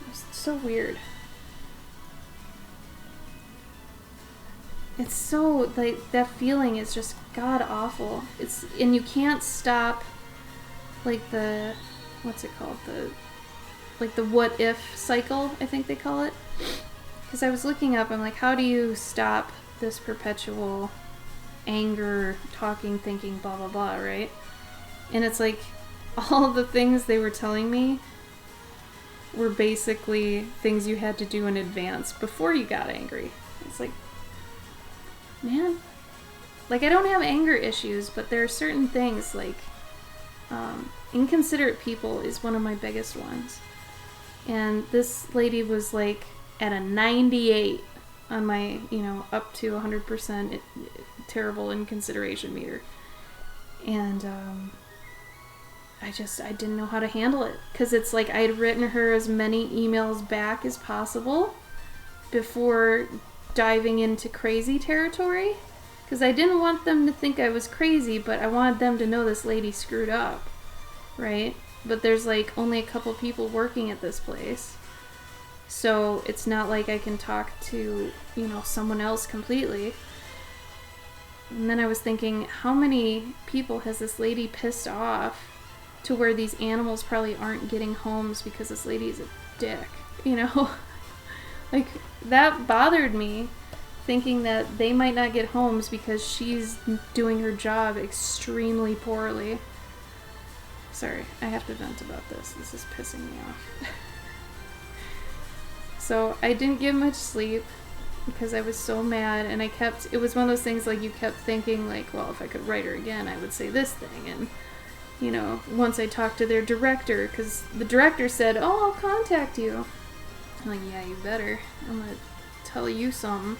It's so weird. It's so, that feeling is just god awful. And you can't stop, the, what's it called? The what if cycle, I think they call it. Because I was looking up, I'm like, how do you stop this perpetual anger, talking, thinking, blah, blah, blah, right? And it's like, all the things they were telling me were basically things you had to do in advance before you got angry. It's like, man, I don't have anger issues, but there are certain things, inconsiderate people is one of my biggest ones. And this lady was at a 98 on my, up to 100% terrible inconsideration meter. And I didn't know how to handle it. Because it's I had written her as many emails back as possible before diving into crazy territory. Because I didn't want them to think I was crazy, but I wanted them to know this lady screwed up. Right? But there's only a couple people working at this place. So it's not like I can talk to, someone else completely. And then I was thinking, how many people has this lady pissed off to where these animals probably aren't getting homes because this lady's a dick, that bothered me, thinking that they might not get homes because she's doing her job extremely poorly. Sorry, I have to vent about this. This is pissing me off. So I didn't get much sleep because I was so mad, and it was one of those things you kept thinking well, if I could write her again, I would say this thing. And, once I talked to their director, because the director said, oh, I'll contact you. I'm like, yeah, you better. I'm going to tell you something.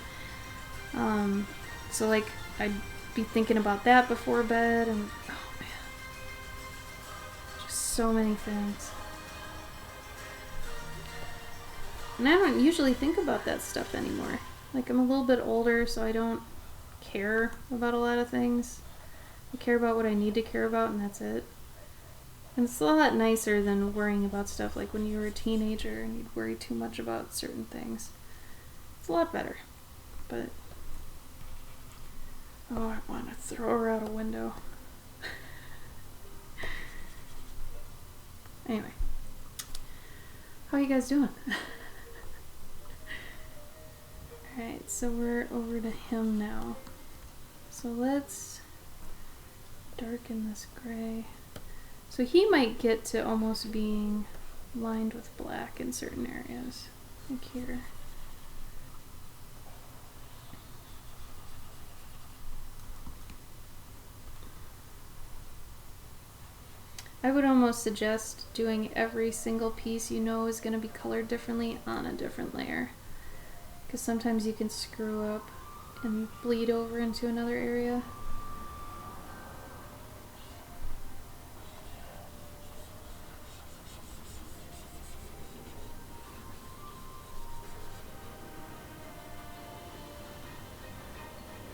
So like I'd be thinking about that before bed, and oh man, just so many things. And I don't usually think about that stuff anymore. Like, I'm a little bit older, so I don't care about a lot of things. I care about what I need to care about, and that's it. And it's a lot nicer than worrying about stuff like when you were a teenager and you'd worry too much about certain things. It's a lot better. But, oh, I want to throw her out a window. Anyway. How are you guys doing? Alright, so we're over to him now. So let's darken this gray. So he might get to almost being lined with black in certain areas. Like here. I would almost suggest doing every single piece you know is going to be colored differently on a different layer. Because sometimes you can screw up and bleed over into another area.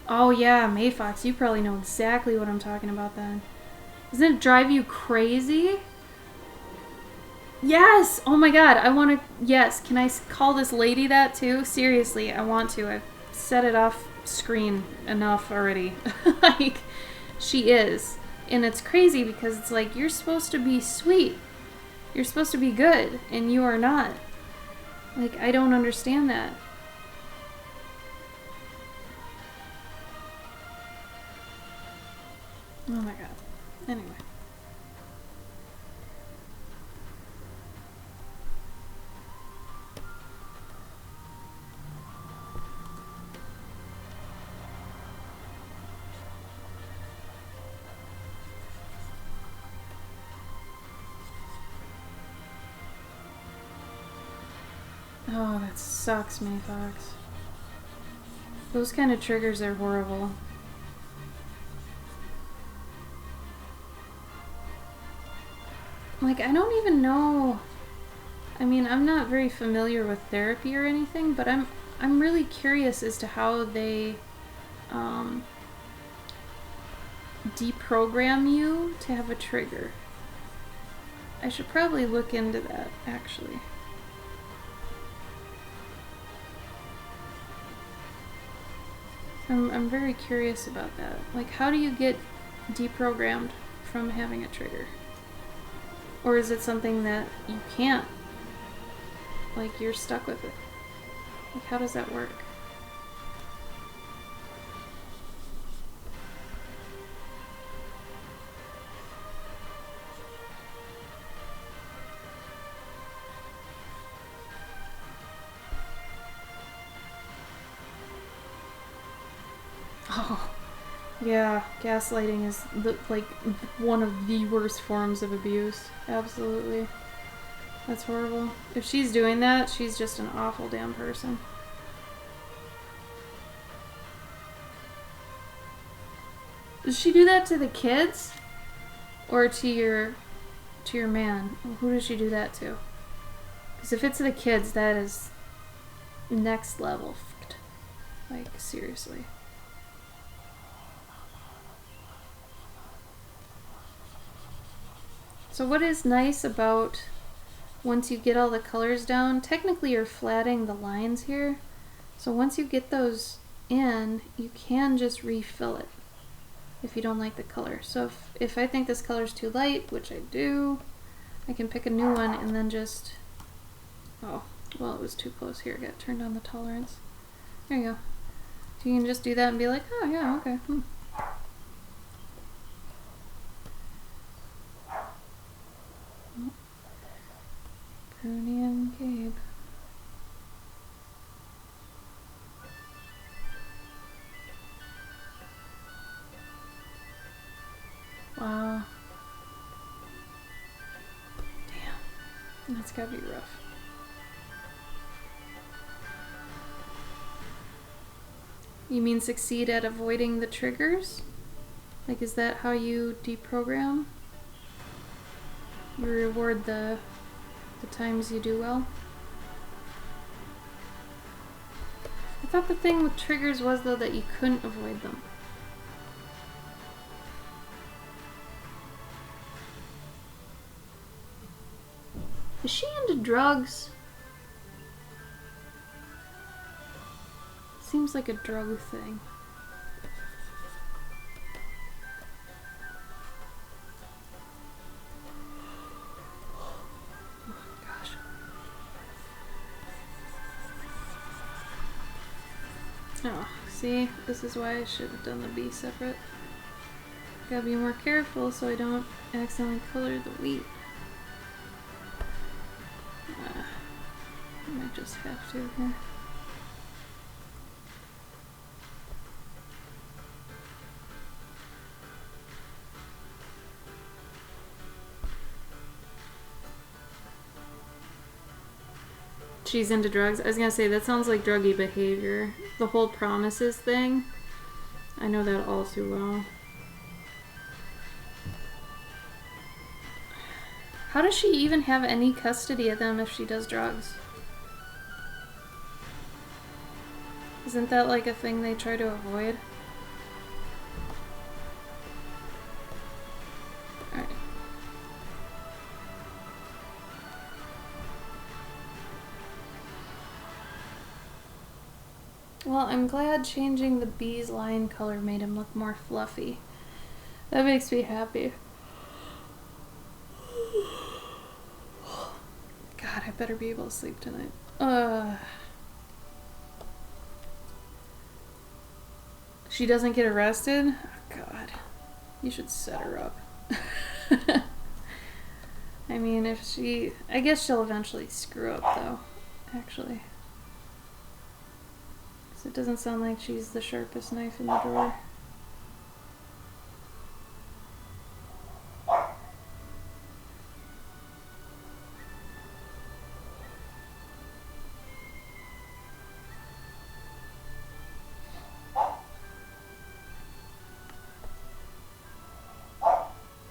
Oh yeah, Mayfox, you probably know exactly what I'm talking about then. Doesn't it drive you crazy? Yes! Oh my god, I want to... Yes, can I call this lady that too? Seriously, I want to. I've set it off screen enough already. Like, she is. And it's crazy because it's like, you're supposed to be sweet. You're supposed to be good, and you are not. Like, I don't understand that. Oh my god. Anyway. Oh, that sucks, Mayfox. Those kind of triggers are horrible. Like, I don't even know... I mean, I'm not very familiar with therapy or anything, but I'm really curious as to how they deprogram you to have a trigger. I should probably look into that, actually. I'm very curious about that. Like, how do you get deprogrammed from having a trigger? Or is it something that you can't? Like, you're stuck with it. Like, how does that work? Oh, yeah, gaslighting is like one of the worst forms of abuse. Absolutely. That's horrible. If she's doing that, she's just an awful damn person. Does she do that to the kids? Or to your man? Who does she do that to? Because if it's the kids, that is next level fucked. Like, seriously. So what is nice about once you get all the colors down, technically you're flatting the lines here. So once you get those in, you can just refill it if you don't like the color. So if I think this color's too light, which I do, I can pick a new one and then just... Oh, well, it was too close here. I got turned on the tolerance. There you go. So you can just do that and be like, oh yeah, okay. Bruni and Gabe. Wow. Damn. That's gotta be rough. You mean succeed at avoiding the triggers? Like, is that how you deprogram? You reward the times you do well? I thought the thing with triggers was, though, that you couldn't avoid them. Is she into drugs? Seems like a drug thing. Gosh. Oh, see? This is why I should have done the B separate. Gotta be more careful so I don't accidentally color the wheat. I might just have to here. She's into drugs. I was gonna say, that sounds like druggy behavior. The whole promises thing. I know that all too well. How does she even have any custody of them if she does drugs? Isn't that like a thing they try to avoid? Alright. Well, I'm glad changing the B's line color made him look more fluffy. That makes me happy. God, I better be able to sleep tonight. She doesn't get arrested? Oh, God. You should set her up. I mean, if she... I guess she'll eventually screw up, though. Actually. So it doesn't sound like she's the sharpest knife in the drawer.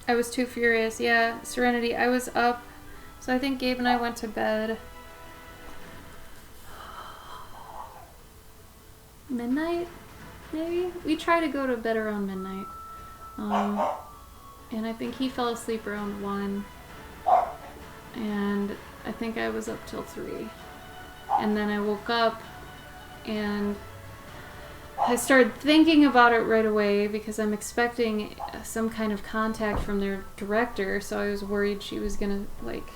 I was too furious. Yeah, Serenity. I was up. So I think Gabe and I went to bed. Midnight? Maybe? We try to go to bed around midnight. And I think he fell asleep around 1. And I think I was up till 3. And then I woke up and I started thinking about it right away because I'm expecting some kind of contact from their director, so I was worried she was gonna like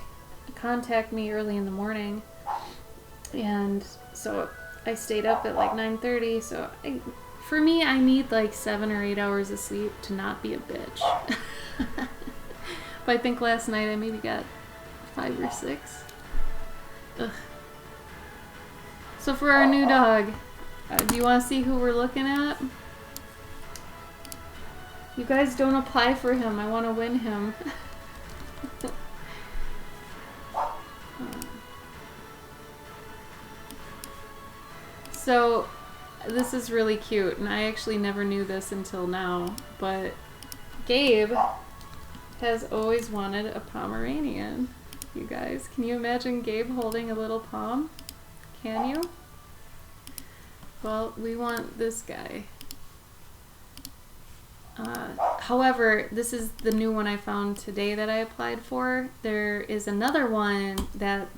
contact me early in the morning. And so I stayed up at like 9:30, so for me I need like 7 or 8 hours of sleep to not be a bitch. But I think last night I maybe got 5 or 6. Ugh. So for our new dog, do you want to see who we're looking at? You guys don't apply for him. I want to win him. So, this is really cute, and I actually never knew this until now, but Gabe has always wanted a Pomeranian. You guys, can you imagine Gabe holding a little Pom? Can you? Well, we want this guy. However, this is the new one I found today that I applied for. There is another one that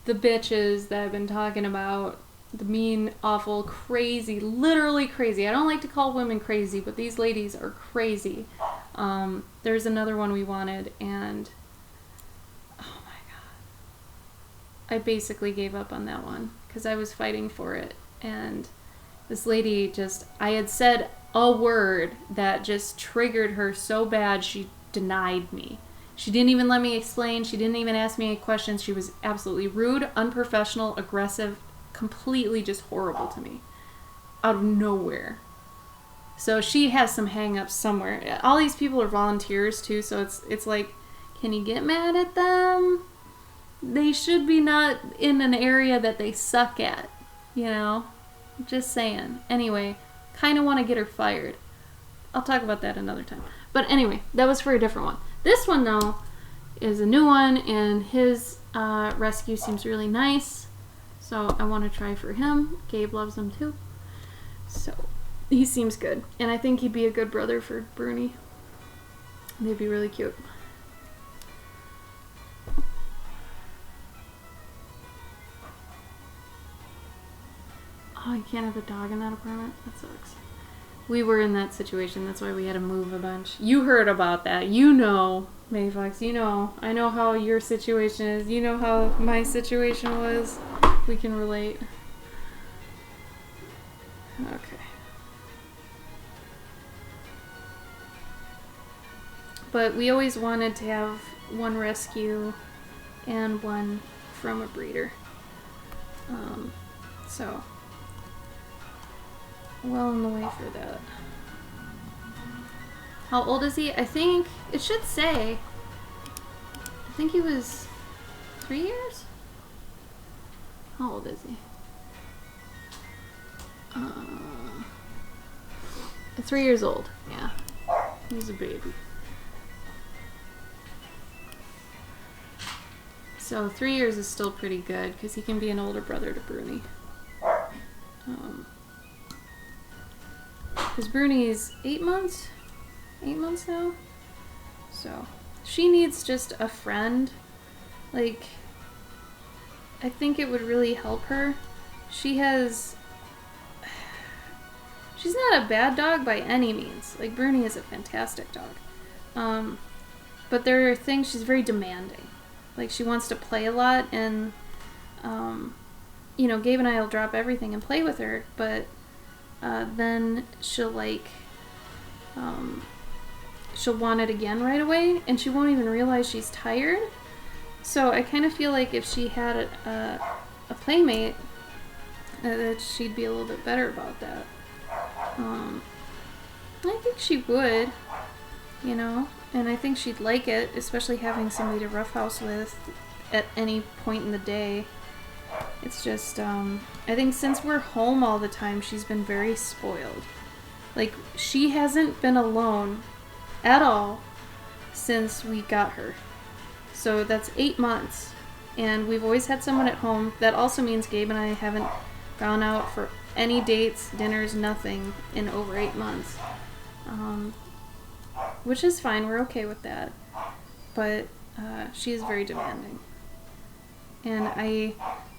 the bitches that I've been talking about, the mean, awful, crazy, literally crazy. I don't like to call women crazy, but these ladies are crazy. There's another one we wanted, and oh my God. I basically gave up on that one because I was fighting for it. And this lady just, I had said a word that just triggered her so bad she denied me. She didn't even let me explain. She didn't even ask me any questions. She was absolutely rude, unprofessional, aggressive, completely just horrible to me. Out of nowhere. So she has some hang-ups somewhere. All these people are volunteers too, so it's like, can you get mad at them? They should be not in an area that they suck at, you know? Just saying. Anyway, kind of want to get her fired. I'll talk about that another time. But anyway, that was for a different one. This one, though, is a new one, and his rescue seems really nice. So I want to try for him. Gabe loves him, too. So he seems good. And I think he'd be a good brother for Bruni. They'd be really cute. Oh, you can't have a dog in that apartment? That sucks. We were in that situation. That's why we had to move a bunch. You heard about that. You know, Mayfox, you know. I know how your situation is. You know how my situation was. We can relate. Okay. But we always wanted to have one rescue and one from a breeder. So, well on the way for that. How old is he? I think it should say. I think he was 3 years? How old is he? 3 years old. Yeah. He's a baby. So 3 years is still pretty good because he can be an older brother to Bruni. Because Bruni is 8 months? 8 months now? So she needs just a friend. Like, I think it would really help her. She's not a bad dog by any means. Like, Bruni is a fantastic dog. But there are things, she's very demanding. Like, she wants to play a lot, and, you know, Gabe and I will drop everything and play with her, but then she'll, like, she'll want it again right away, and she won't even realize she's tired. So I kind of feel like if she had a playmate, that she'd be a little bit better about that. I think she would, you know, and I think she'd like it, especially having somebody to roughhouse with at any point in the day. It's just, I think since we're home all the time, she's been very spoiled. Like, she hasn't been alone at all since we got her. So that's 8 months, and we've always had someone at home. That also means Gabe and I haven't gone out for any dates, dinners, nothing in over 8 months. Which is fine, we're okay with that. But she is very demanding. And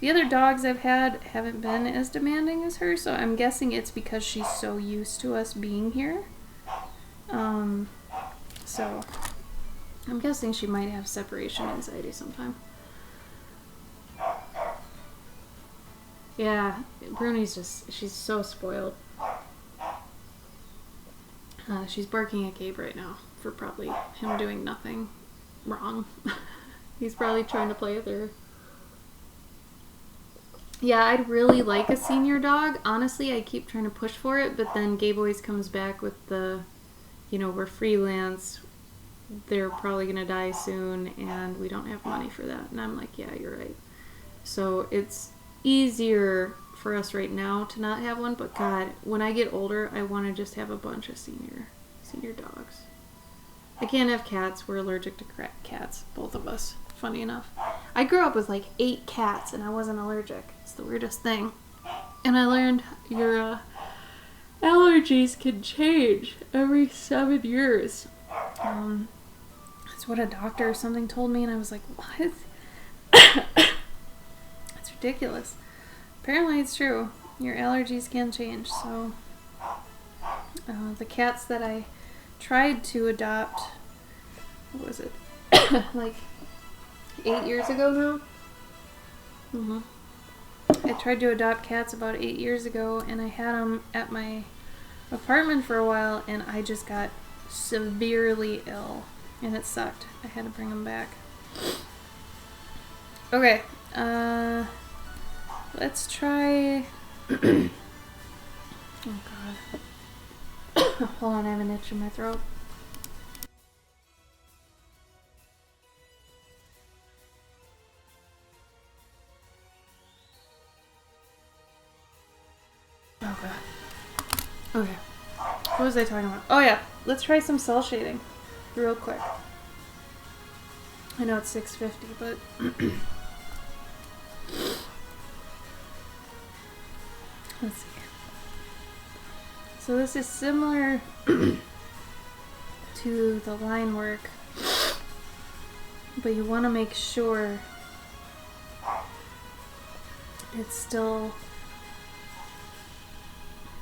the other dogs I've had haven't been as demanding as her, so I'm guessing it's because she's so used to us being here. So I'm guessing she might have separation anxiety sometime. Yeah, Bruni's she's so spoiled. She's barking at Gabe right now for probably him doing nothing wrong. He's probably trying to play with her. Yeah, I'd really like a senior dog. Honestly, I keep trying to push for it, but then Gabe always comes back with the, you know, we're freelance, they're probably going to die soon, and we don't have money for that. And I'm like, yeah, you're right. So it's easier for us right now to not have one, but God, when I get older, I want to just have a bunch of senior dogs. I can't have cats. We're allergic to cats, both of us, funny enough. I grew up with like 8 cats, and I wasn't allergic. It's the weirdest thing. And I learned your allergies can change every 7 years. That's what a doctor or something told me, and I was like, what? It's ridiculous. Apparently it's true. Your allergies can change, so the cats that I tried to adopt, what was it, like 8 years ago now? I tried to adopt cats about 8 years ago, and I had them at my apartment for a while, and I just got severely ill, and it sucked. I had to bring them back. Okay, let's try... Oh God. Hold on, I have an itch in my throat. Okay. What was I talking about? Oh yeah, let's try some cell shading real quick. I know it's 6:50, but let's see. So this is similar to the line work, but you want to make sure it's still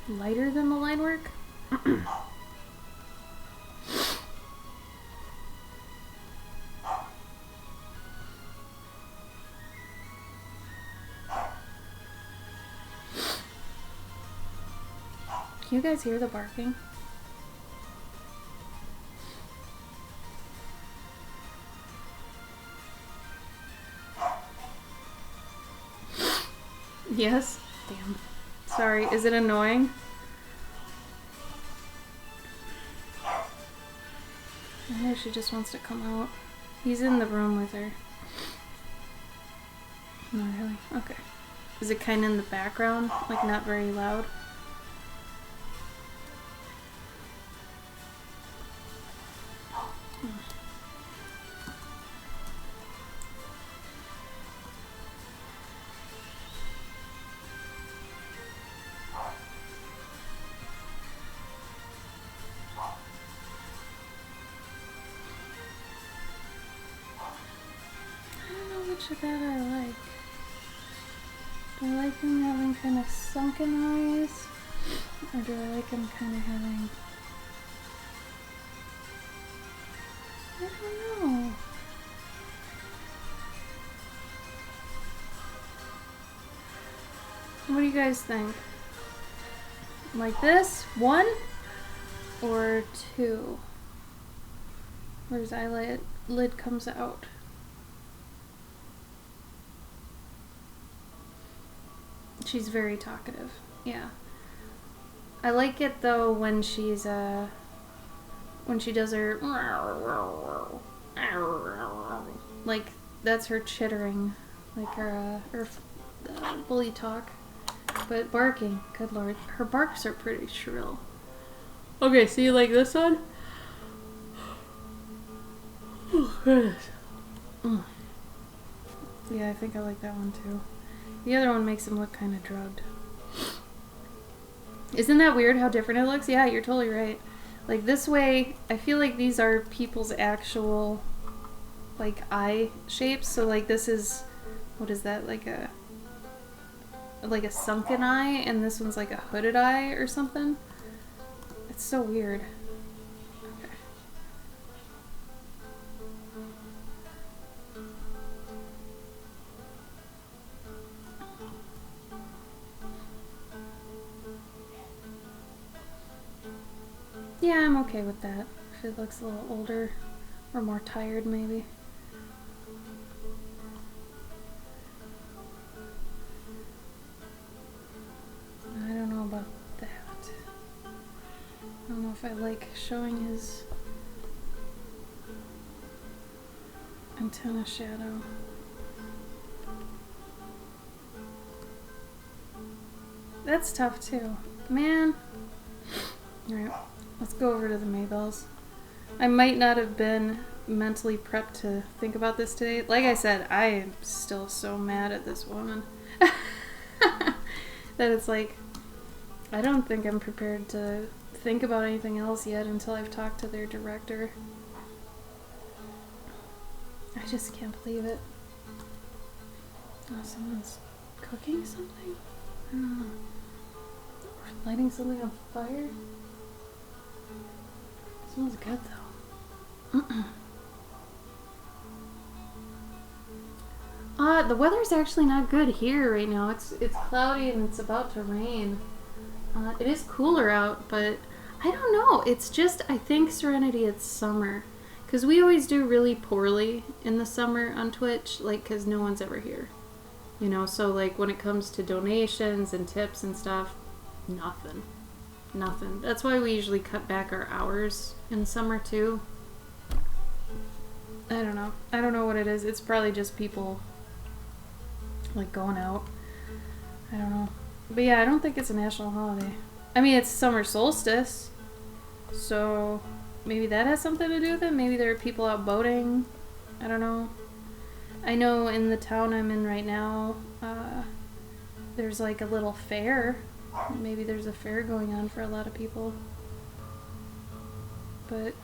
lighter than the line work. Can you guys hear the barking? Yes? Damn. Sorry, is it annoying? I know she just wants to come out. He's in the room with her. Not really. Okay. Is it kind of in the background? Like not very loud? Which of that I like. Do I like him having kind of sunken eyes? Or do I like him kind of having... I don't know. What do you guys think? Like this? 1? Or 2? Where his eyelid comes out. She's very talkative. Yeah. I like it though when she's when she does her like that's her chittering, like her bully talk. But barking, good lord, her barks are pretty shrill. Okay, so you like this one? Oh goodness. Yeah, I think I like that one too. The other one makes him look kind of drugged. Isn't that weird how different it looks? Yeah, you're totally right. Like this way, I feel like these are people's actual like eye shapes. So like this is, what is that, like a sunken eye, and this one's like a hooded eye or something. It's so weird. Okay. Yeah, I'm okay with that. If it looks a little older or more tired, maybe. I don't know about that. I don't know if I like showing his antenna shadow. That's tough too. Man. Alright, let's go over to the Maybells. I might not have been mentally prepped to think about this today. Like I said, I am still so mad at this woman. That it's like, I don't think I'm prepared to think about anything else yet until I've talked to their director. I just can't believe it. Oh, someone's cooking something? I don't know. Or lighting something on fire? Smells good though. The weather's actually not good here right now. It's cloudy and it's about to rain. It is cooler out, but I don't know. It's just, I think, Serenity, it's summer. Because we always do really poorly in the summer on Twitch, like, because no one's ever here. You know, so like when it comes to donations and tips and stuff, nothing. Nothing. That's why we usually cut back our hours in summer too. I don't know. I don't know what it is. It's probably just people like going out. I don't know. But yeah, I don't think it's a national holiday. I mean, it's summer solstice, so maybe that has something to do with it. Maybe there are people out boating. I don't know. I know in the town I'm in right now, there's like a little fair. Maybe there's a fair going on for a lot of people. But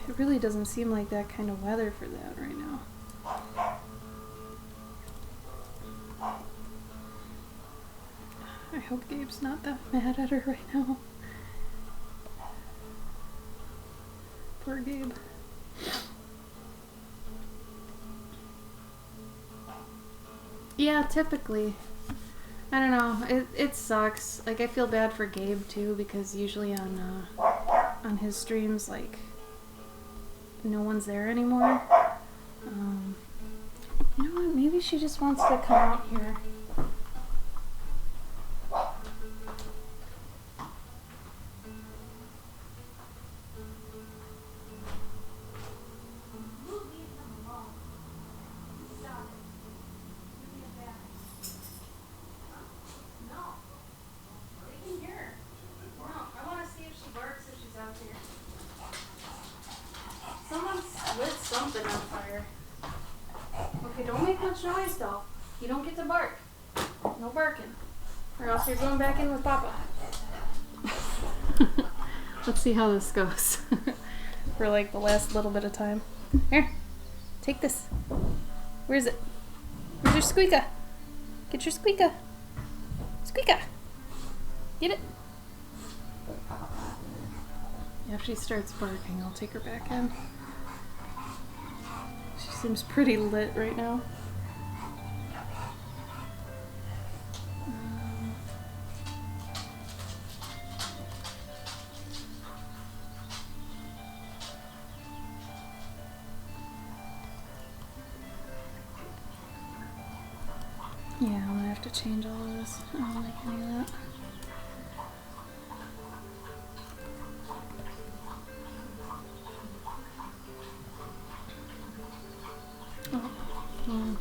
it really doesn't seem like that kind of weather for that right now. I hope Gabe's not that mad at her right now. Poor Gabe. Yeah, typically. I don't know. It sucks. Like, I feel bad for Gabe too, because usually on his streams, like, no one's there anymore. You know what? Maybe she just wants to come out here. Noise though. You don't get to bark. No barking. Or else you're going back in with Papa. Let's see how this goes. For like the last little bit of time. Here. Take this. Where is it? Where's your squeaker? Get your squeaker. Squeaker. Get it. If she starts barking, I'll take her back in. She seems pretty lit right now. Yeah, I'm gonna have to change all of this. I don't like any of that. Oh,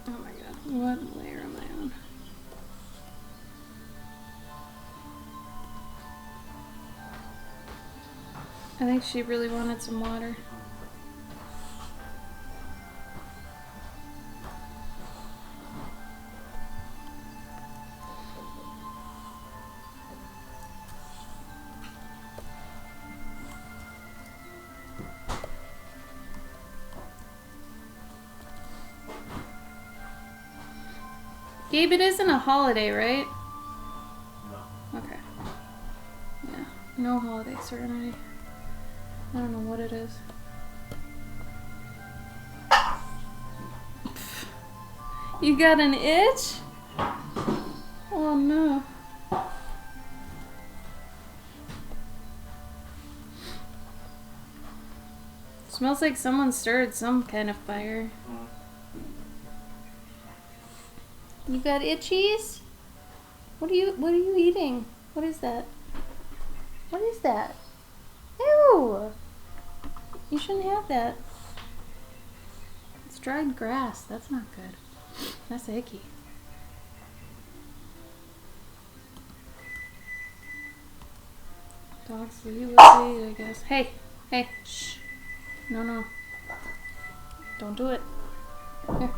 oh my god, what layer am I on? I think she really wanted some water. Gabe, it isn't a holiday, right? No. Okay. Yeah, no holiday serenity. I don't know what it is. You got an itch? Oh no. Smells like someone stirred some kind of fire. You got itchies? What are you eating? What is that? What is that? Ew! You shouldn't have that. It's dried grass. That's not good. That's icky. Dogs leave with me, I guess. Hey! Hey! Shh! No. Don't do it. Here.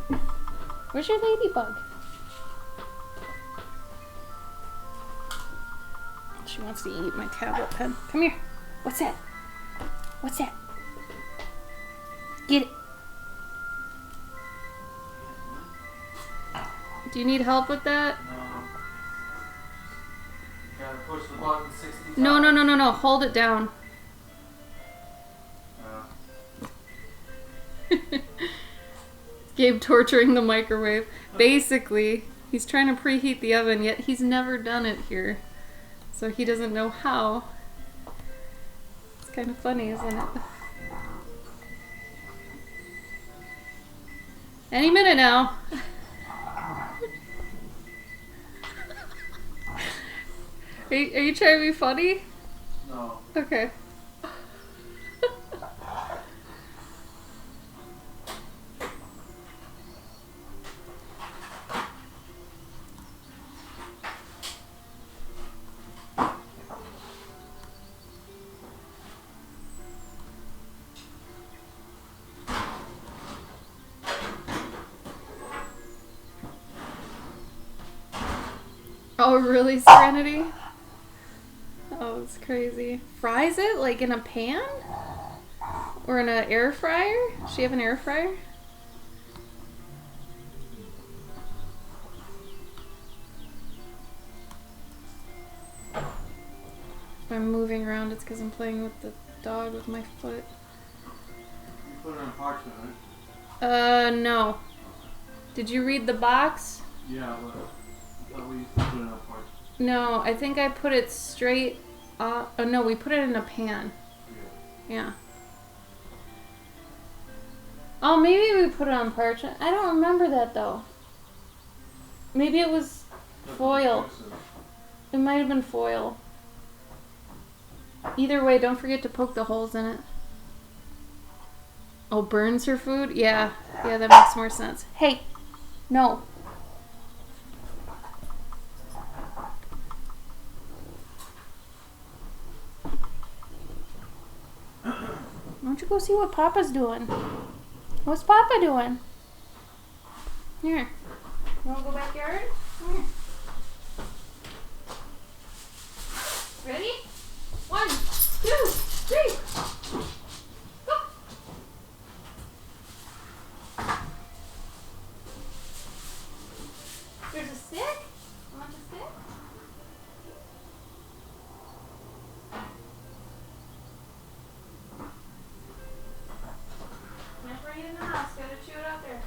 Where's your ladybug? She wants to eat my tablet pen. Come here. What's that? What's that? Get it. Do you need help with that? No. You gotta push the button 60 times. No. Hold it down. Gabe torturing the microwave. Basically, he's trying to preheat the oven, yet he's never done it here. So he doesn't know how. It's kind of funny, isn't it? Any minute now. Are you trying to be funny? No. Okay. Oh, really, Serenity? Oh, it's crazy. Fries it, like, in a pan? Or in an air fryer? Does she have an air fryer? If I'm moving around, it's because I'm playing with the dog with my foot. You put it on parchment, right? No. Did you read the box? Yeah, but I thought we used to put it on parchment. No, I think I put it straight. Oh no, we put it in a pan. Yeah. Oh, maybe we put it on parchment. I don't remember that though. Maybe it was foil. It might have been foil. Either way, don't forget to poke the holes in it. Oh, burns her food? Yeah. Yeah, that makes more sense. Hey! No. Why don't you go see what Papa's doing? What's Papa doing? Here. You wanna go backyard? Come here. Ready? 1, 2, 3. Go. There's a stick? You want the stick? Can't bring it in the house. Gotta chew it out there.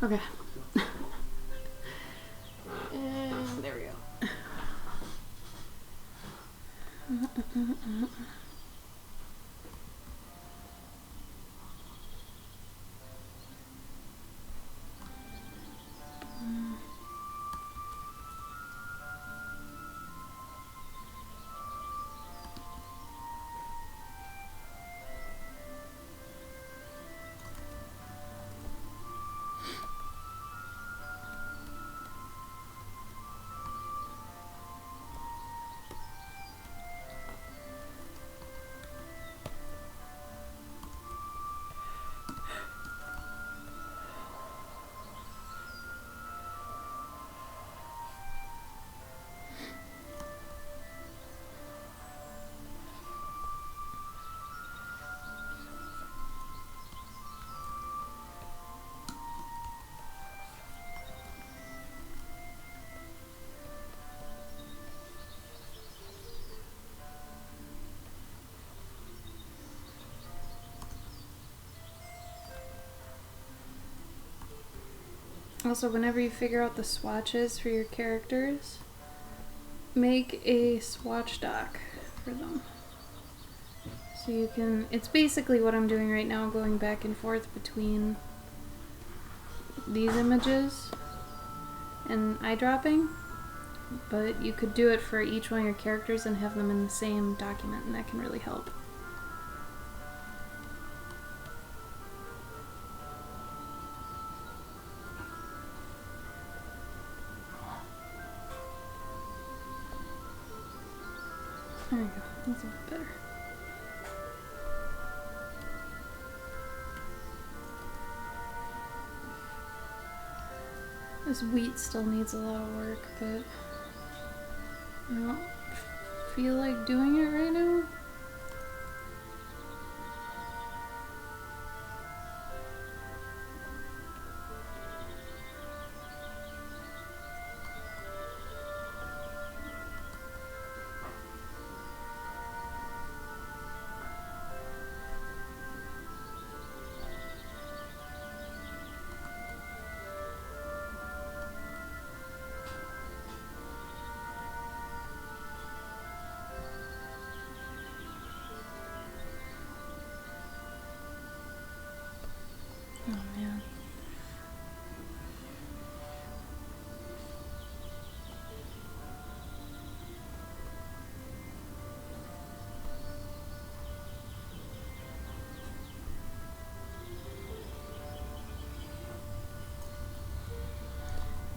Okay. And there we go. Also, whenever you figure out the swatches for your characters, make a swatch doc for them. So you can, it's basically what I'm doing right now, going back and forth between these images and eyedropping, but you could do it for each one of your characters and have them in the same document, and that can really help. There we go. That's a bit better. This wheat still needs a lot of work, but I don't feel like doing it right now.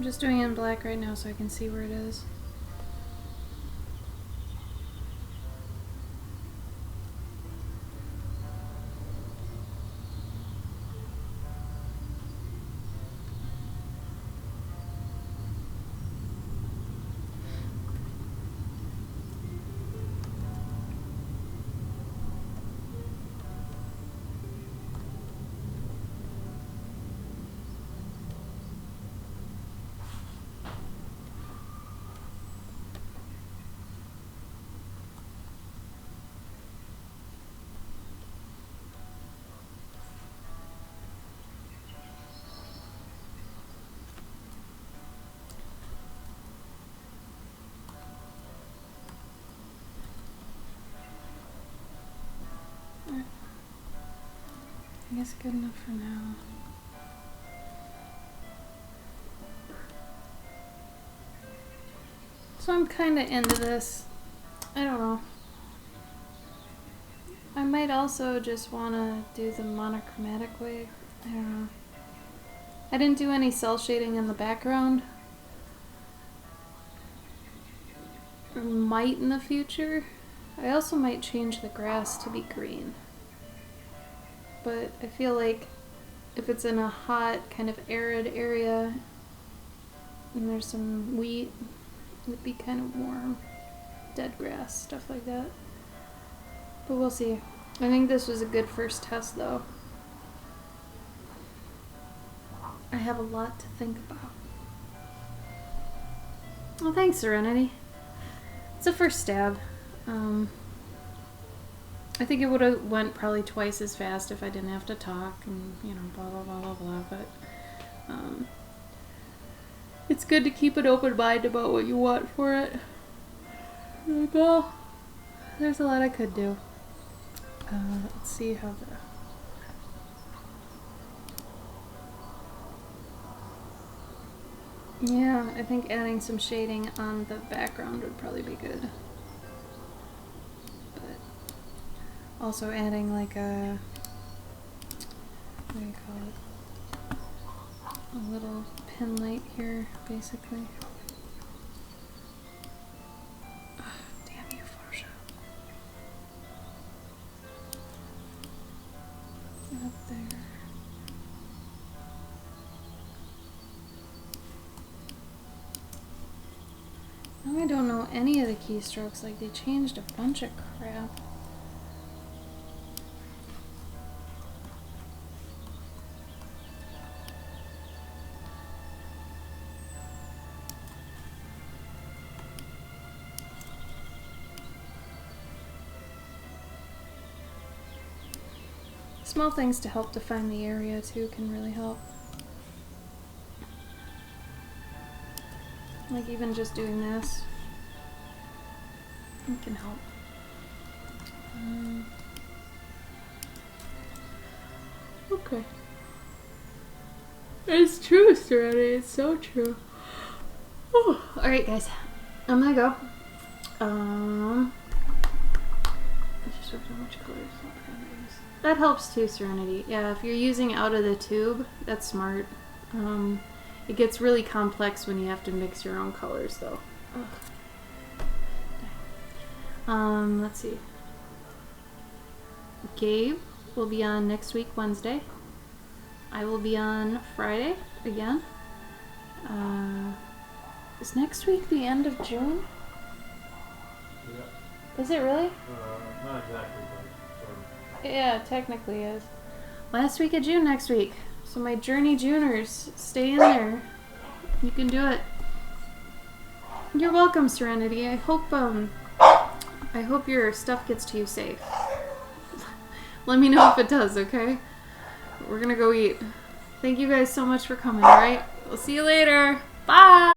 I'm just doing it in black right now so I can see where it is. I guess good enough for now. So I'm kind of into this. I don't know. I might also just want to do the monochromatic way. I don't know. I didn't do any cell shading in the background. Or might in the future. I also might change the grass to be green. But I feel like if it's in a hot, kind of arid area and there's some wheat, it'd be kind of warm. Dead grass, stuff like that. But we'll see. I think this was a good first test though. I have a lot to think about. Well, thanks, Serenity. It's a first stab. I think it would have went probably twice as fast if I didn't have to talk and, you know, blah, blah, blah, blah, blah, but, it's good to keep an open mind about what you want for it. Like, well, there's a lot I could do. Let's see how the... Yeah, I think adding some shading on the background would probably be good. Also adding like a, what do you call it, a little pin light here, basically. Oh, damn you, Photoshop. Up there. Now I don't know any of the keystrokes, like they changed a bunch of crap. Small things to help define the area too can really help. Like even just doing this, it can help. Okay. It's true, Serenity. It's so true. Alright guys, I'm gonna go. I just looked how much colors. That helps too, Serenity. Yeah, if you're using out of the tube, that's smart. It gets really complex when you have to mix your own colors, though. Let's see. Gabe will be on next week, Wednesday. I will be on Friday again. Is next week the end of June? Yeah. Is it really? Not exactly. Yeah, it technically is. Last week of June next week. So my Journey Juners, stay in there. You can do it. You're welcome, Serenity. I hope your stuff gets to you safe. Let me know if it does, okay? We're gonna go eat. Thank you guys so much for coming, alright? We'll see you later. Bye!